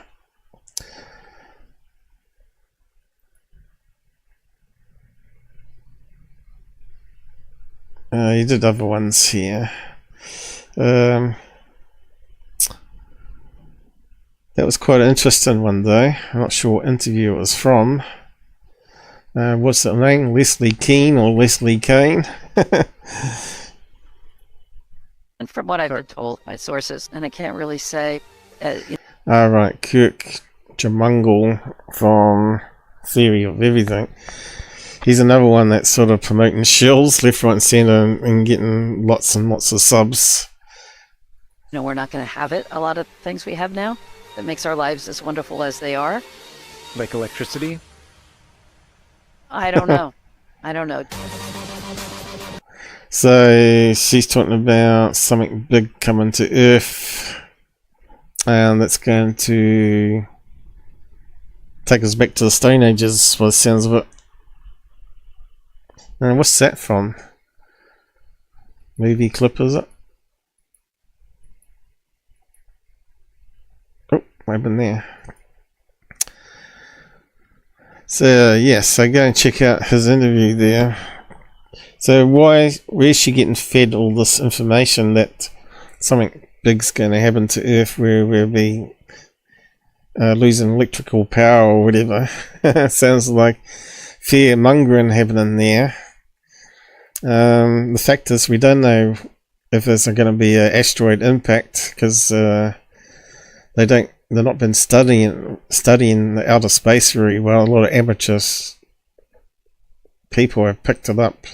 You did other ones here. That was quite an interesting one though. I'm not sure what interview it was from. What's the name? Leslie Keane or Leslie Kane? And from what I've been told by sources, and I can't really say. Alright, Kirk Jamungle from Theory of Everything. He's another one that's sort of promoting shills left, right and centre and getting lots and lots of subs. We're not going to have it. A lot of things we have now that makes our lives as wonderful as they are. Like electricity? I don't know. I don't know. So she's talking about something big coming to Earth, and that's going to take us back to the Stone Ages, by the sounds of it. And what's that from? Movie clip, is it? Oh, what happened there? So yes, so go and check out his interview there. So where's she getting fed all this information that something big's going to happen to Earth, where we'll be losing electrical power or whatever? Sounds like fear mongering happening there. The fact is, we don't know if there's going to be an asteroid impact because they've not been studying the outer space very well. A lot of amateur people have picked it up,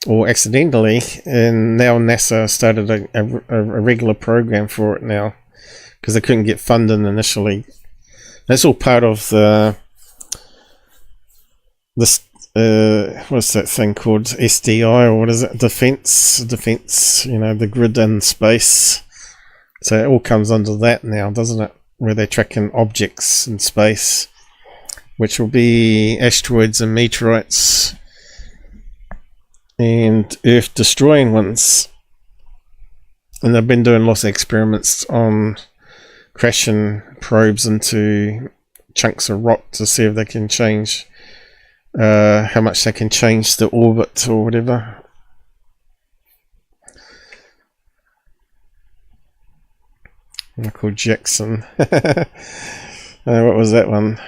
or accidentally, and now NASA started a regular program for it now because they couldn't get funding initially. That's all part of what's that thing called, SDI, or what is it, defense, the grid in space. So it all comes under that now, doesn't it, where they're tracking objects in space, which will be asteroids and meteorites and Earth destroying ones. And they've been doing lots of experiments on crashing probes into chunks of rock to see if they can change how much they can change the orbit or whatever. Michael Jackson. What was that one?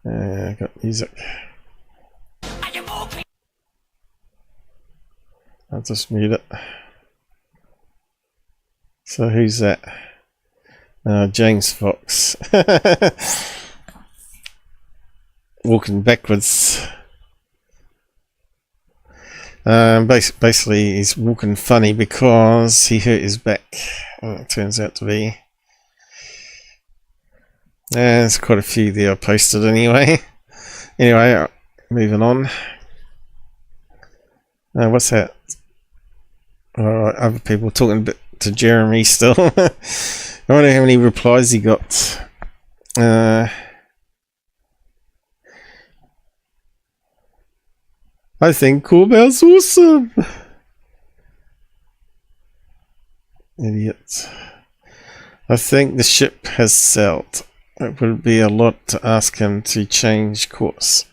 I got music. I'll just mute it. So who's that? James Fox. Walking backwards. Basically he's walking funny because he hurt his back. It turns out to be. There's quite a few there I posted anyway. Anyway, moving on. What's that? Other people talking a bit to Jeremy still. I wonder how many replies he got. I think Corbell's awesome. Idiot. I think the ship has sailed. It would be a lot to ask him to change course.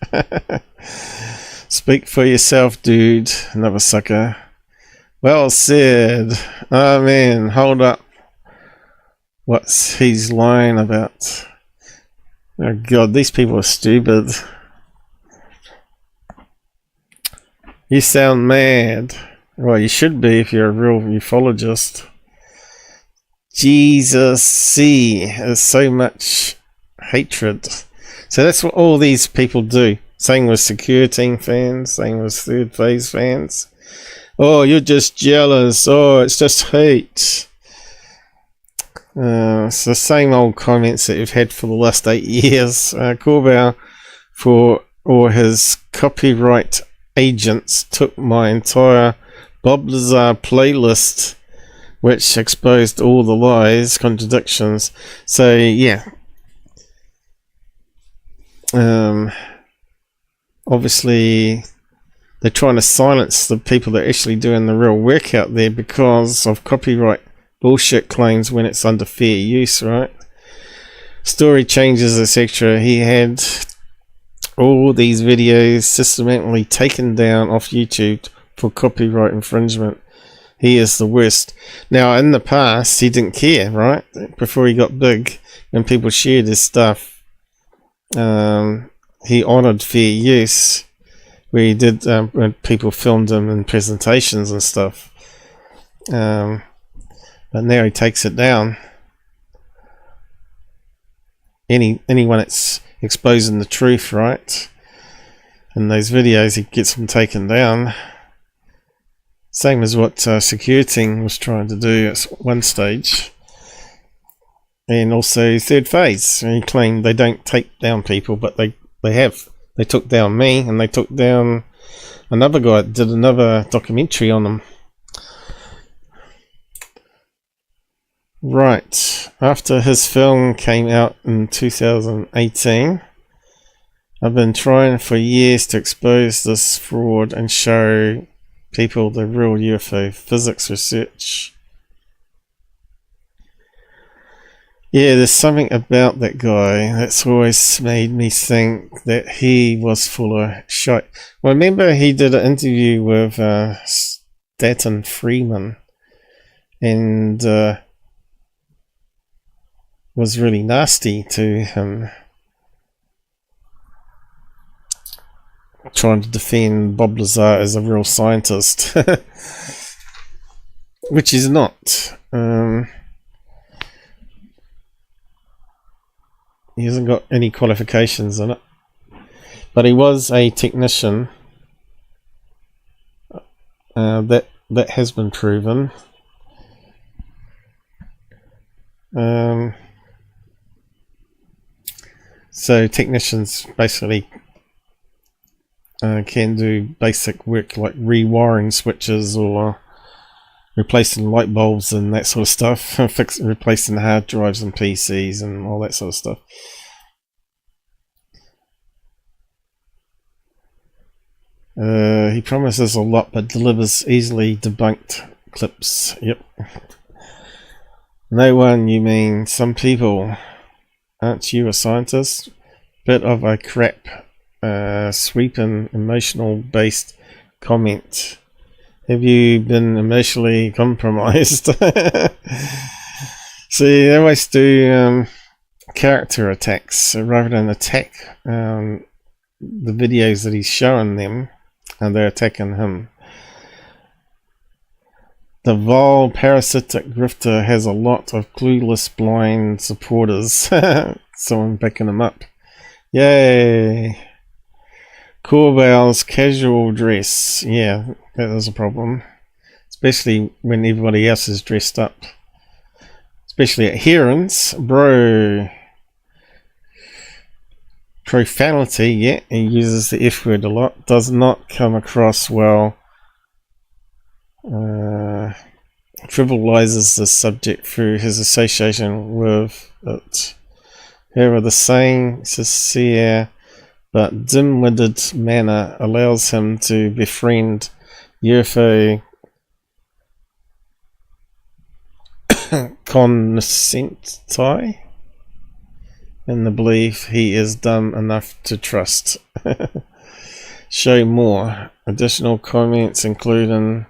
Speak for yourself, dude. Another sucker. Well said. Oh man, hold up. What's he's lying about? Oh god, these people are stupid. You sound mad. Well, you should be if you're a real ufologist. Jesus, see, there's so much hatred. So that's what all these people do. Same with Secure Team fans, same with Third Phase fans. Oh, you're just jealous. Oh, it's just hate. It's the same old comments that you've had for the last 8 years. Corbell or his copyright agents took my entire Bob Lazar playlist, which exposed all the lies, contradictions. So yeah, obviously they're trying to silence the people that are actually doing the real work out there because of copyright bullshit claims when it's under fair use, right? Story changes, etc. He had all these videos systematically taken down off YouTube for copyright infringement. He is the worst. Now, in the past, he didn't care, right? Before he got big, when people shared his stuff, he honoured fair use, where he did when people filmed him in presentations and stuff. But now he takes it down. Anyone that's exposing the truth, right? In those videos, he gets them taken down. Same as what Securiting was trying to do at one stage. And also Third Phase. He claimed they don't take down people, but they have. They took down me, and they took down another guy that did another documentary on them. Right, after his film came out in 2018, I've been trying for years to expose this fraud and show people the real UFO physics research. Yeah, there's something about that guy that's always made me think that he was full of shit. Well, remember he did an interview with Stanton Freeman, and was really nasty to him, trying to defend Bob Lazar as a real scientist, which he's not. He hasn't got any qualifications in it, but he was a technician. That has been proven. So technicians basically can do basic work like rewiring switches or replacing light bulbs and that sort of stuff, replacing hard drives and PCs and all that sort of stuff. He promises a lot but delivers easily debunked clips. Yep. No one, you mean some people. Aren't you a scientist? Bit of a crap, sweeping, emotional-based comment. Have you been emotionally compromised? See, they always do character attacks rather than attack the videos that he's showing them, and they're attacking him. The vile parasitic grifter has a lot of clueless blind supporters. Someone backing him up. Yay! Corbell's casual dress. Yeah, that is a problem. Especially when everybody else is dressed up. Especially at hearings. Bro. Profanity, yeah, he uses the F word a lot. Does not come across well. Trivializes the subject through his association with it. However, the same sincere but dim-witted manner allows him to befriend UFO consenti in the belief he is dumb enough to trust. Show more. Additional comments including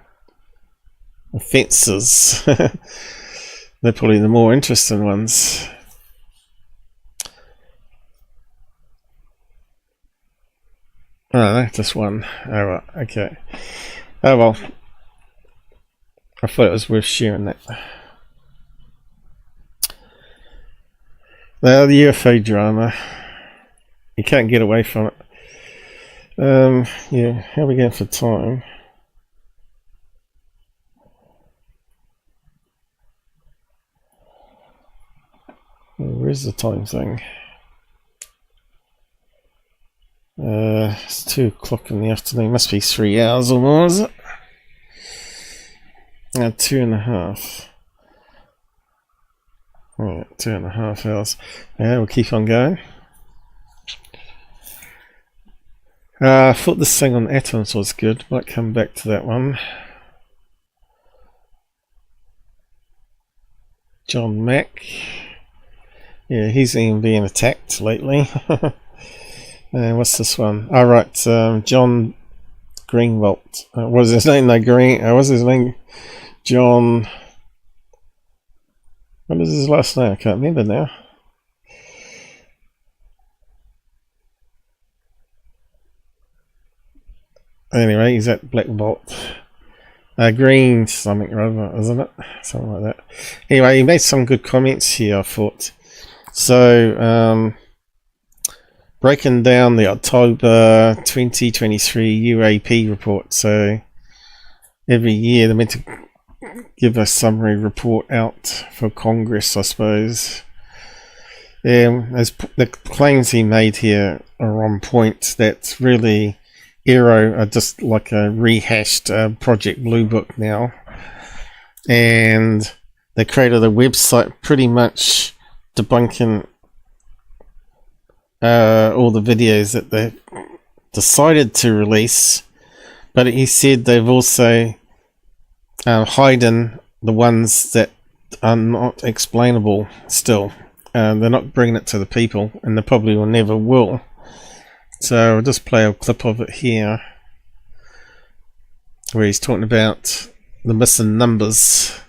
offences. They're probably the more interesting ones. Oh, no, just one. Oh, right, okay. Oh well. I thought it was worth sharing that. Now, the UFO drama. You can't get away from it. Yeah, how are we going for time? Where's the time thing? It's 2 o'clock in the afternoon. Must be 3 hours or more, is it? 2.5. Alright, 2.5 hours. Yeah, we'll keep on going. I thought this thing on atoms was good. Might come back to that one. John Mack. Yeah, he's even being attacked lately. What's this one? Oh, right, John Greenwalt. What was his name? No, what was his name? John. What is his last name? I can't remember now. Anyway, he's at Blackvault. Green something or other, isn't it? Something like that. Anyway, he made some good comments here, I thought. So, breaking down the October 2023 UAP report. So, every year they're meant to give a summary report out for Congress, I suppose. The claims he made here are on point. That's really AARO are just like a rehashed Project Blue Book now, and they created a website pretty much debunking all the videos that they decided to release, but he said they've also hidden the ones that are not explainable still. They're not bringing it to the people, and they probably will never will. So I'll just play a clip of it here where he's talking about the missing numbers.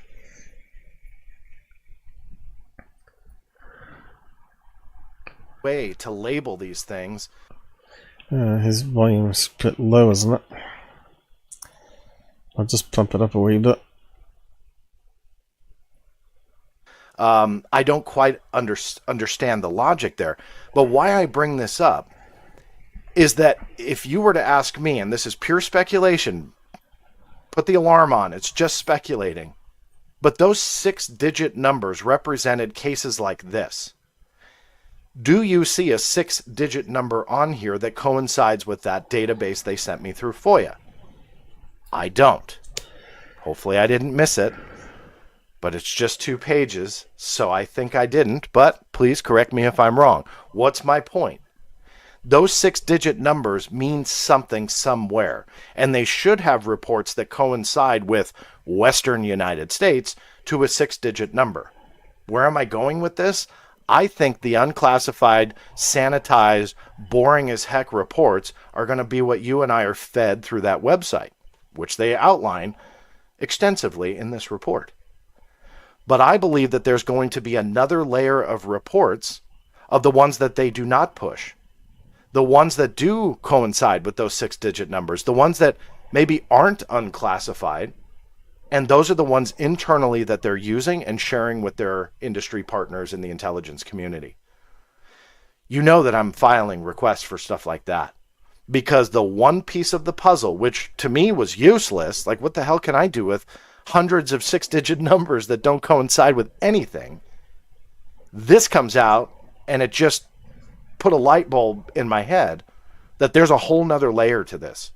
Way to label these things. His volume's a bit low, isn't it? I'll just pump it up a wee bit. I don't quite understand the logic there, but why I bring this up is that if you were to ask me, and this is pure speculation, put the alarm on, it's just speculating, but those 6-digit numbers represented cases like this. Do you see a 6-digit number on here that coincides with that database they sent me through FOIA? I don't. Hopefully I didn't miss it, but it's just 2 pages, so I think I didn't, but please correct me if I'm wrong. What's my point? Those 6-digit numbers mean something somewhere, and they should have reports that coincide with Western United States to a 6-digit number. Where am I going with this? I think the unclassified, sanitized, boring as heck reports are going to be what you and I are fed through that website, which they outline extensively in this report. But I believe that there's going to be another layer of reports of the ones that they do not push. The ones that do coincide with those 6-digit numbers, the ones that maybe aren't unclassified, and those are the ones internally that they're using and sharing with their industry partners in the intelligence community. You know that I'm filing requests for stuff like that, because the one piece of the puzzle, which to me was useless, like what the hell can I do with hundreds of 6-digit numbers that don't coincide with anything? This comes out and it just put a light bulb in my head that there's a whole nother layer to this.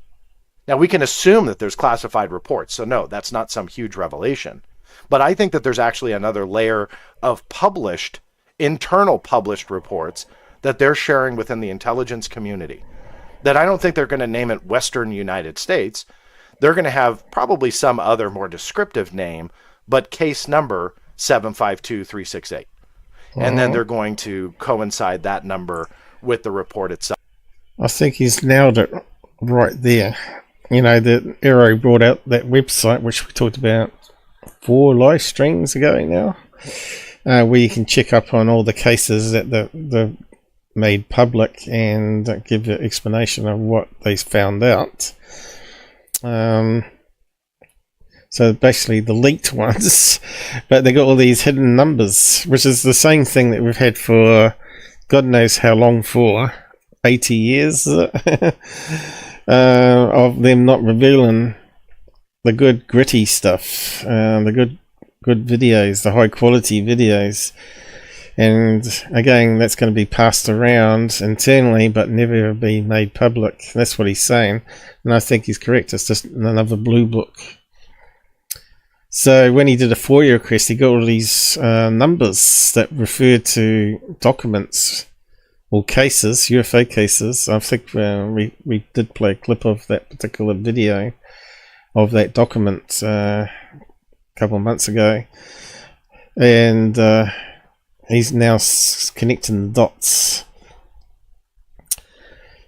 Now, we can assume that there's classified reports, so no, that's not some huge revelation. But I think that there's actually another layer of published, internal published reports that they're sharing within the intelligence community. That I don't think they're going to name it Western United States. They're going to have probably some other more descriptive name, but case number 752368. And then they're going to coincide that number with the report itself. I think he's nailed it right there. You know, the AARO brought out that website, which we talked about 4 live streams ago now, where you can check up on all the cases that the made public and give you an explanation of what they found out. So basically the leaked ones, but they got all these hidden numbers, which is the same thing that we've had for God knows how long for, 80 years, is it? Of them not revealing the good gritty stuff, the good videos, the high quality videos. And again, that's going to be passed around internally, but never be made public. That's what he's saying, and I think he's correct. It's just another blue book. So when he did a FOIA request, he got all these numbers that referred to documents or cases, UFO cases. I think we did play a clip of that particular video of that document a couple of months ago, and he's now connecting the dots.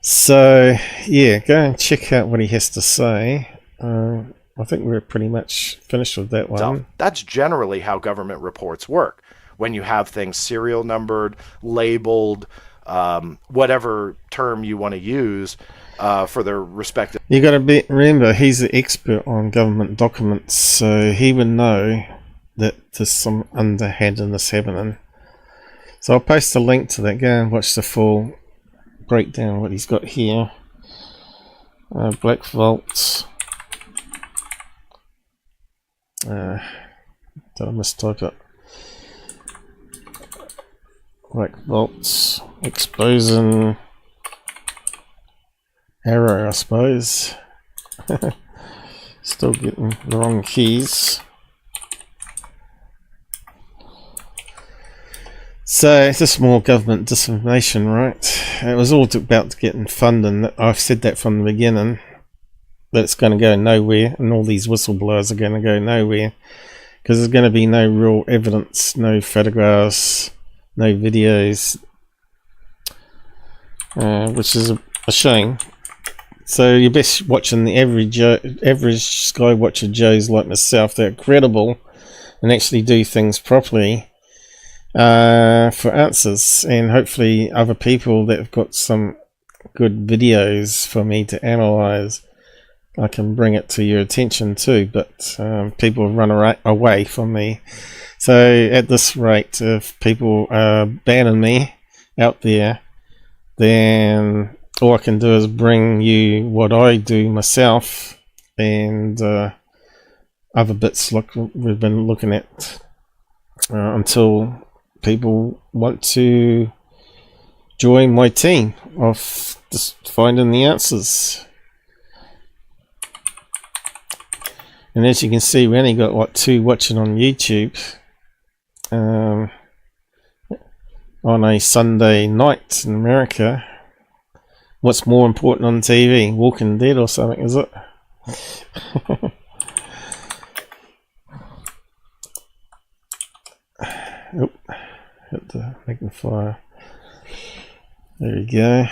So yeah, go and check out what he has to say. I think we're pretty much finished with that one. So that's generally how government reports work. When you have things serial numbered, labeled, whatever term you want to use for their respective. You got to remember, he's the expert on government documents, so he would know that there's some underhandedness happening. So I'll post a link to that. Go and watch the full breakdown of what he's got here. Blackvault. Did I mistype it? Blackvault exposing AARO, I suppose. Still getting the wrong keys. So it's just more government disinformation, right? It was all about getting funding. I've said that from the beginning, that it's going to go nowhere, and all these whistleblowers are going to go nowhere, because there's going to be no real evidence, no photographs, no videos, which is a shame. So you're best watching the average Skywatcher Joes like myself that are credible and actually do things properly for answers, and hopefully other people that have got some good videos for me to analyze, I can bring it to your attention too. But people run away from me. So at this rate, if people are banning me out there, then all I can do is bring you what I do myself, and other bits like we've been looking at until people want to join my team of just finding the answers. And as you can see, we only got like 2 watching on YouTube on a Sunday night in America. What's more important on TV? Walking Dead or something, is it? Oop, hit the magnifier. There we go.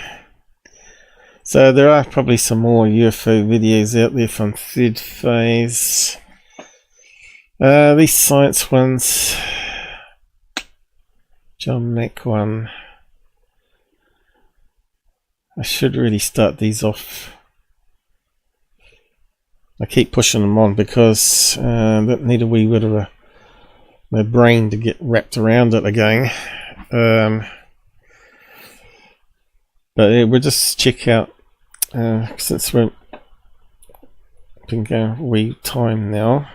So there are probably some more UFO videos out there from Third Phase. These science ones. John Mack one. I should really start these off. I keep pushing them on because that need a wee bit of my brain to get wrapped around it again. But yeah, we'll just check out, since we've been going a wee time now,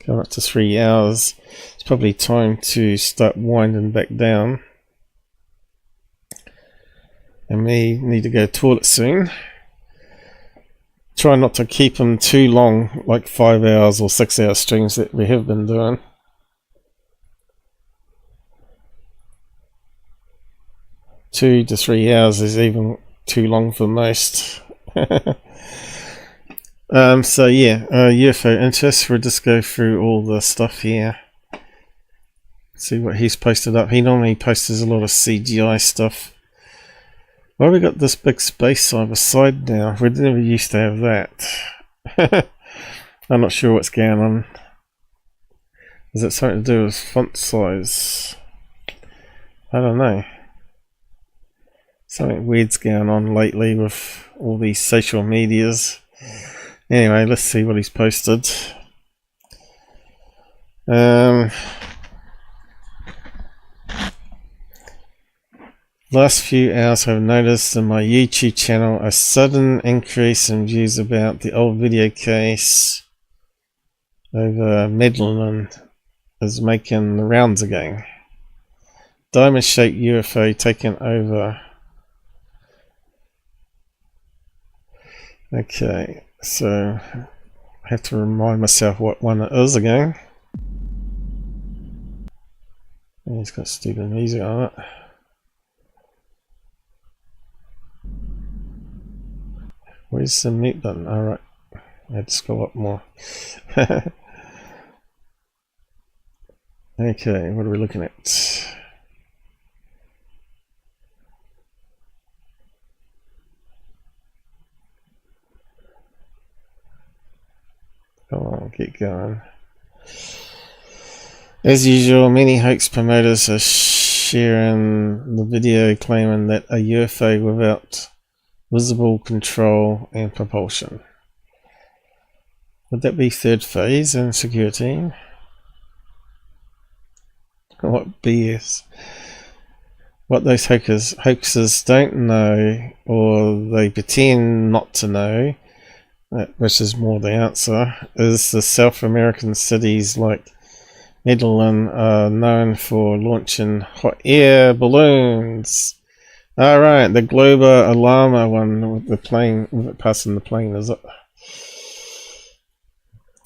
going up to 3 hours, it's probably time to start winding back down. And we need to go to the toilet soon. Try not to keep them too long, like 5 hours or 6 hour streams that we have been doing. Two to 3 hours is even too long for most. So yeah, UFO interest. We'll just go through all the stuff here. See what he's posted up. He normally posts a lot of CGI stuff. Well, we got this big space side by side now. We never used to have that. I'm not sure what's going on. Is it something to do with font size? I don't know. Something weird's going on lately with all these social medias. Anyway, let's see what he's posted. Last few hours I've noticed in my YouTube channel a sudden increase in views about the old video case over Medellin is making the rounds again. diamond-shaped UFO taken over. Okay, so I have to remind myself what one it is again. And it's got stupid music on it. Where's the mute button? Alright, I had to scroll up more. Okay, what are we looking at? Come on, get going. As usual, many hoax promoters are sharing the video claiming that a UFO without visible control and propulsion. Would that be third phase and security? What BS? What those hoaxers don't know, or they pretend not to know, which is more the answer, is the South American cities like Medellin are known for launching hot air balloons. Alright, the Globa Alarma one with the plane, with it passing the plane, is it?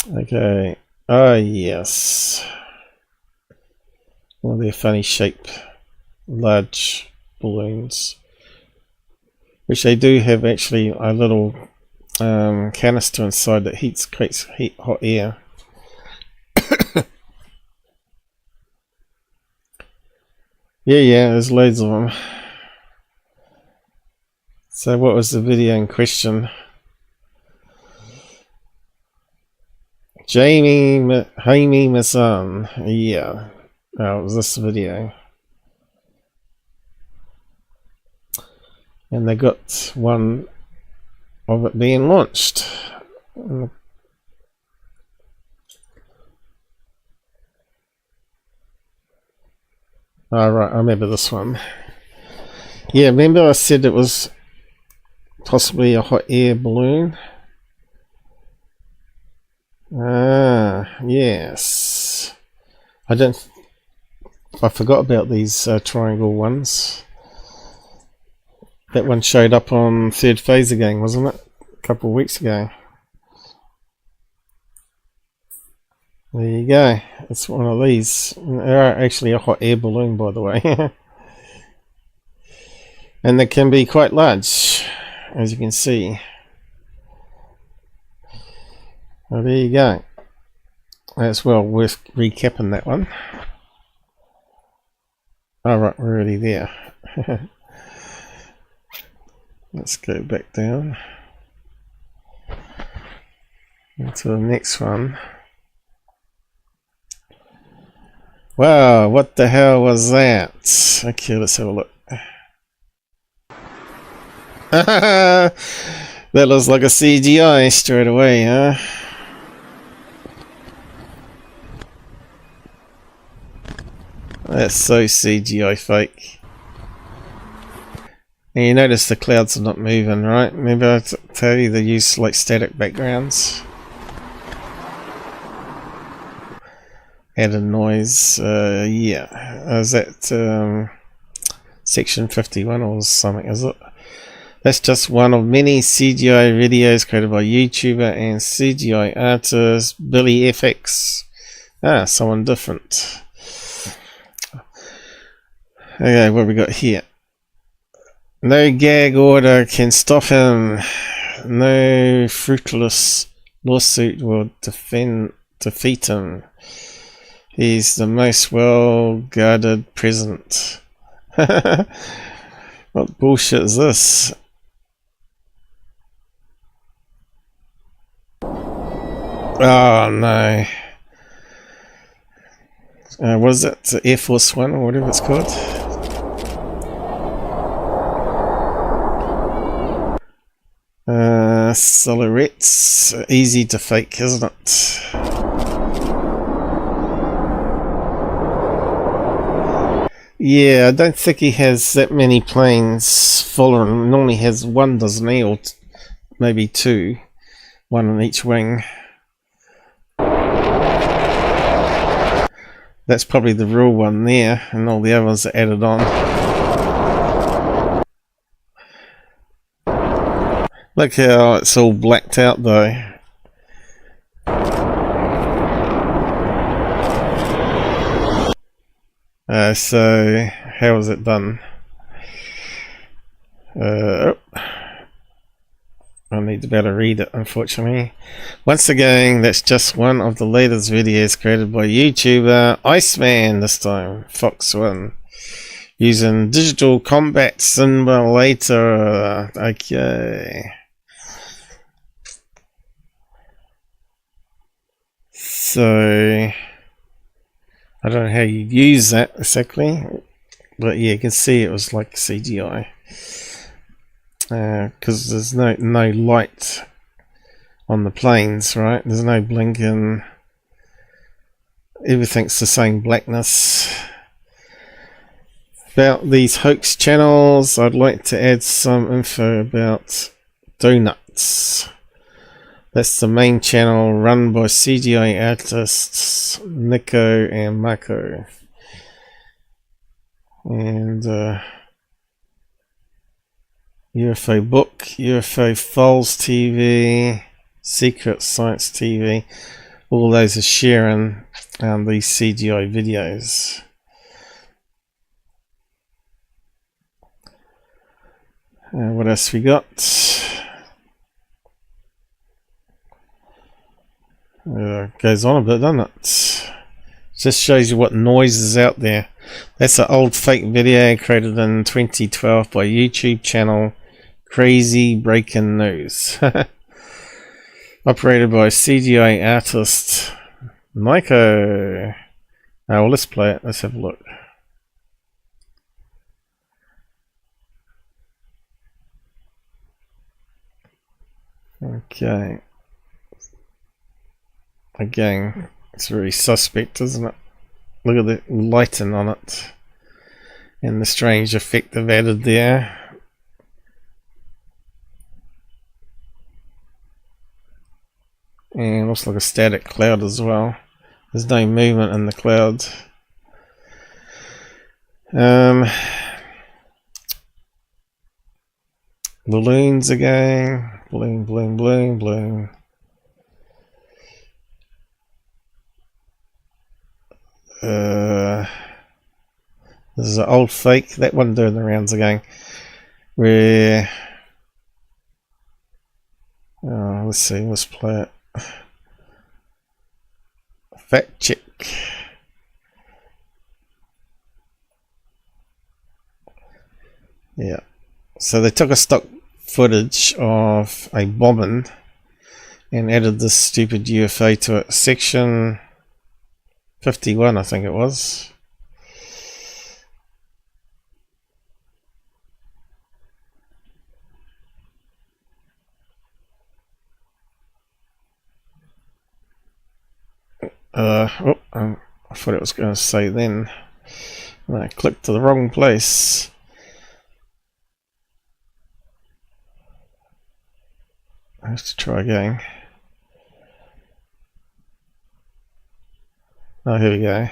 Okay, oh yes. Well, they're funny shape, large balloons, which they do have actually a little canister inside that creates hot air. Yeah, there's loads of them. So what was the video in question? Jaime Mason. Yeah. Oh, it was this video. And they got one of it being launched. Right, I remember this one. Yeah, remember I said it was possibly a hot air balloon? Yes. I forgot about these triangle ones. That one showed up on Third Phase again, wasn't it? A couple of weeks ago. There you go. It's one of these. They're actually a hot air balloon, by the way. And they can be quite large, as you can see. Well, there you go. That's well worth recapping that one. Alright, we're already there. Let's go back down into the next one. Wow, what the hell was that? Okay, let's have a look. That looks like a CGI straight away, huh? That's so CGI fake. And you notice the clouds are not moving, right? Remember I tell you they use like static backgrounds. Added noise, yeah. Is that section 51 or something, is it? That's just one of many CGI videos created by YouTuber and CGI artist Billy FX. Ah, someone different. Okay, what have we got here? No gag order can stop him. No fruitless lawsuit will defeat him. He's the most well-guarded president. What bullshit is this? Oh no. What is it? The Air Force One or whatever it's called? Silhouettes. Easy to fake, isn't it? Yeah, I don't think he has that many planes following. Normally has one, doesn't he? Or maybe two. One on each wing. That's probably the real one there, and all the other ones are added on. Look how it's all blacked out though. So how was it done? I need to be able to read it, unfortunately. Once again, that's just one of the latest videos created by YouTuber Iceman, this time, Fox1. Using digital combat simulator. Okay. So, I don't know how you use that exactly. But yeah, you can see it was like CGI. Because there's no light on the planes, right? There's no blinking. Everything's the same blackness. About these hoax channels, I'd like to add some info about Donuts. That's the main channel run by CGI artists Nico and Mako. And UFO Book, UFO Files TV, Secret Science TV, all those are sharing these CGI videos. What else we got? Goes on a bit, doesn't it? Just shows you what noise is out there. That's an old fake video created in 2012 by YouTube channel Crazy Breaking News. Operated by CGI artist Nico. Oh, well, let's play it. Let's have a look. Okay. Again, it's very suspect, isn't it? Look at the lighting on it. And the strange effect they've added there. And looks like a static cloud as well. There's no movement in the cloud. Balloons again. Balloon, balloon, balloon, balloon. This is an old fake. That one doing the rounds again. Where let's see, let's play it. Fact check. Yeah. So they took a stock footage of a bombing and added this stupid UFO to it. Section 51, I think it was. I thought it was going to say then. I clicked to the wrong place. I have to try again. Oh, here we go.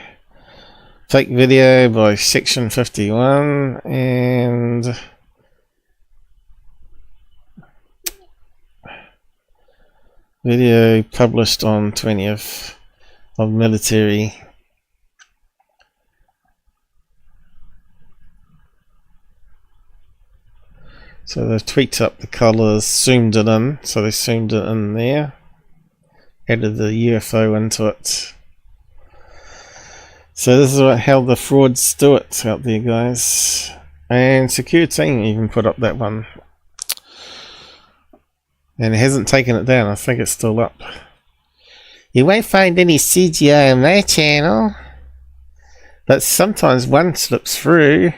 Fake video by Section 51 and video published on 20th of military. So they've tweaked up the colours, zoomed it in, so they zoomed it in there, added the UFO into it. So this is how the frauds do it out there, guys. And Secure Team even put up that one. And it hasn't taken it down, I think it's still up. You won't find any CGI on my channel, but sometimes one slips through.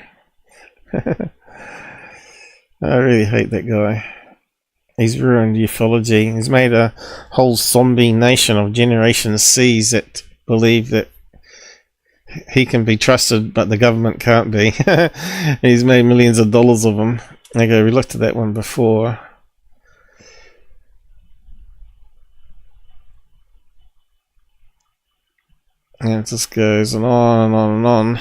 I really hate that guy. He's ruined ufology. He's made a whole zombie nation of Generation C's that believe that he can be trusted, but the government can't be. He's made millions of dollars of them. Okay, we looked at that one before. And it just goes on and on and on.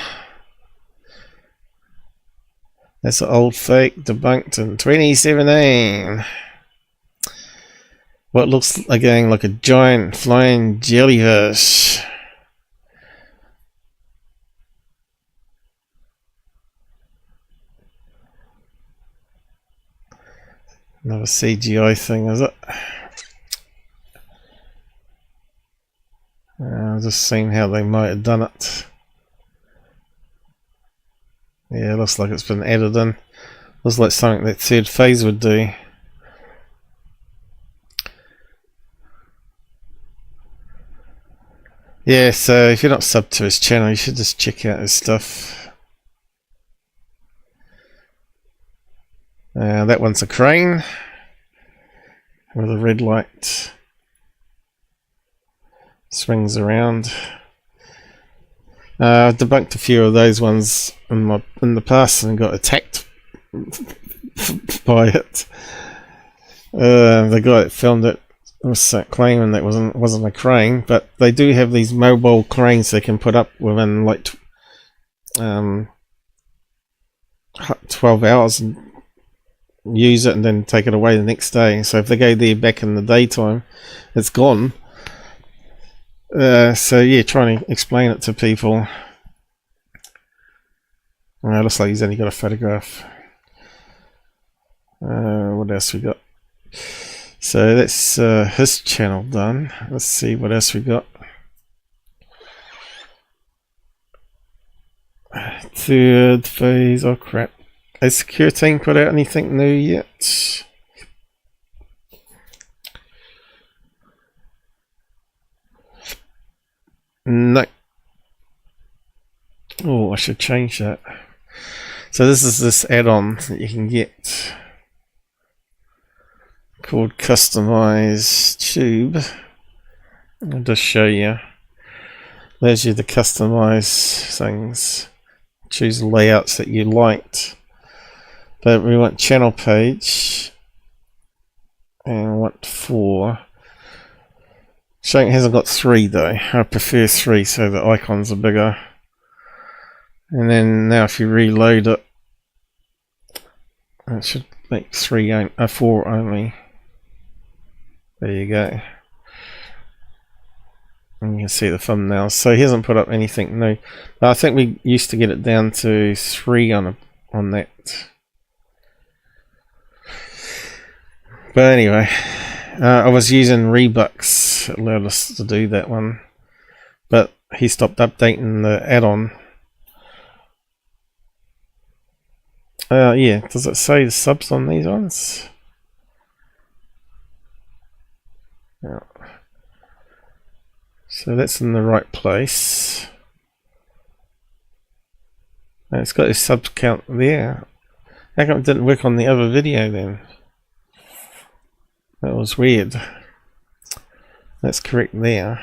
That's an old fake debunked in 2017. What looks again like a giant flying jellyfish. Another CGI thing, is it? Just seeing how they might have done it. Yeah, it looks like it's been added in. Looks like something that Third Phase would do. Yeah, so if you're not subbed to his channel, you should just check out his stuff. That one's a crane with a red light. Swings around. I've debunked a few of those ones in the past and got attacked by it. The guy that filmed it was claiming that wasn't a crane, but they do have these mobile cranes they can put up within like 12 hours and use it and then take it away the next day. So if they go there back in the daytime, it's gone. So yeah, trying to explain it to people. Looks like he's only got a photograph. What else we got? So that's his channel done. Let's see what else we got. Third Phase. Oh crap! Has Secure Team put out anything new yet? No. Oh, I should change that. So this is this add-on that you can get called Customize Tube. I'll just show you. There's you to customize things. Choose layouts that you liked. But we want channel page. And we want 4. Showing it hasn't got 3 though. I prefer 3 so the icons are bigger. And then now if you reload it, it should make 4 only. There you go. And you can see the thumbnails. So he hasn't put up anything new. But I think we used to get it down to 3 on that. But anyway, I was using Rebux. It allowed us to do that one. But he stopped updating the add-on. Yeah, does it say the subs on these ones? Yeah. So that's in the right place. And it's got a sub count there. How come it didn't work on the other video then? That was weird. That's correct there.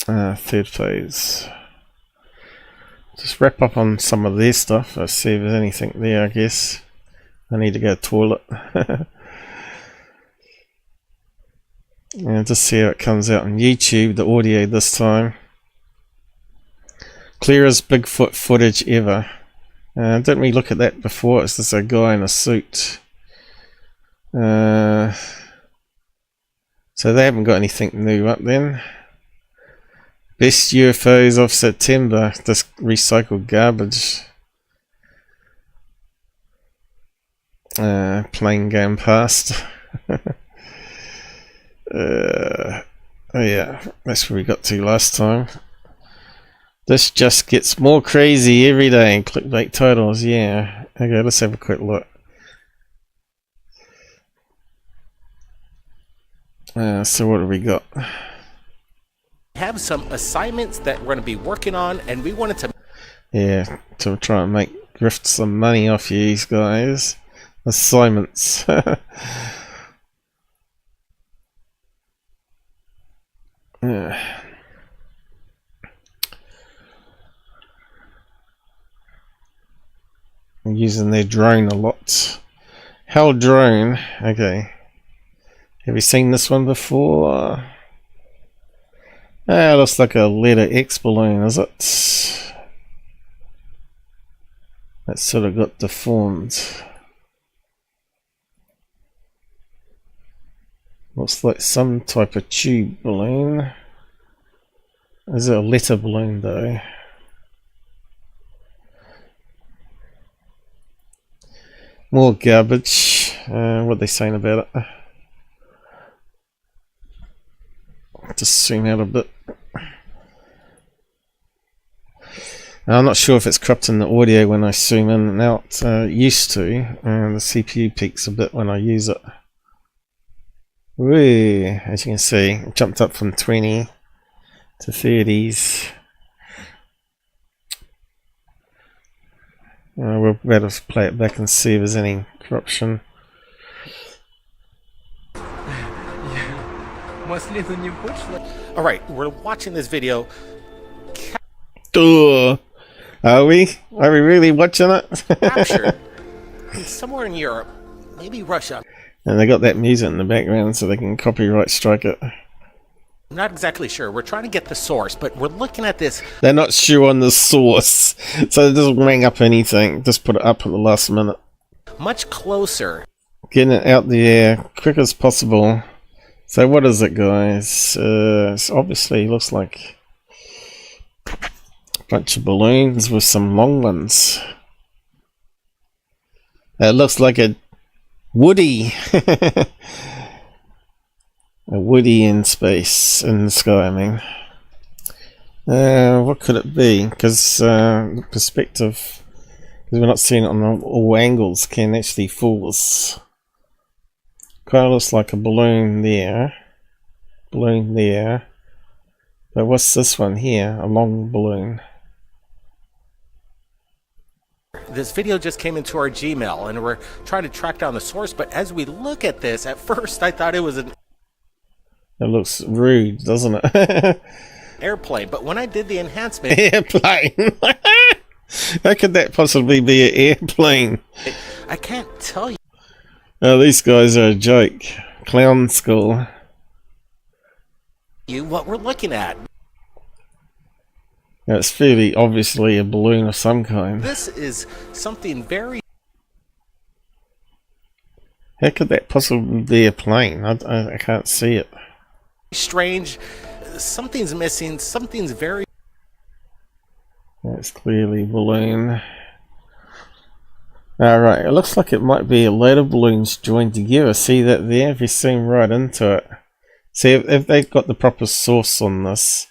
Third Phase. Just wrap up on some of their stuff. Let's see if there's anything there, I guess. I need to go to the toilet. And just see how it comes out on YouTube, the audio this time. Clearest Bigfoot footage ever. Didn't we look at that before? It's just a guy in a suit. So they haven't got anything new up then. Best UFOs of September. This recycled garbage. Playing game past. Oh yeah, that's where we got to last time. This just gets more crazy every day. Clickbait titles, yeah. Okay, let's have a quick look. So what have we got? Have some assignments that we're going to be working on, and we wanted to to try and grift some money off you guys. Assignments. Using their drone a lot. Hell drone. Okay. Have you seen this one before? Ah, looks like a letter X balloon, is it? That sort of got deformed. Looks like some type of tube balloon. Is it a letter balloon though? More garbage. What are they saying about it? Just zoom out a bit. I'm not sure if it's corrupting the audio when I zoom in and out. Used to. The CPU peaks a bit when I use it. Woo, as you can see, it jumped up from 20 to 30s. We'll better play it back and see if there's any corruption. Alright, we're watching this video. Are we? Are we really watching it? Captured somewhere in Europe, maybe Russia. And they got that music in the background so they can copyright strike it. I'm not exactly sure. We're trying to get the source, but we're looking at this. They're not sure on the source, so it doesn't ring up anything. Just put it up at the last minute. Much closer. Getting it out the air quick as possible. So what is it, guys? It obviously looks like a bunch of balloons with some long ones. It looks like a Woody. A Woody in space, in the sky, I mean. What could it be? Because perspective, because we're not seeing it on all angles, can actually fool us. Kind of looks like a balloon there. Balloon there. But what's this one here? A long balloon. This video just came into our Gmail, and we're trying to track down the source, but as we look at this, at first I thought it was an It looks rude, doesn't it? airplane, but when I did the enhancement... Airplane! How could that possibly be an airplane? I can't tell you. Oh, these guys are a joke. Clown school. What we're looking at. Now, it's fairly obviously a balloon of some kind. This is something very... How could that possibly be a plane? I can't see it. strange. Something's missing. Something's very... That's clearly balloon. Alright, it looks like it might be a load of balloons joined together. See that there? If you zoom right into it. See, if they've got the proper source on this,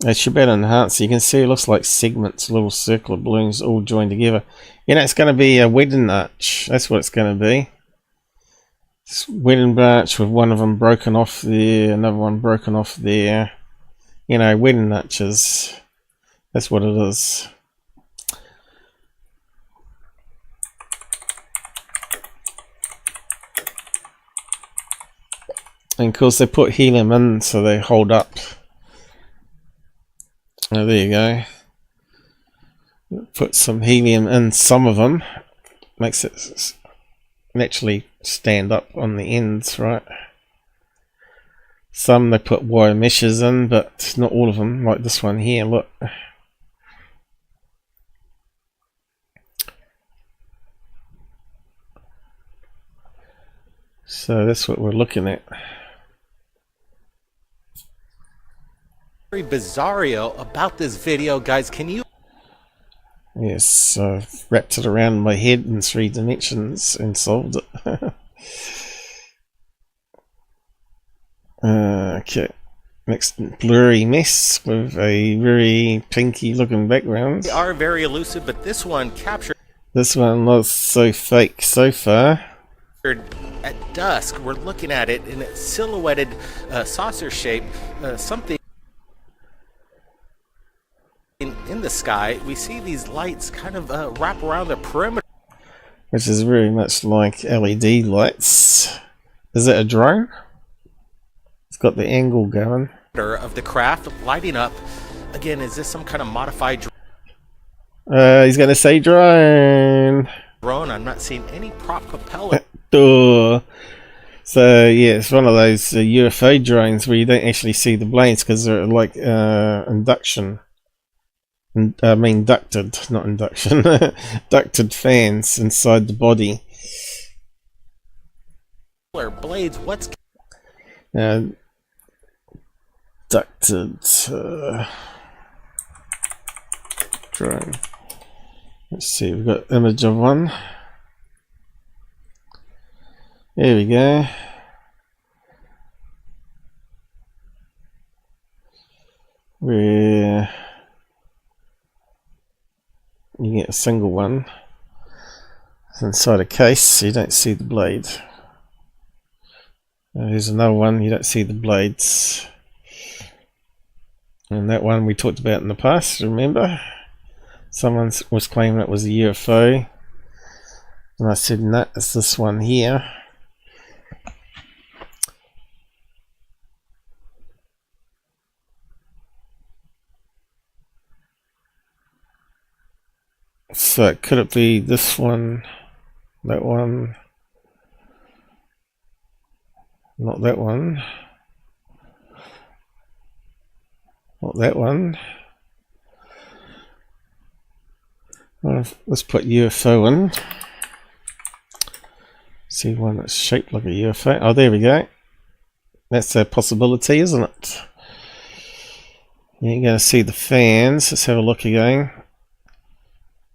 it should be enhanced. You can see it looks like segments, little circular balloons all joined together. You know, it's going to be a wedding arch. That's what it's going to be. It's wedding arch with one of them broken off there, another one broken off there. You know, wedding arches. That's what it is. And of course they put helium in so they hold up. Oh, there you go. Put some helium in some of them. Makes it naturally stand up on the ends, right? Some they put wire meshes in, but not all of them, like this one here, look. So that's what we're looking at. Very bizarro about this video, guys. Can you... Yes, I've wrapped it around my head in 3 dimensions and solved it. Okay, next blurry mess with a very pinky looking background. They are very elusive, but this one captured... This one looks so fake so far. At dusk, we're looking at it in a silhouetted saucer shape, something in the sky. We see these lights kind of wrap around the perimeter, which is very much like LED lights. Is it a drone? It's got the angle going. Of the craft lighting up. Again, is this some kind of modified he's going to say drone. drone? I'm not seeing any prop propeller. So yeah, it's one of those UFO drones where you don't actually see the blades because they're like induction. I mean ducted, not induction. Ducted fans inside the body. Blades, what's ducted drone. Let's see, we've got image of one. There we go. Where you get a single one. It's inside a case, so you don't see the blade. Here's another one, you don't see the blades. And that one we talked about in the past, remember? Someone was claiming it was a UFO. And I said, no, it's this one here. So could it be this one, that one, not that one, not that one. Well, let's put UFO in. See one that's shaped like a UFO. Oh, there we go. That's a possibility, isn't it? You're going to see the fans. Let's have a look again.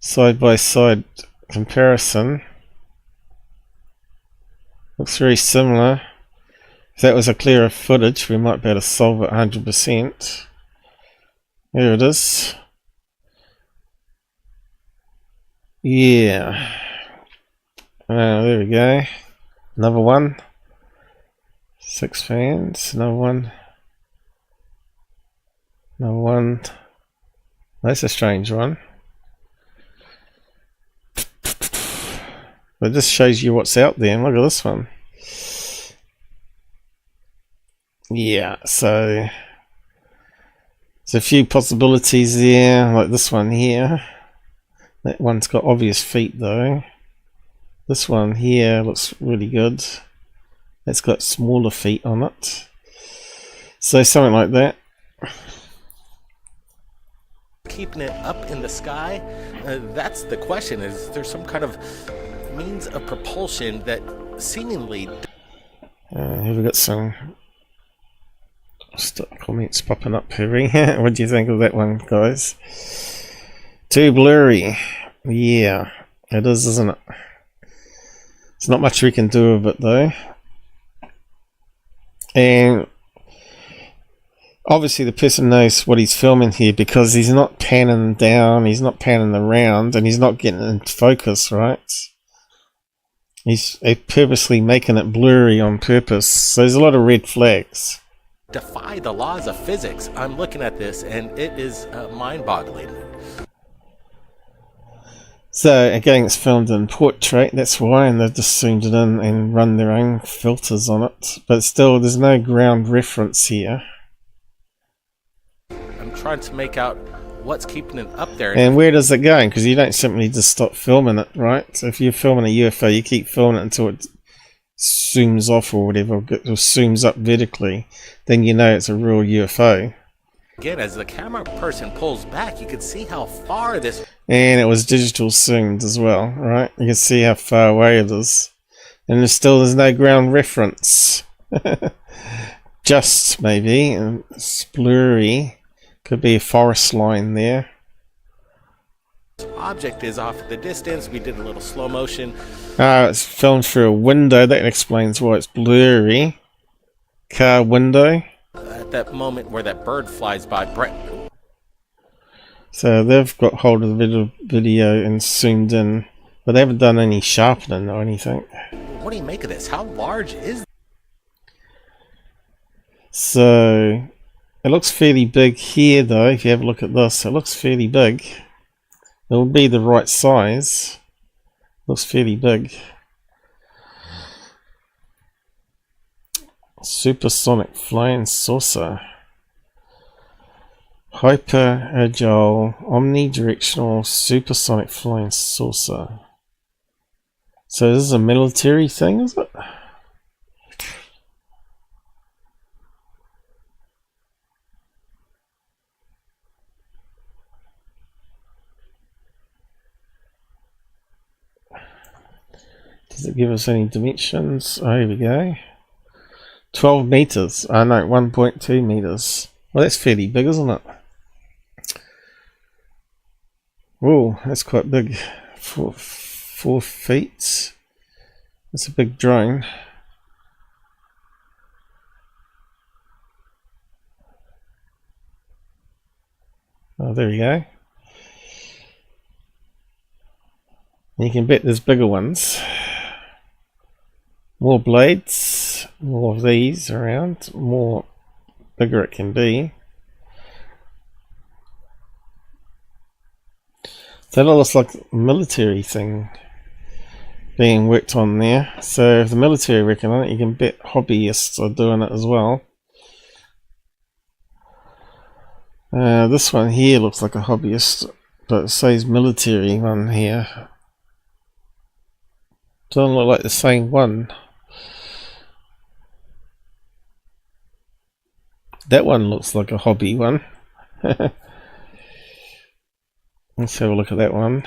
Side by side comparison. Looks very similar. If that was a clearer footage, we might be able to solve it 100%. There it is. Yeah. There we go. Another one. 6 fans. Another one. Another one. That's a strange one. But this shows you what's out there. And look at this one. Yeah, so there's a few possibilities there, like this one here. That one's got obvious feet though. This one here looks really good. It's got smaller feet on it. So something like that. Keeping it up in the sky? That's the question. Is there some kind of means of propulsion that seemingly... Here we got some comments popping up here. What do you think of that one, guys? Too blurry. Yeah, it is, isn't it? There's not much we can do with it though. And obviously the person knows what he's filming here because he's not panning down, he's not panning around, and he's not getting into focus, right? He's purposely making it blurry on purpose. So there's a lot of red flags. Defy the laws of physics. I'm looking at this and it is mind-boggling. So again, it's filmed in portrait, that's why, and they've just zoomed it in and run their own filters on it. But still, there's no ground reference here. I'm trying to make out what's keeping it up there. And where does it go? Because you don't simply just stop filming it, right? So if you're filming a UFO, you keep filming it until it zooms off or whatever, or zooms up vertically. Then you know it's a real UFO. Again, as the camera person pulls back, you can see how far this... And it was digital zoomed as well, right? You can see how far away it is. And there's no ground reference. Just maybe, and it's blurry. Could be a forest line there. Object is off at the distance. We did a little slow motion. It's filmed through a window. That explains why it's blurry. Car window. At that moment where that bird flies by, Brett. So they've got hold of the video and zoomed in, but they haven't done any sharpening or anything. What do you make of this? How large is... So it looks fairly big here though. If you have a look at this, it looks fairly big. It will be the right size. Looks fairly big. Supersonic flying saucer. Hyper agile omnidirectional supersonic flying saucer. So this is a military thing, is it? Does it give us any dimensions? Oh, here we go. 12 meters. Oh no, 1.2 meters. Well, that's fairly big, isn't it? Whoa, that's quite big. 4 feet. That's a big drone. Oh, there we go. You can bet there's bigger ones. More blades, more of these around, more bigger it can be. So that looks like a military thing being worked on there. So if the military reckon on it, you can bet hobbyists are doing it as well. This one here looks like a hobbyist, but it says military one here. Doesn't look like the same one. That one looks like a hobby one. Let's have a look at that one.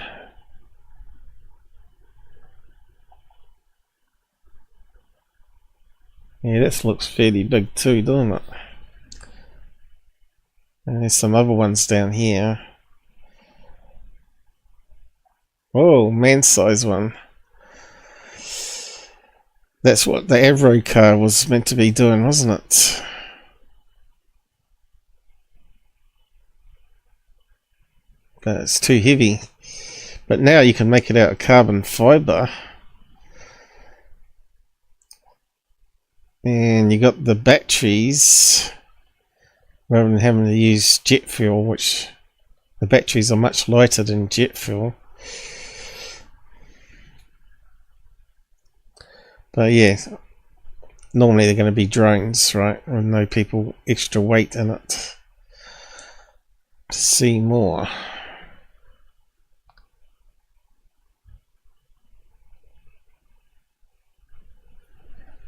Yeah, this looks fairly big too, doesn't it? And there's some other ones down here. Oh, man-size one. That's what the AARO car was meant to be doing, wasn't it? But it's too heavy. But now you can make it out of carbon fiber. And you got the batteries, rather than having to use jet fuel, which the batteries are much lighter than jet fuel. But yeah, normally they're going to be drones, right, with no people extra weight in it. See more.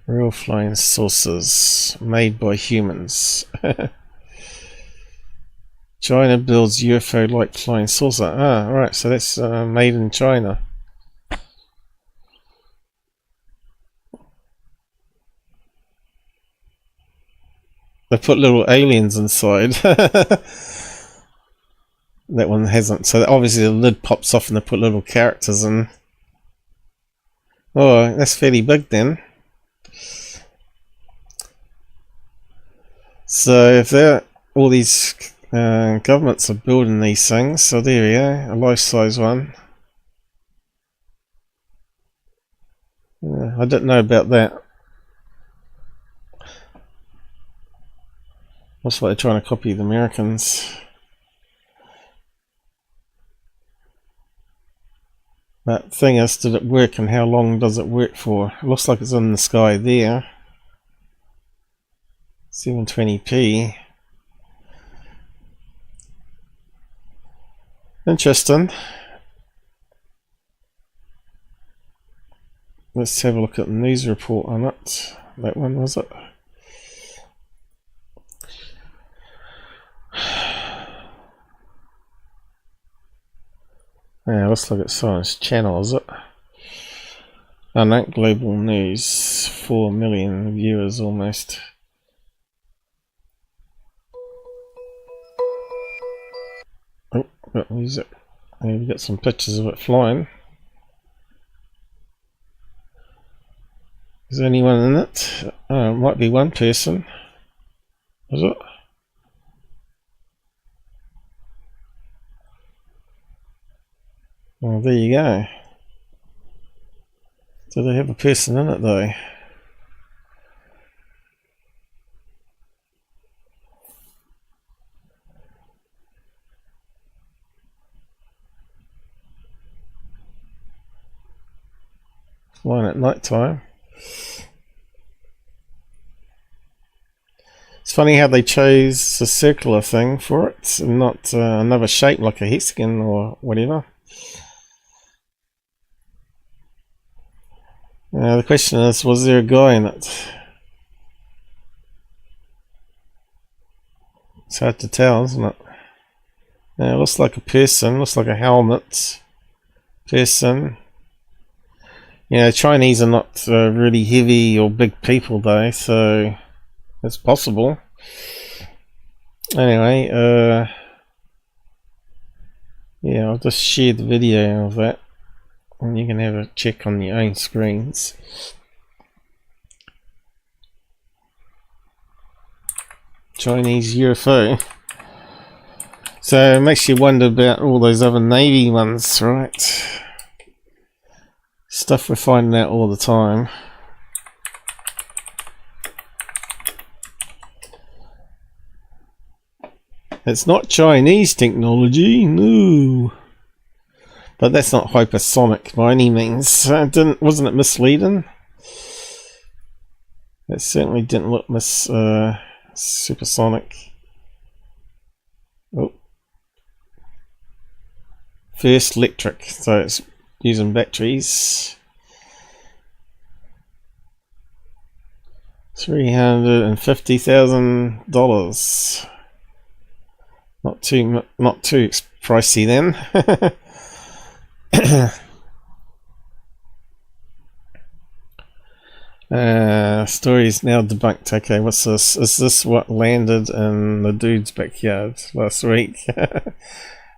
Real flying saucers made by humans. China builds UFO-like flying saucer. Ah, right, so that's made in China. They put little aliens inside. That one hasn't. So obviously the lid pops off and they put little characters in. Oh, that's fairly big then. So if they're all these governments are building these things, so there we go, a life-size one. I didn't know about that. Looks like they're trying to copy the Americans. But thing is, did it work and how long does it work for? It looks like it's in the sky there. 720p. Interesting. Let's have a look at the news report on it. That one, was it? Yeah, looks like it's Science Channel, is it? Oh no, Global News. 4 million viewers almost. Oh, got music. And we've got some pictures of it flying. Is there anyone in it? Oh, it might be one person. Is it? Well, there you go. Do they have a person in it though? Flying at night time. It's funny how they chose a circular thing for it and not another shape like a hexagon or whatever. The question is, was there a guy in it? It's hard to tell, isn't it? It looks like a person, looks like a helmet. Person. You know, Chinese are not really heavy or big people though, so it's possible. Anyway, yeah, I'll just share the video of that, and you can have a check on your own screens. Chinese UFO. So it makes you wonder about all those other Navy ones, right? Stuff we're finding out all the time. It's not Chinese technology, no. But that's not hypersonic by any means. Wasn't it misleading? It certainly didn't look supersonic. Oh. First electric, so it's using batteries. $350,000. Not too pricey then. Story is now debunked. Okay, what's this? Is this what landed in the dude's backyard last week?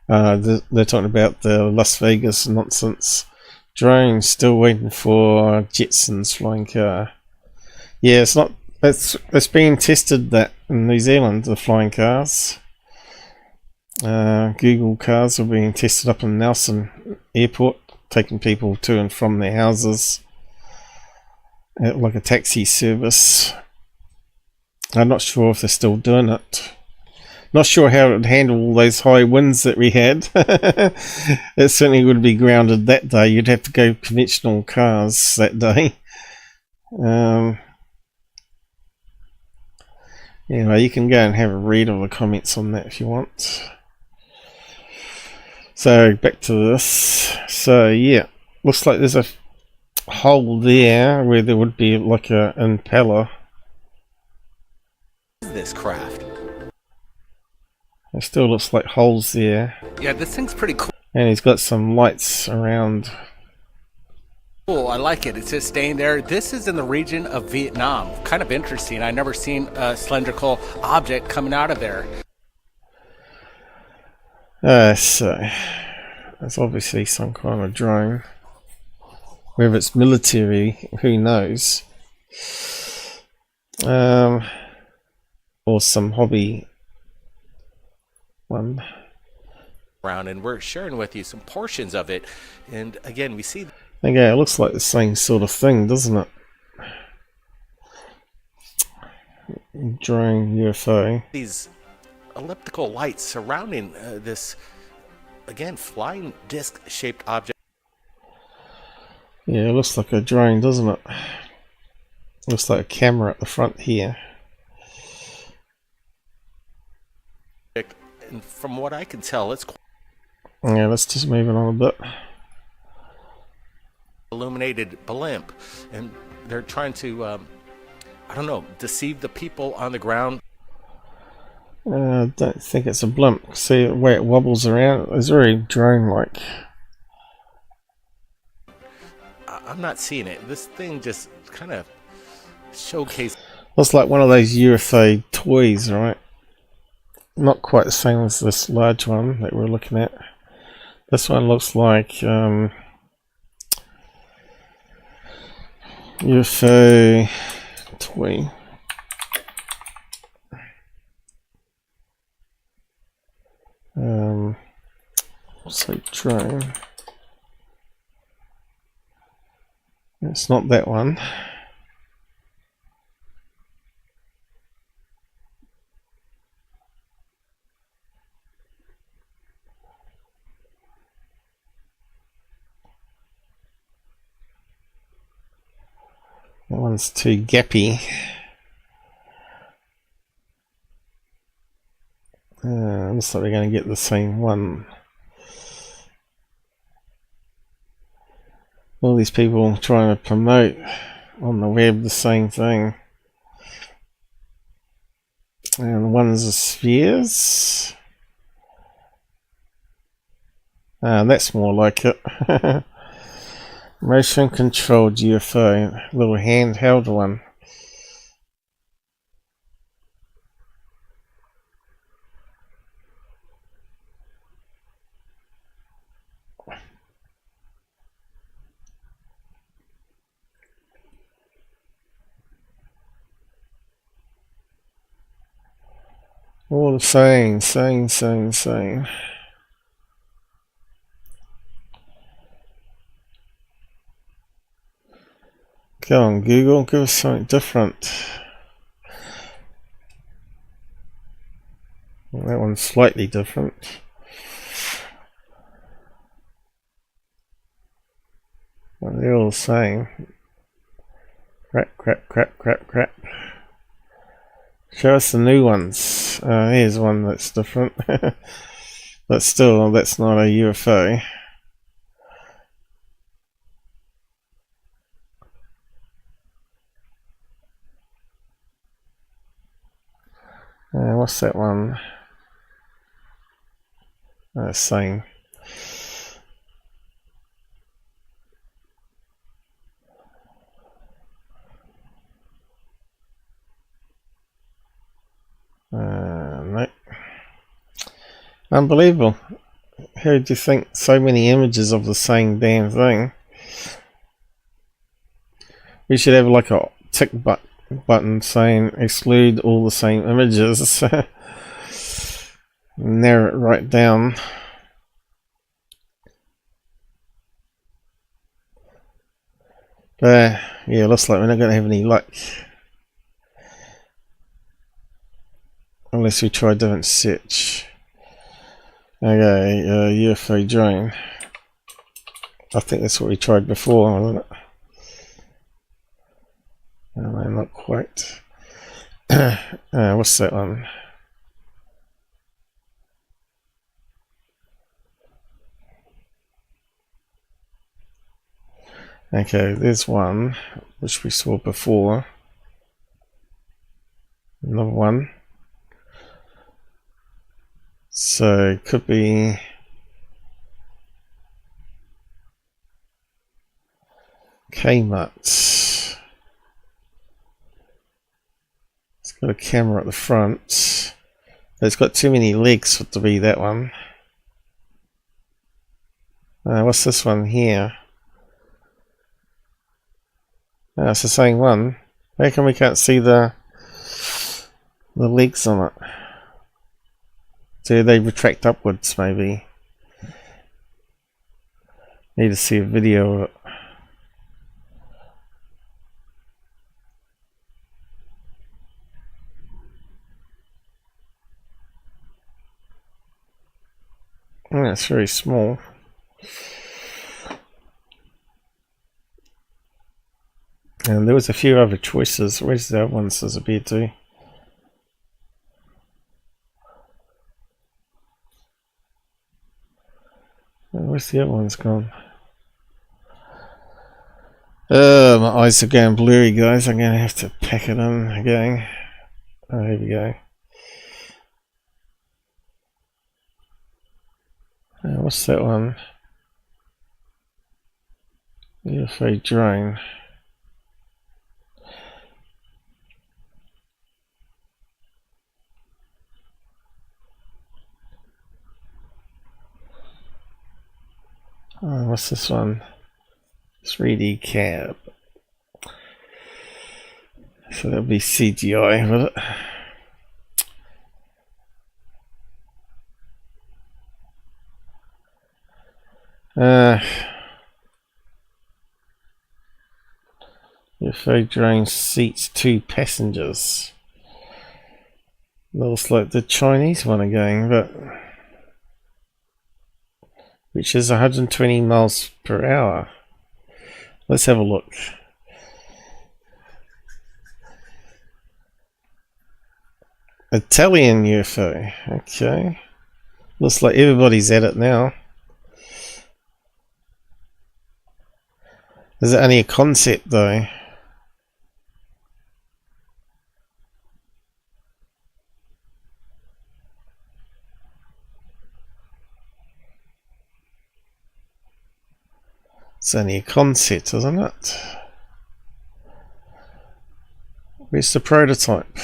They're talking about the Las Vegas nonsense. Drone still waiting for Jetson's flying car. Yeah, it's not. It's being tested that in New Zealand, the flying cars. Google cars are being tested up in Nelson Airport, taking people to and from their houses, like a taxi service. I'm not sure if they're still doing it. Not sure how it would handle all those high winds that we had. It certainly would be grounded that day. You'd have to go conventional cars that day. Anyway, you can go and have a read of the comments on that if you want. So back to this. So yeah, looks like there's a hole there where there would be like a impeller. This craft. It still looks like holes there. Yeah, this thing's pretty cool. And he's got some lights around. Cool, I like it. It's just staying there. This is in the region of Vietnam. Kind of interesting. I've never seen a cylindrical object coming out of there. So that's obviously some kind of drone. Whether it's military, who knows? Or some hobby one. Around, and we're sharing with you some portions of it. And again, we see. Okay, it looks like the same sort of thing, doesn't it? Drone UFO. These elliptical lights surrounding this, again, flying disc-shaped object. Yeah, it looks like a drone, doesn't it? Looks like a camera at the front here. And from what I can tell, it's yeah, let's just move it on a bit. Illuminated blimp, and they're trying to, I don't know, deceive the people on the ground. I don't think it's a blimp. See the way it wobbles around? It's very drone-like. I'm not seeing it. This thing just kind of showcases. Looks like one of those UFO toys, right? Not quite the same as this large one that we're looking at. This one looks like UFO toy. So drone. It's not that one. That one's too gappy. Looks like we're going to get the same one. All these people trying to promote on the web the same thing. And one's the spheres. That's more like it. Motion controlled UFO, little handheld one. All the same. Go on, Google, give us something different. Well, that one's slightly different. Well, they're all the same. Crap. Show us the new ones. Here's one that's different. But still, that's not a UFO. What's that one? Same. No. Unbelievable. How do you think so many images of the same damn thing? We should have like a tick button saying exclude all the same images. Narrow it right down. Yeah, looks like we're not going to have any luck. Unless we try a different search. Okay, UFO drone. I think that's what we tried before, wasn't it? No, not quite. What's that one? Okay, there's one which we saw before. Another one. So it could be Kmart. It's got a camera at the front. But it's got too many legs for it to be that one. What's this one here? It's the same one. How come we can't see the legs on it? Do they retract upwards, maybe? Need to see a video of it. It's very small. And there was a few other choices. Where's the other ones disappeared to? Where's the other ones gone? My eyes are going blurry, guys. I'm going to have to pack it in again. Oh, here we go. What's that one? UFO drone. What's this one? 3D cab. So that'll be CGI, will it? UFO drone seats 2 passengers. Looks like the Chinese one again, but which is 120 miles per hour. Let's have a look. Italian UFO. Okay. Looks like everybody's at it now. Is it only a concept though? It's only a concept, isn't it? Where's the prototype?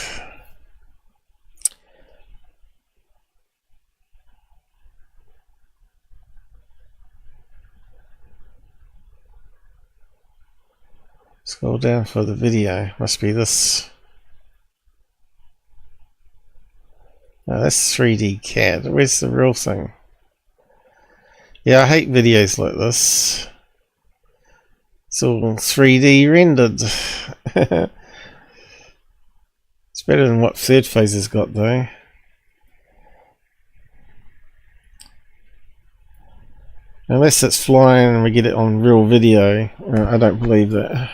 Scroll down for the video. Must be this. Oh, that's 3D CAD. Where's the real thing? Yeah, I hate videos like this. It's all 3D rendered. It's better than what Third Phase has got though. Unless it's flying and we get it on real video. I don't believe that.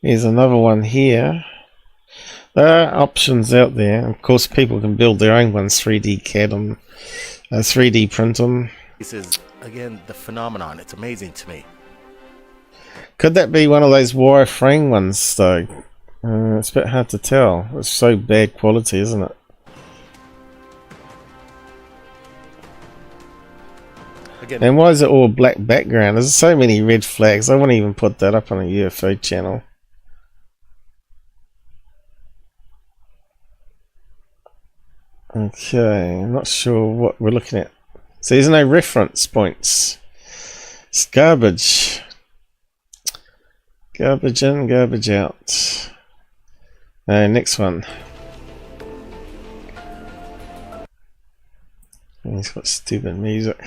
Here's another one here. There are options out there. Of course, people can build their own ones, 3D CAD and 3D print them. This is, again, the phenomenon. It's amazing to me. Could that be one of those wireframe ones, though? It's a bit hard to tell. It's so bad quality, isn't it? Again, and why is it all black background? There's so many red flags. I wouldn't even put that up on a UFO channel. Okay, I'm not sure what we're looking at. So there's no reference points. It's garbage. Garbage in, garbage out. Next one. Oh, he's got stupid music.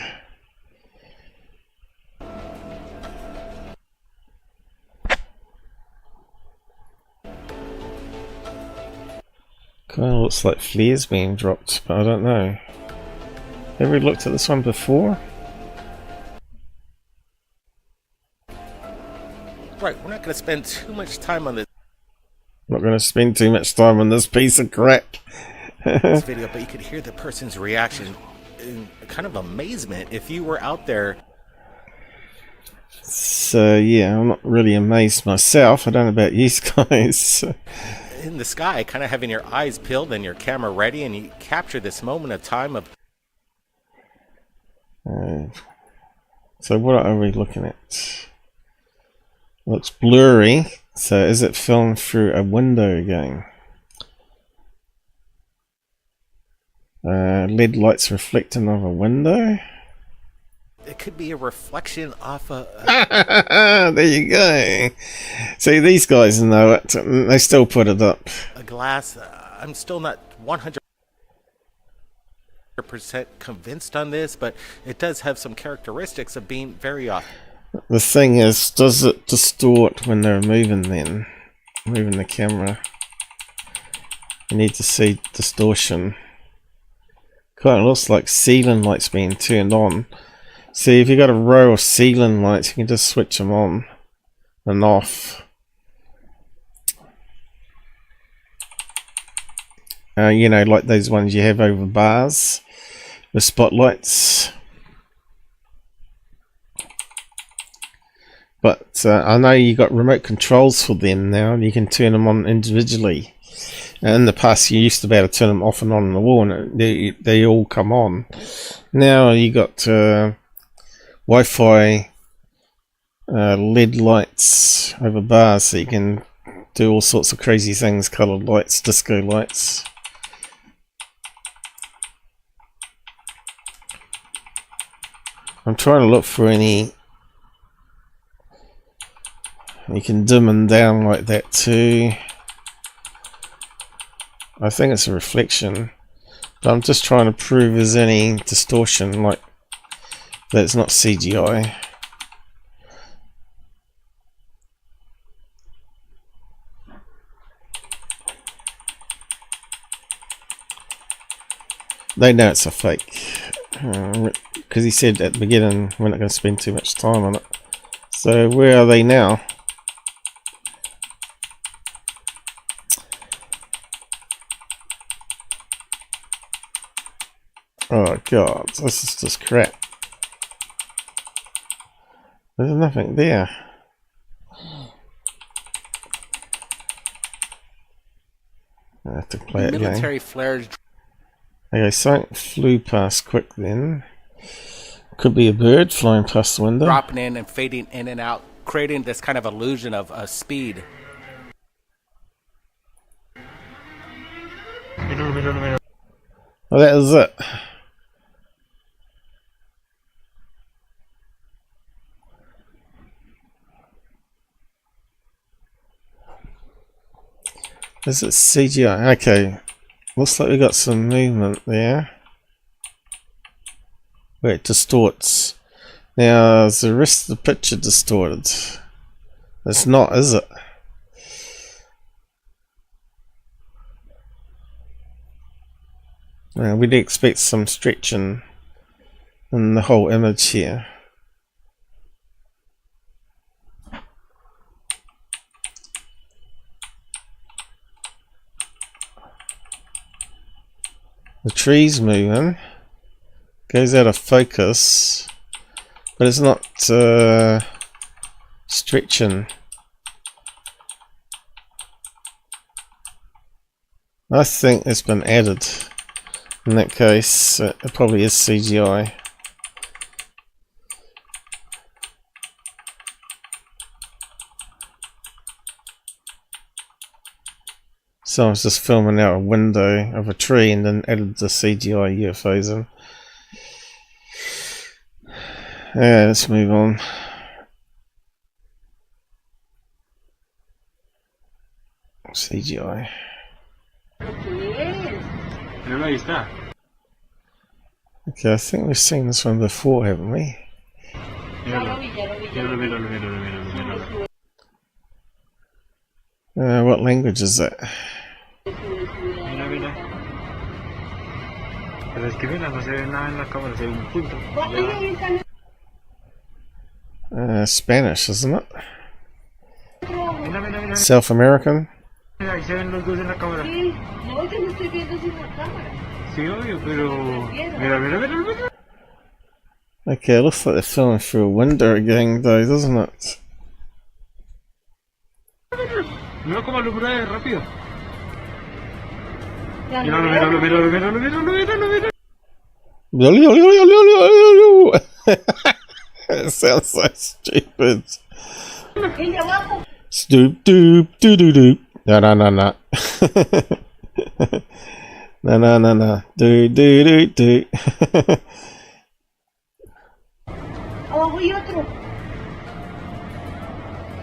Kind of looks like flares being dropped, but I don't know. Have we looked at this one before? right, we're not going to spend too much time on this. Not going to spend too much time on this piece of crap. This video, but you could hear the person's reaction in kind of amazement if you were out there. So yeah, I'm not really amazed myself. I don't know about you guys. In the sky, kind of having your eyes peeled and your camera ready, and you capture this moment of time of. So what are we looking at? Looks blurry. So is it filmed through a window again? LED lights reflecting off a window. It could be a reflection off a. There you go. See, these guys know it. They still put it up. A glass. I'm still not 100% convinced on this, but it does have some characteristics of being very off. The thing is, does it distort when they're moving then? Moving the camera. You need to see distortion. Kind of looks like ceiling lights being turned on. See, if you've got a row of ceiling lights, you can just switch them on and off. You know, like those ones you have over bars, the spotlights. But I know you got remote controls for them now, and you can turn them on individually. In the past, you used to be able to turn them off and on in the wall, and they all come on. Now you got Wi-Fi LED lights over bars, so you can do all sorts of crazy things, coloured lights, disco lights. I'm trying to look for any. You can dim and down like that too. I think it's a reflection, but I'm just trying to prove there's any distortion, like that it's not CGI. They know it's a fake, because he said at the beginning we're not going to spend too much time on it. So where are they now? Oh god, this is just crap. There's nothing there. I have to play it again. Military flares. Okay, something flew past quick then. Could be a bird flying past the window. Dropping in and fading in and out, creating this kind of illusion of speed. Oh, that is it. Is it CGI? Okay. Looks like we got some movement there. Where it distorts. Now, is the rest of the picture distorted? It's not, is it? We'd expect some stretching in the whole image here. The tree's moving, goes out of focus, but it's not stretching. I think it's been added. In that case, it probably is CGI. So I was just filming out a window of a tree and then added the CGI UFOs in. Yeah, let's move on. CGI. Okay, I think we've seen this one before, haven't we? What language is that? Spanish, isn't it? South American? Okay, it looks like they're filming through a window again though, doesn't it? It sounds so stupid. Stoop doop doo doo doop. No. No. Do.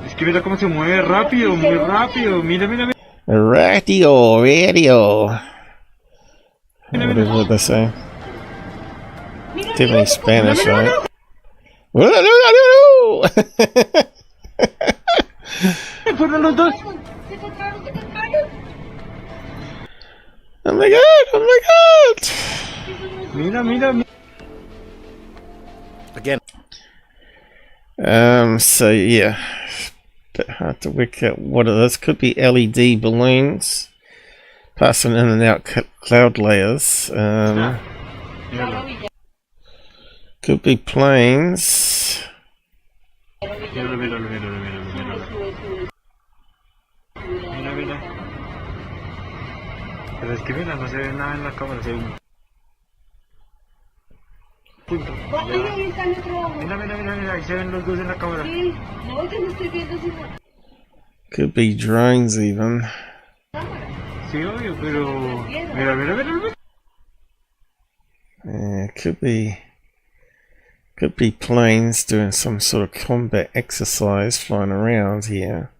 Es que mira cómo se mueve rápido, muy rápido. Mira. Radio. Whatever they say. Definitely Spanish, right? No. Oh my god! Mira. Again. So yeah, bit hard to work out what it is. Could be LED balloons passing in and out cloud layers. Could be planes. Mira. Pero es que mira, no se ve nada en la cámara, se ve un punto. Mira, ahí se ven los dos en la cámara. Could be drones even. Sí, obvio, pero mira. Could be planes doing some sort of combat exercise flying around here.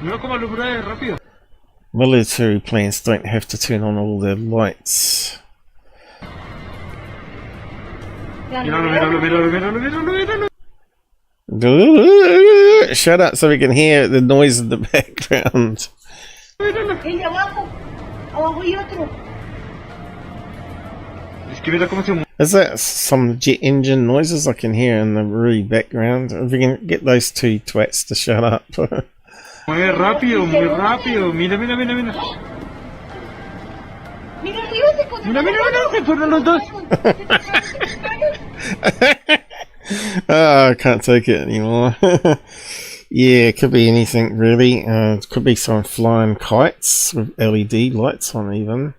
Mira cómo alumbra rápido. Military planes don't have to turn on all their lights. Mira. Shut up so we can hear the noise in the background. Is that some jet engine noises I can hear in the really background? If we can get those two twats to shut up. Muy rápido. Mira. Mira, se fueron los dos. Oh, I can't take it anymore. Yeah, it could be anything really. It could be someone flying kites with LED lights on even.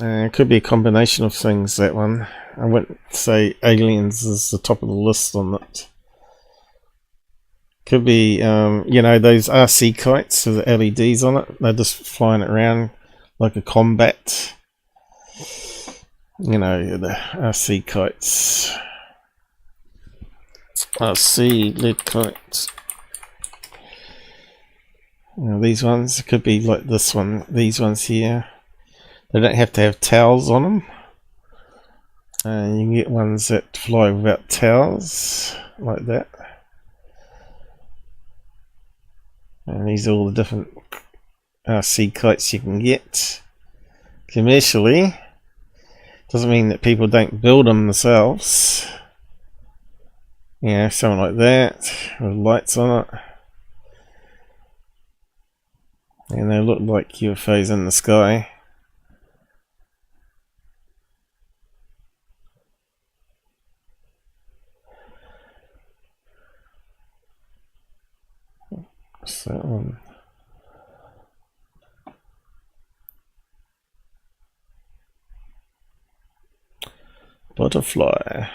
It could be a combination of things, that one. I wouldn't say aliens is the top of the list on it. Could be, you know, those RC kites with the LEDs on it. They're just flying it around like a combat. You know, the RC kites. RC LED kites. You know, these ones could be like this one. These ones here. They don't have to have towels on them. And you can get ones that fly without towels, like that. And these are all the different RC kites you can get commercially. Doesn't mean that people don't build them themselves. Yeah, something like that with lights on it. And they look like UFOs in the sky. What's that one? Butterfly.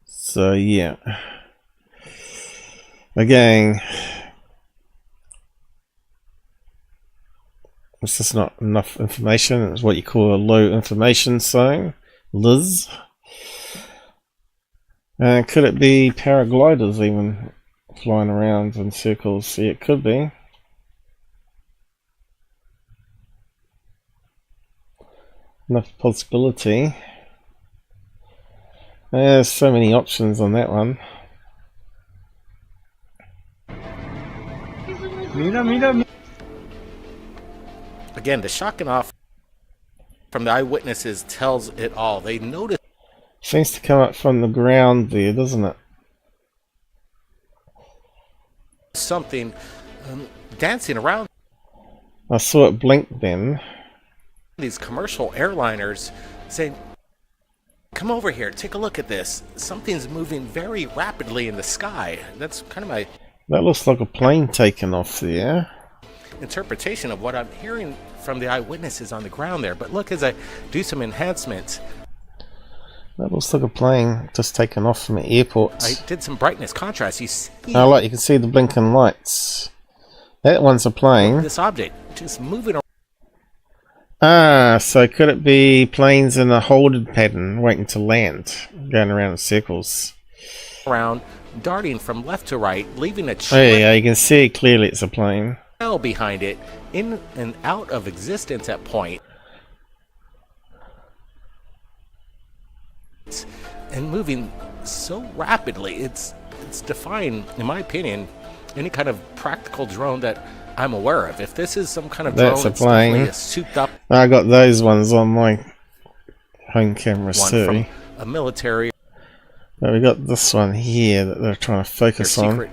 So yeah, again, it's just not enough information. It's what you call a low information zone, Liz. Could it be paragliders even flying around in circles? Yeah, it could be. Enough possibility. There's so many options on that one. Again, the shock and awe from the eyewitnesses tells it all. They notice Seems to come up from the ground there, doesn't it? something dancing around. I saw it blink then. These commercial airliners saying, come over here, take a look at this. Something's moving very rapidly in the sky. That's kind of my That looks like a plane taking off there. interpretation of what I'm hearing from the eyewitnesses on the ground there. But look, as I do some enhancements, That looks like a plane just taking off from the airport. I did some brightness contrast. You see Oh, look, you can see the blinking lights. That one's a plane. this object just moving Ah, so could it be planes in a holding pattern waiting to land, going around in circles? around, darting from left to right, leaving a Oh trail yeah, you can see clearly it's a plane. behind it, in and out of existence at point. And moving so rapidly, it's defying, in my opinion, any kind of practical drone that I'm aware of. If this is some kind of That's drone, a it's definitely plane. a souped up I got those ones on my home cameras one too. from a military But we got this one here that they're trying to or focus on. secret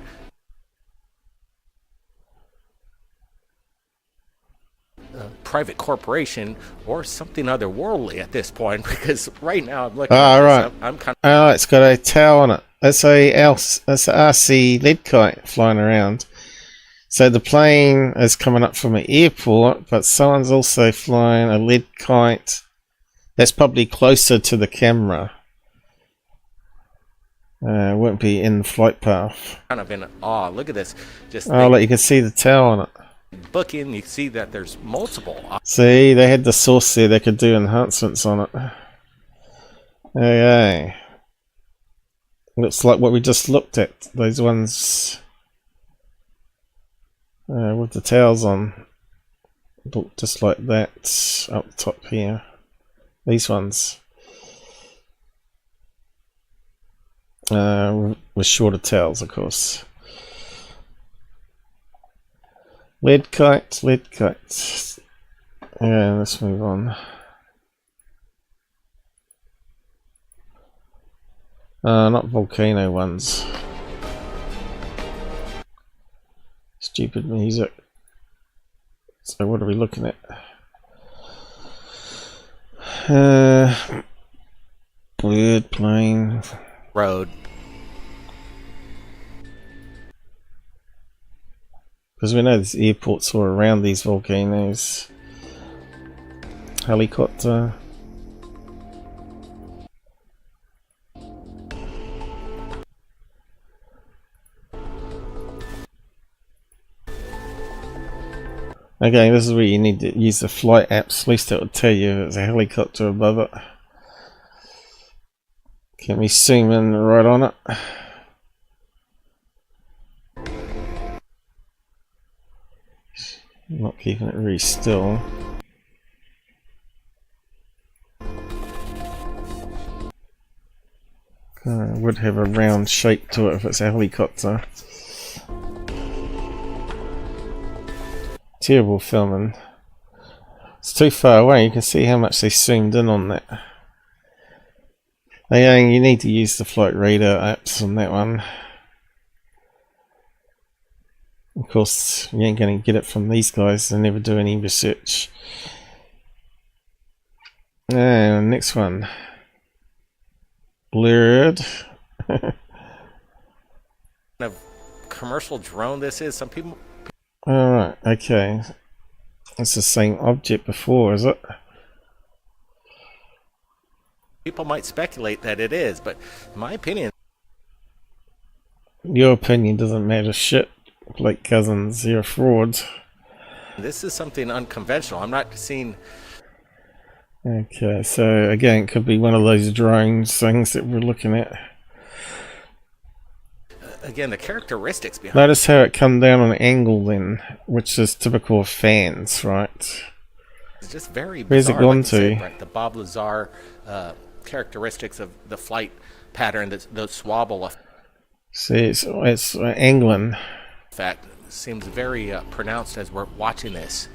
private corporation or something otherworldly at this point, because right now I'm looking at Oh, this, right. I'm kind Oh, it's got a tail on it. That's a RC lead kite flying around. So the plane is coming up from an airport, but someone's also flying a lead kite that's probably closer to the camera. It won't be in the flight path. of in awe. Look at this. Just Oh, look, you can see the tail on it. booking, you see that there's multiple See, they had the source there, they could do enhancements on it. Okay. Looks like what we just looked at. Those ones with the tails on. Look just like that up top here. These ones. With shorter tails, of course. Lead kite, lead kite. Yeah, let's move on. Not volcano ones. Stupid music. So what are we looking at? Bird, plane. Road. Because we know there's airports all around these volcanoes. Helicopter. Okay, this is where you need to use the flight apps. At least it will tell you if there's a helicopter above it. Can we zoom in right on it? Not keeping it really still. It would have a round shape to it if it's a helicopter. Terrible filming. It's too far away. You can see how much they zoomed in on that. Again, you need to use the flight radar apps on that one. Of course, you ain't going to get it from these guys. They never do any research. And next one. Blurred. What kind of commercial drone this is? Some people... Alright, okay. It's the same object before, is it? People might speculate that it is, but in my opinion... Your opinion doesn't matter shit. Blake Cousins, you're a fraud. This is something unconventional. I'm not seeing... Okay, so again, it could be one of those drones things that we're looking at. Again, the characteristics behind Notice how it come down on an angle then, which is typical of fans, right? It's just very bizarre. Where's it gone like to? Said, right? The Bob Lazar characteristics of the flight pattern, the swabble effect. See, it's angling. In fact, seems very pronounced as we're watching this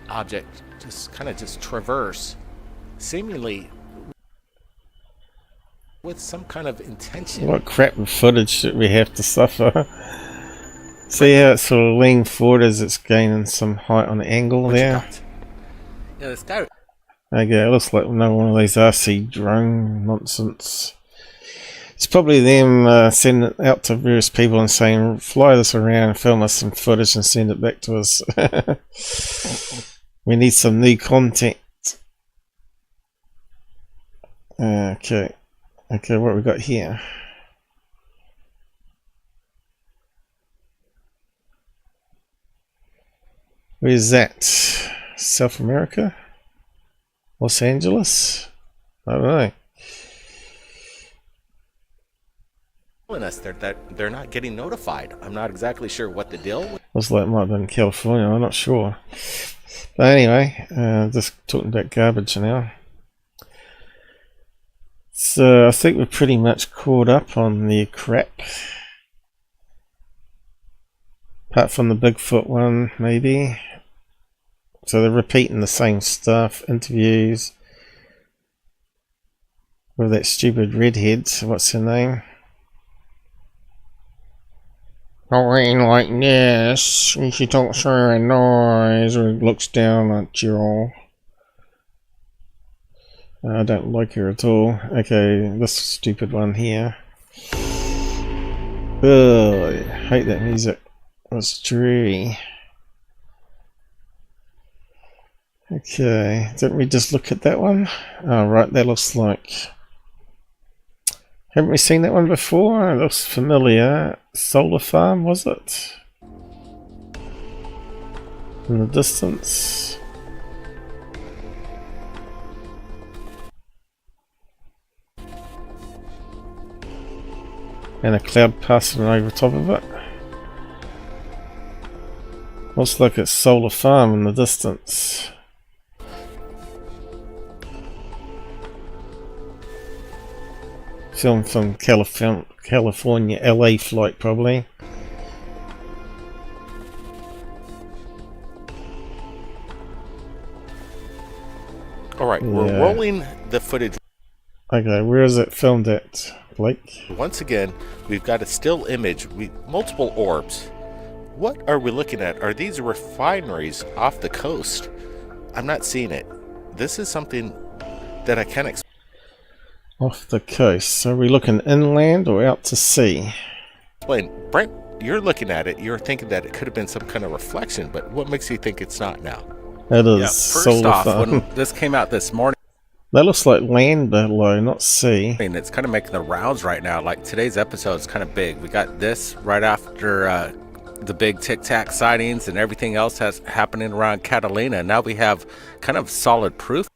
object just kind of just traverse, seemingly with some kind of intention. What crap of footage that we have to suffer. See how it's sort of leaning forward as it's gaining some height on the angle there? Yeah, this guy... Okay, it looks like another one of these RC drone nonsense. It's probably them sending it out to various people and saying, fly this around, film us some footage and send it back to us. We need some new content. Okay. Okay, what we got here? Where's that? South America? Los Angeles? I don't know. Us that they're not getting notified. I'm not exactly sure what the deal with. Looks like it might have been California, I'm not sure. But anyway, just talking about garbage now. So I think we're pretty much caught up on the crap. Apart from the Bigfoot one, maybe. So they're repeating the same stuff, interviews with that stupid redhead, what's her name? Talking like this, and she talks very nice, or looks down at you. I don't like her at all. Okay, this stupid one here. Oh, I hate that music. It's dreary. Okay, didn't we just look at that one? Oh, right, that looks like... Haven't we seen that one before? It looks familiar. Solar farm, was it? In the distance. And a cloud passing over top of it. Looks like it's solar farm in the distance. Film from California, LA flight probably. Alright, we're rolling the footage. Okay, where is it filmed at, Blake? Once again, we've got a still image, multiple orbs. What are we looking at? Are these refineries off the coast? I'm not seeing it. This is something that I can't explain. Off the coast. So are we looking inland or out to sea? Brent, you're looking at it, you're thinking that it could have been some kind of reflection, but what makes you think it's not now? It is. Yeah, first solar off, farm. when this came out this morning, That looks like land below, not sea. I mean, it's kind of making the rounds right now. Like today's episode is kind of big. We got this right after the big Tic Tac sightings and everything else that's happening around Catalina. Now we have kind of solid proof.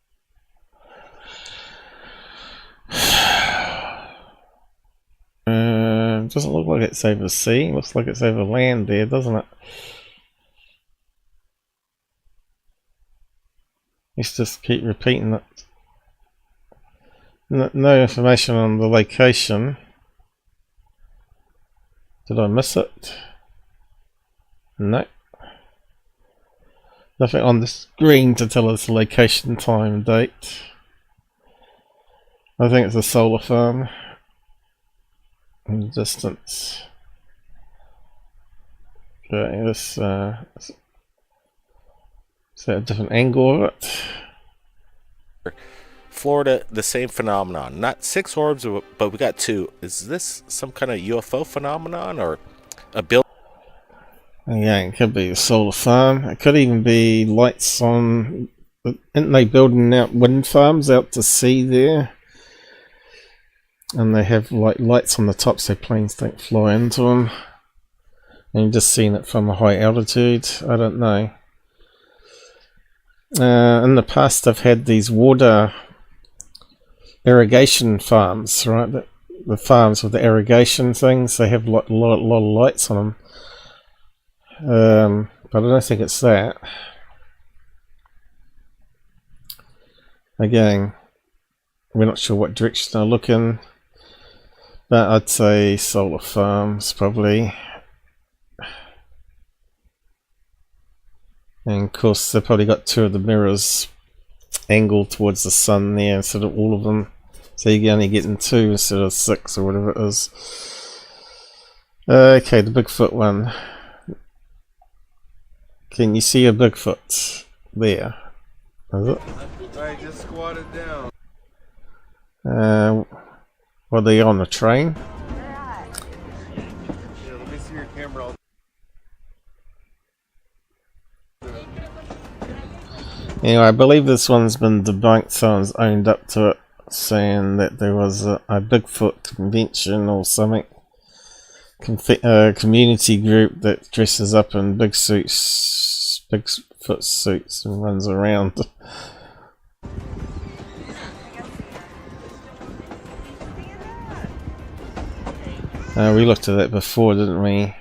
Doesn't look like it's over sea. Looks like it's over land there, doesn't it? Let's just keep repeating it. No information on the location. Did I miss it? No. Nothing on the screen to tell us the location, time, and date. I think it's a solar farm. In the distance. Okay, this is that a different angle of it? Florida, the same phenomenon. Not 6 orbs, but we got 2. Is this some kind of UFO phenomenon or a build? Yeah, it could be a solar farm. It could even be lights on. Aren't they building out wind farms out to sea there? And they have like lights on the top so planes don't fly into them. And you're just seeing it from a high altitude. I don't know. In the past, I've had these water irrigation farms, right? The farms with the irrigation things, they have a lot of lights on them. But I don't think it's that. Again, we're not sure what direction they're looking, but I'd say solar farms probably. And of course, they've probably got 2 of the mirrors angled towards the sun there instead of all of them. So you're only getting 2 instead of 6 or whatever it is. Okay, the Bigfoot one. Can you see a Bigfoot there? Is it? I just squatted down. Were they on a train? Yeah, let me see your camera. Anyway, I believe this one's been debunked. Someone's owned up to it, saying that there was a Bigfoot convention or something. Community group that dresses up in big suits, Bigfoot suits, and runs around. We looked at that before, didn't we?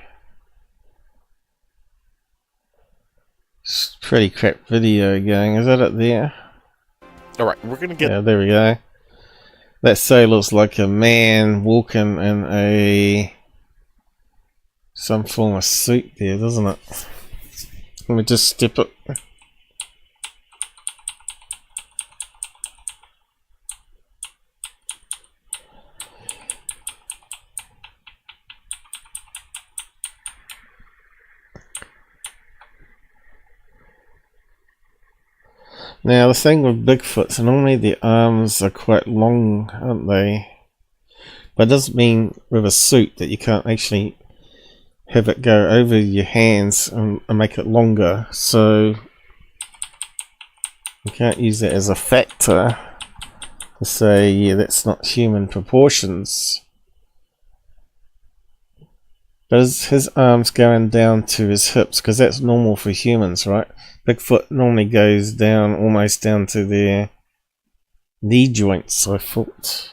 It's pretty crap video going. Is that it there? Alright, we're gonna get... Yeah, there we go. That say looks like a man walking in some form of suit there, doesn't it? Let me just step it. Now the thing with Bigfoots, normally the arms are quite long, aren't they? But it doesn't mean with a suit that you can't actually have it go over your hands and make it longer. So you can't use that as a factor to say, yeah, that's not human proportions. But is his arms going down to his hips? Because that's normal for humans, right? Bigfoot normally goes down, almost down to their knee joints, I thought.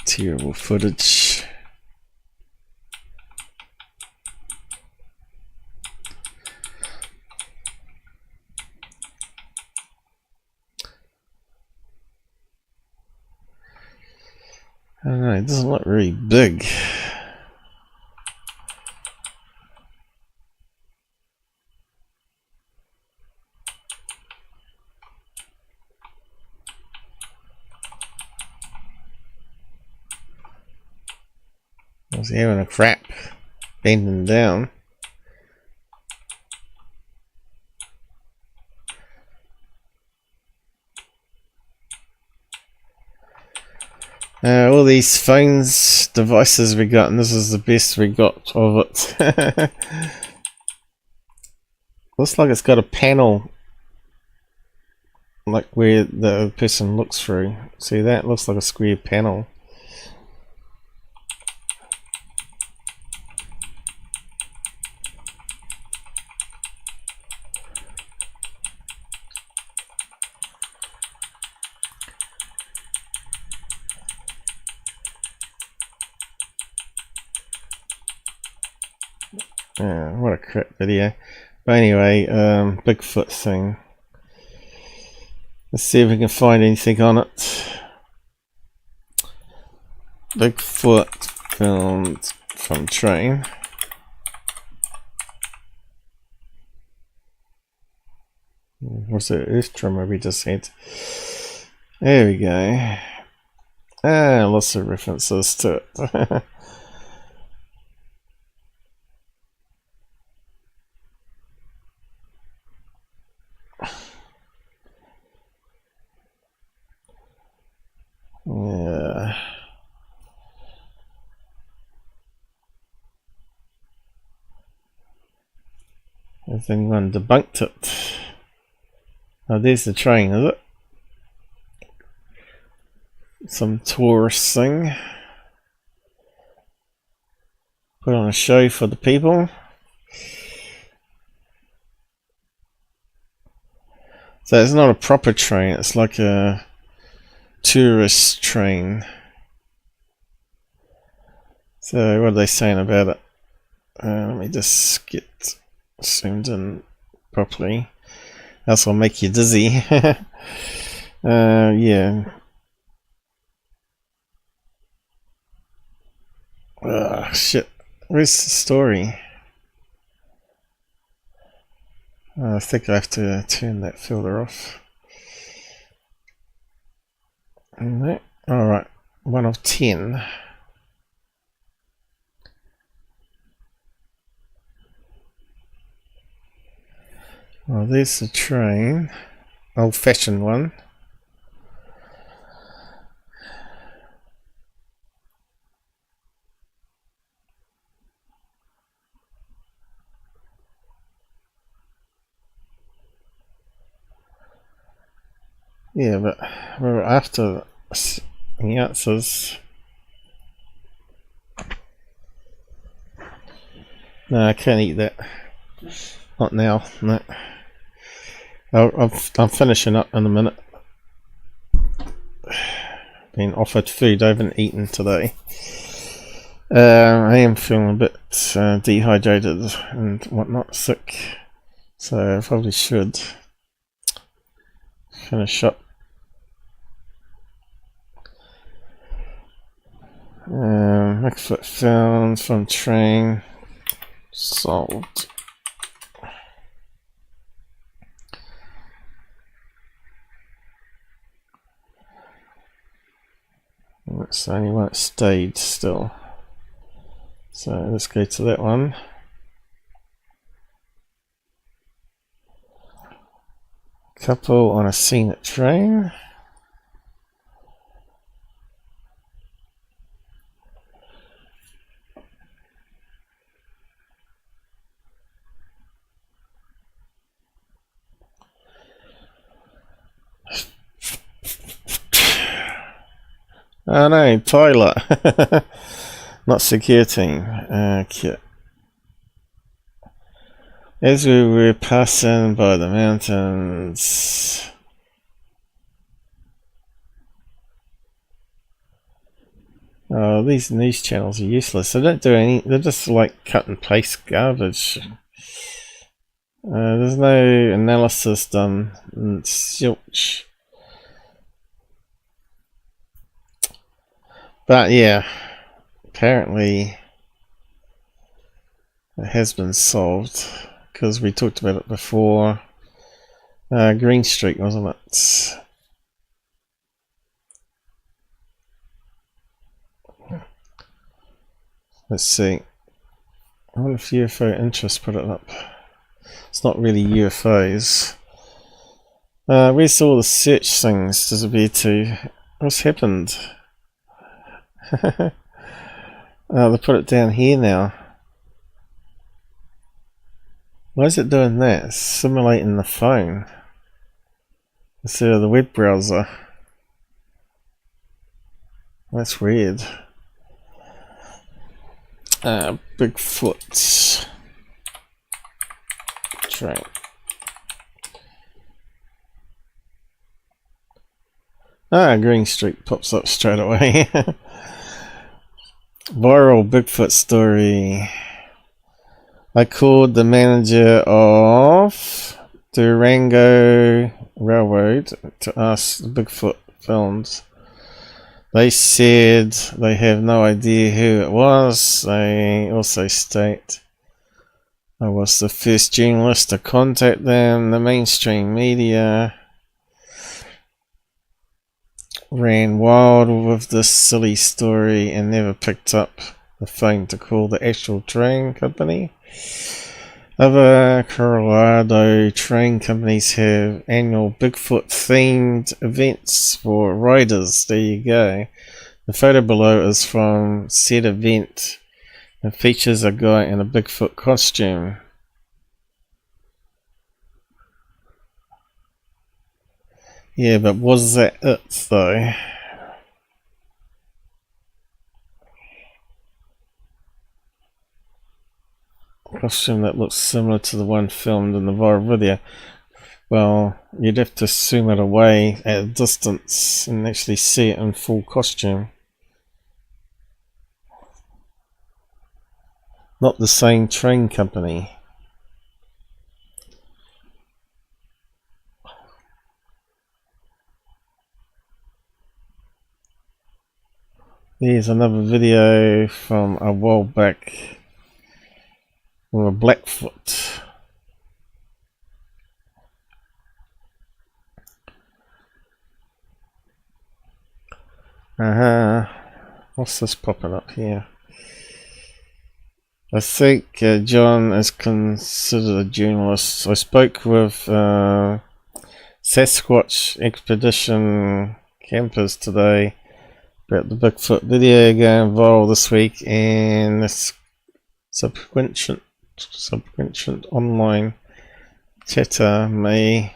Terrible footage. I don't know, it doesn't look really big. Was he having a crap? Bending down. All these phones, devices we got, and this is the best we got of it. Looks like it's got a panel, like where the person looks through. See that? Looks like a square panel. What a crap video. But anyway, Bigfoot thing. Let's see if we can find anything on it. Bigfoot filmed from train. What's the earth tremor we just had? There we go. Lots of references to it. Yeah. Has anyone debunked it? Oh, there's the train, is it? Some tourist thing. Put on a show for the people. So it's not a proper train, it's like a tourist train. So what are they saying about it? Let me just get zoomed in properly, else I'll make you dizzy. Yeah. Shit, where's the story? I think I have to turn that filter off. Alright, 1 of 10. Well, there's the train. Old-fashioned one. Yeah, but we're after the answers. No, I can't eat that. Not now. No. I'm finishing up in a minute. Been offered food. I haven't eaten today. I am feeling a bit dehydrated and whatnot, sick. So I probably should finish up. Bigfoot found from train. Solved. That's the only one that stayed still. So let's go to that one. Couple on a scene at train. Oh no, pilot. Not security. Okay. As we were passing by the mountains, oh, these news channels are useless. They don't do any. They're just like cut and paste garbage. There's no analysis done. Zilch. But yeah, apparently it has been solved because we talked about it before. Green Street, wasn't it? Let's see. I wonder if UFOinterest put it up. It's not really UFOs. Where's all the search things disappeared to? What's happened? They put it down here now. Why is it doing that? It's simulating the phone instead of the web browser. That's weird. Bigfoot train. Green Street pops up straight away. Viral Bigfoot story. I called the manager of Durango Railroad to ask the Bigfoot films. They said they have no idea who it was. They also state I was the first journalist to contact them. The mainstream media ran wild with this silly story and never picked up the phone to call the actual train company. Other Colorado train companies have annual Bigfoot themed events for riders. There you go. The photo below is from said event and features a guy in a Bigfoot costume. Yeah, but was that it though? Costume that looks similar to the one filmed in the viral video. Well, you'd have to zoom it away at a distance and actually see it in full costume. Not the same train company. Here's another video from a while back with a Blackfoot. What's this popping up here? I think John is considered a journalist. I spoke with Sasquatch Expedition campers today about the Bigfoot video going viral this week and this subsequent online chatter may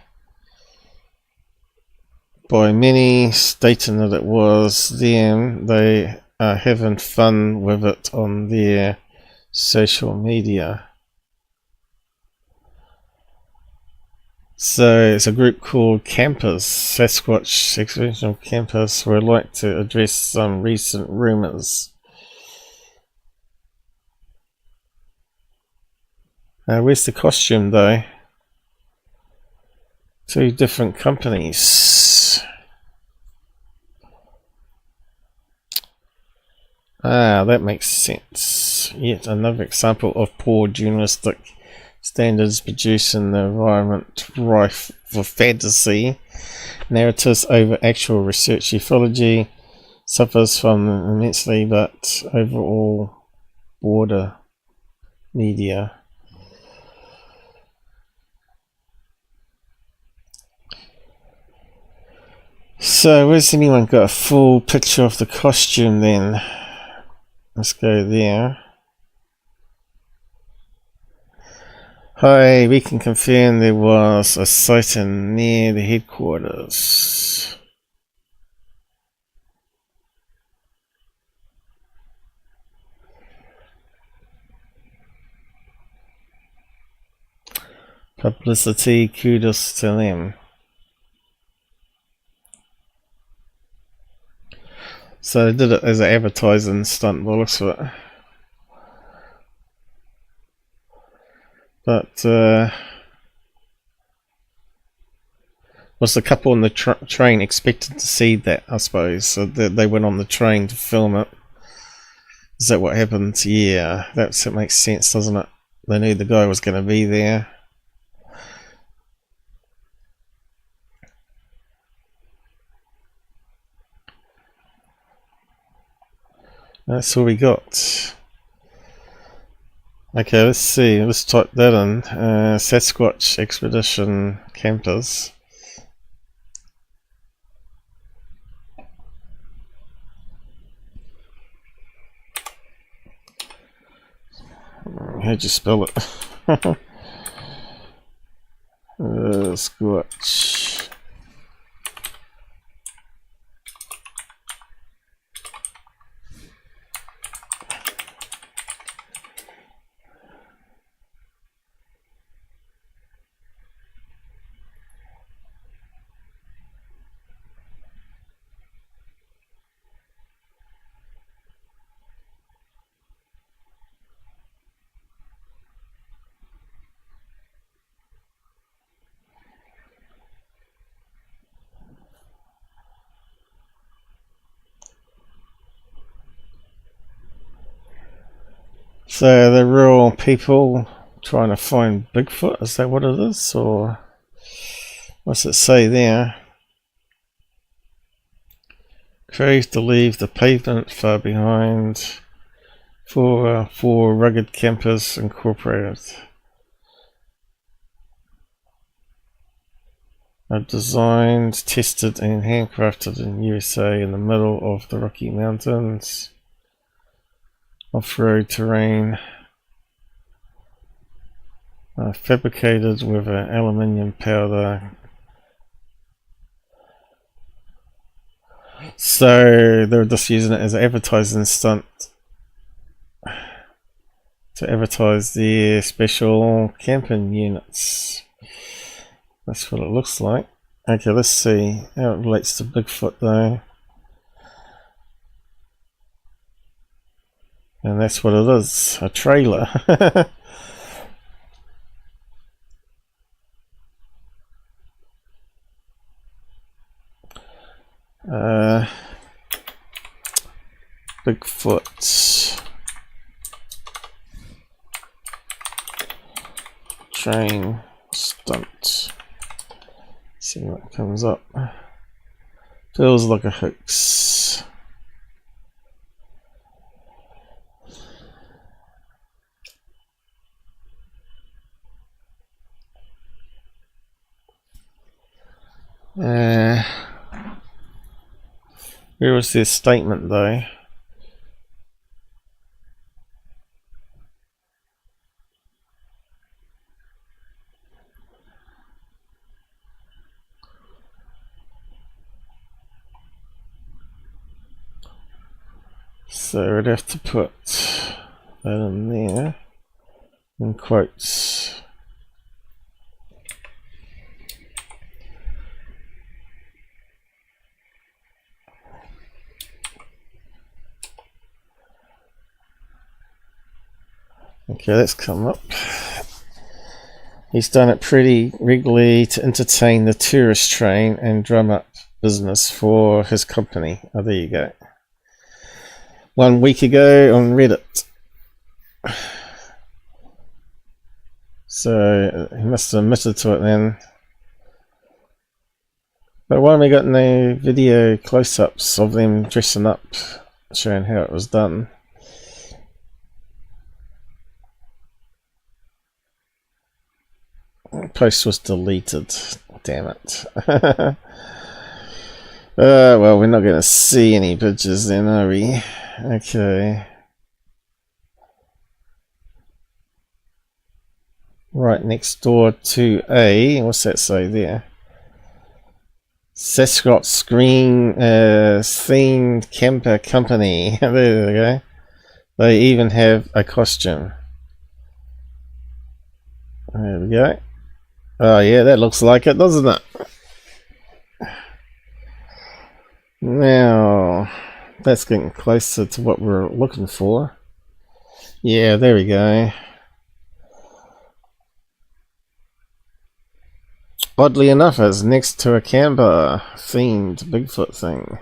by many stating that it was them. They are having fun with it on their social media. So it's a group called Campers, Sasquatch Expedition Campers, who would like to address some recent rumors. Where's the costume though? Two different companies. That makes sense. Yet another example of poor journalistic standards producing the environment rife for fantasy narratives over actual research. Ufology suffers from immensely, but overall border media. So where's anyone got a full picture of the costume then? Let's go there. Hi, we can confirm there was a sighting near the headquarters. Publicity, kudos to them. So they did it as an advertising stunt by the looks of it. But was the couple on the train expected to see that, I suppose? So they went on the train to film it. Is that what happened? Yeah, that makes sense, doesn't it? They knew the guy was going to be there. That's all we got. Okay, let's see. Let's type that in. Sasquatch expedition campers. How'd you spell it? Squatch. So they're real people trying to find Bigfoot, is that what it is? Or what's it say there? Crews to leave the pavement far behind for rugged campers incorporated. Are designed, tested and handcrafted in USA in the middle of the Rocky Mountains. Off-road terrain, fabricated with an aluminium powder. So they're just using it as an advertising stunt to advertise their special camping units. That's what it looks like. Okay, let's see how it relates to Bigfoot though. And that's what it is, a trailer. Bigfoot train stunt. See what comes up. Feels like a hoax. Where was this statement though? So we'd have to put that in there in quotes. Okay, let's come up. He's done it pretty regularly to entertain the tourist train and drum up business for his company. Oh, there you go. 1 week ago on Reddit. So he must have admitted to it then. But why haven't we got no video close-ups of them dressing up, showing how it was done? The post was deleted. Damn it. Well, we're not going to see any pictures then, are we? Okay. Right next door to a, what's that say there? Sasquatch Screen themed camper company. There we go. They even have a costume. There we go. Oh yeah, that looks like it, doesn't it? Now, that's getting closer to what we're looking for. Yeah, there we go. Oddly enough, it's next to a camper themed Bigfoot thing.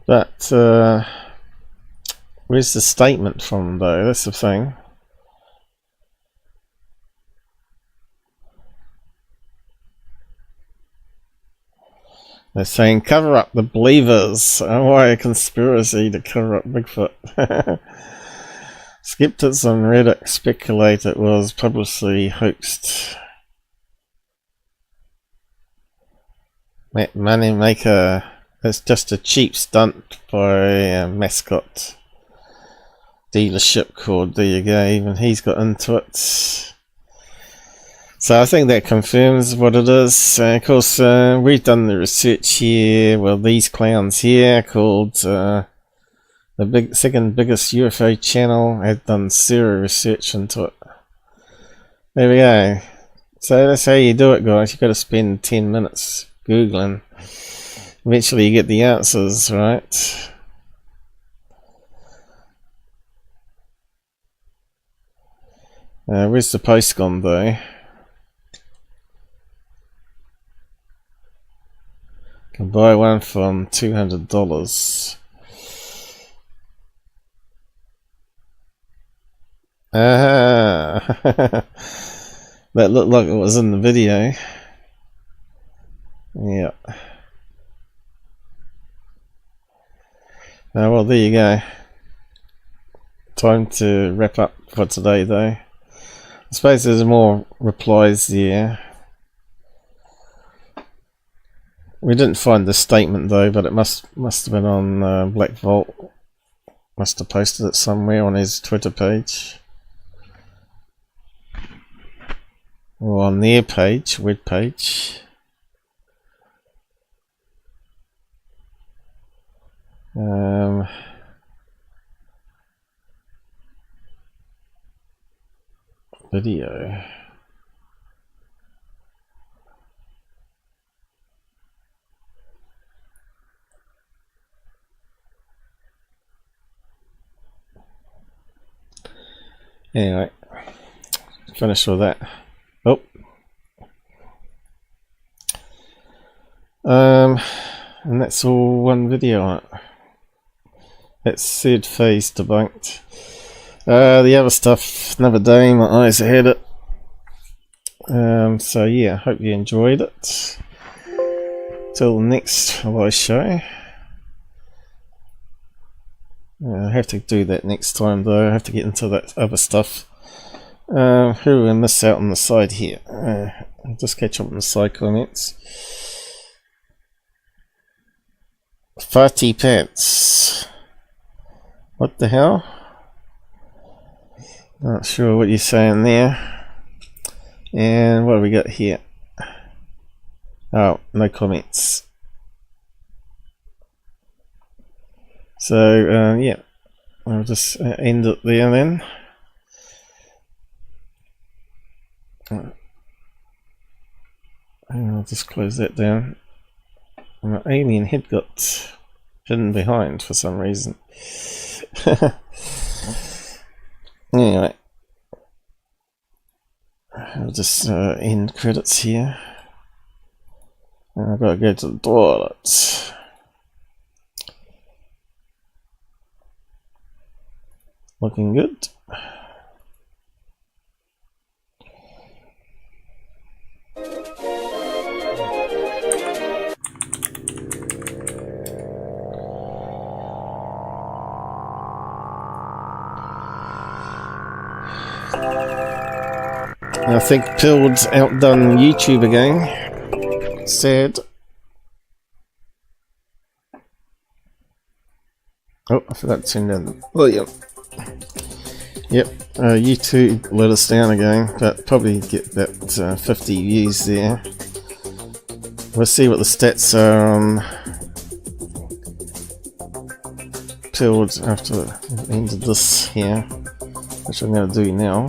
But where's the statement from though? That's the thing. They're saying cover up the believers. Why a conspiracy to cover up Bigfoot? Skeptics on Reddit speculate it was publicly hoaxed. Moneymaker. It's just a cheap stunt by a mascot dealership called There You Go. Even he's got into it. So I think that confirms what it is. Of course, we've done the research here. Well, these clowns here called the second biggest UFO channel have done zero research into it. There we go. So that's how you do it, guys. You've got to spend 10 minutes Googling. Eventually you get the answers, right? Where's the post gone though? Can buy one from $200. Ah, that looked like it was in the video. Yeah. Well, there you go. Time to wrap up for today, though. I suppose there's more replies there. We didn't find the statement though, but it must have been on Blackvault. Must have posted it somewhere on his Twitter page, or on their page, web page. Video. Anyway, finished with that. Oh. And that's all one video on it. That's third phase debunked. The other stuff, another day, my eyes had it. So yeah, hope you enjoyed it. Till the next live show. I have to do that next time though. I have to get into that other stuff. Who will I miss out on the side here? I'll just catch up on the side comments. Farty pants. What the hell? Not sure what you're saying there. And what have we got here? Oh, no comments. So yeah, I'll just end it there then. And I'll just close that down. My alien head got hidden behind for some reason. Anyway, I'll just end credits here. And I've got to go to the toilet. Looking good. I think Pill's outdone YouTube again. Sad. Oh, I forgot to turn down the volume. Yep, YouTube let us down again, but probably get about 50 views there. We'll see what the stats are on Pilled after the end of this here, which I'm going to do now.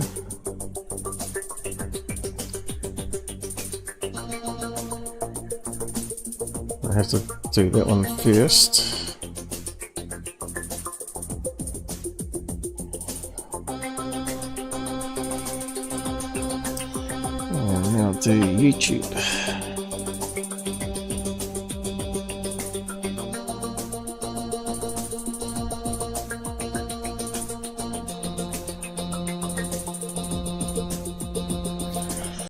I have to do that one first. And now do YouTube.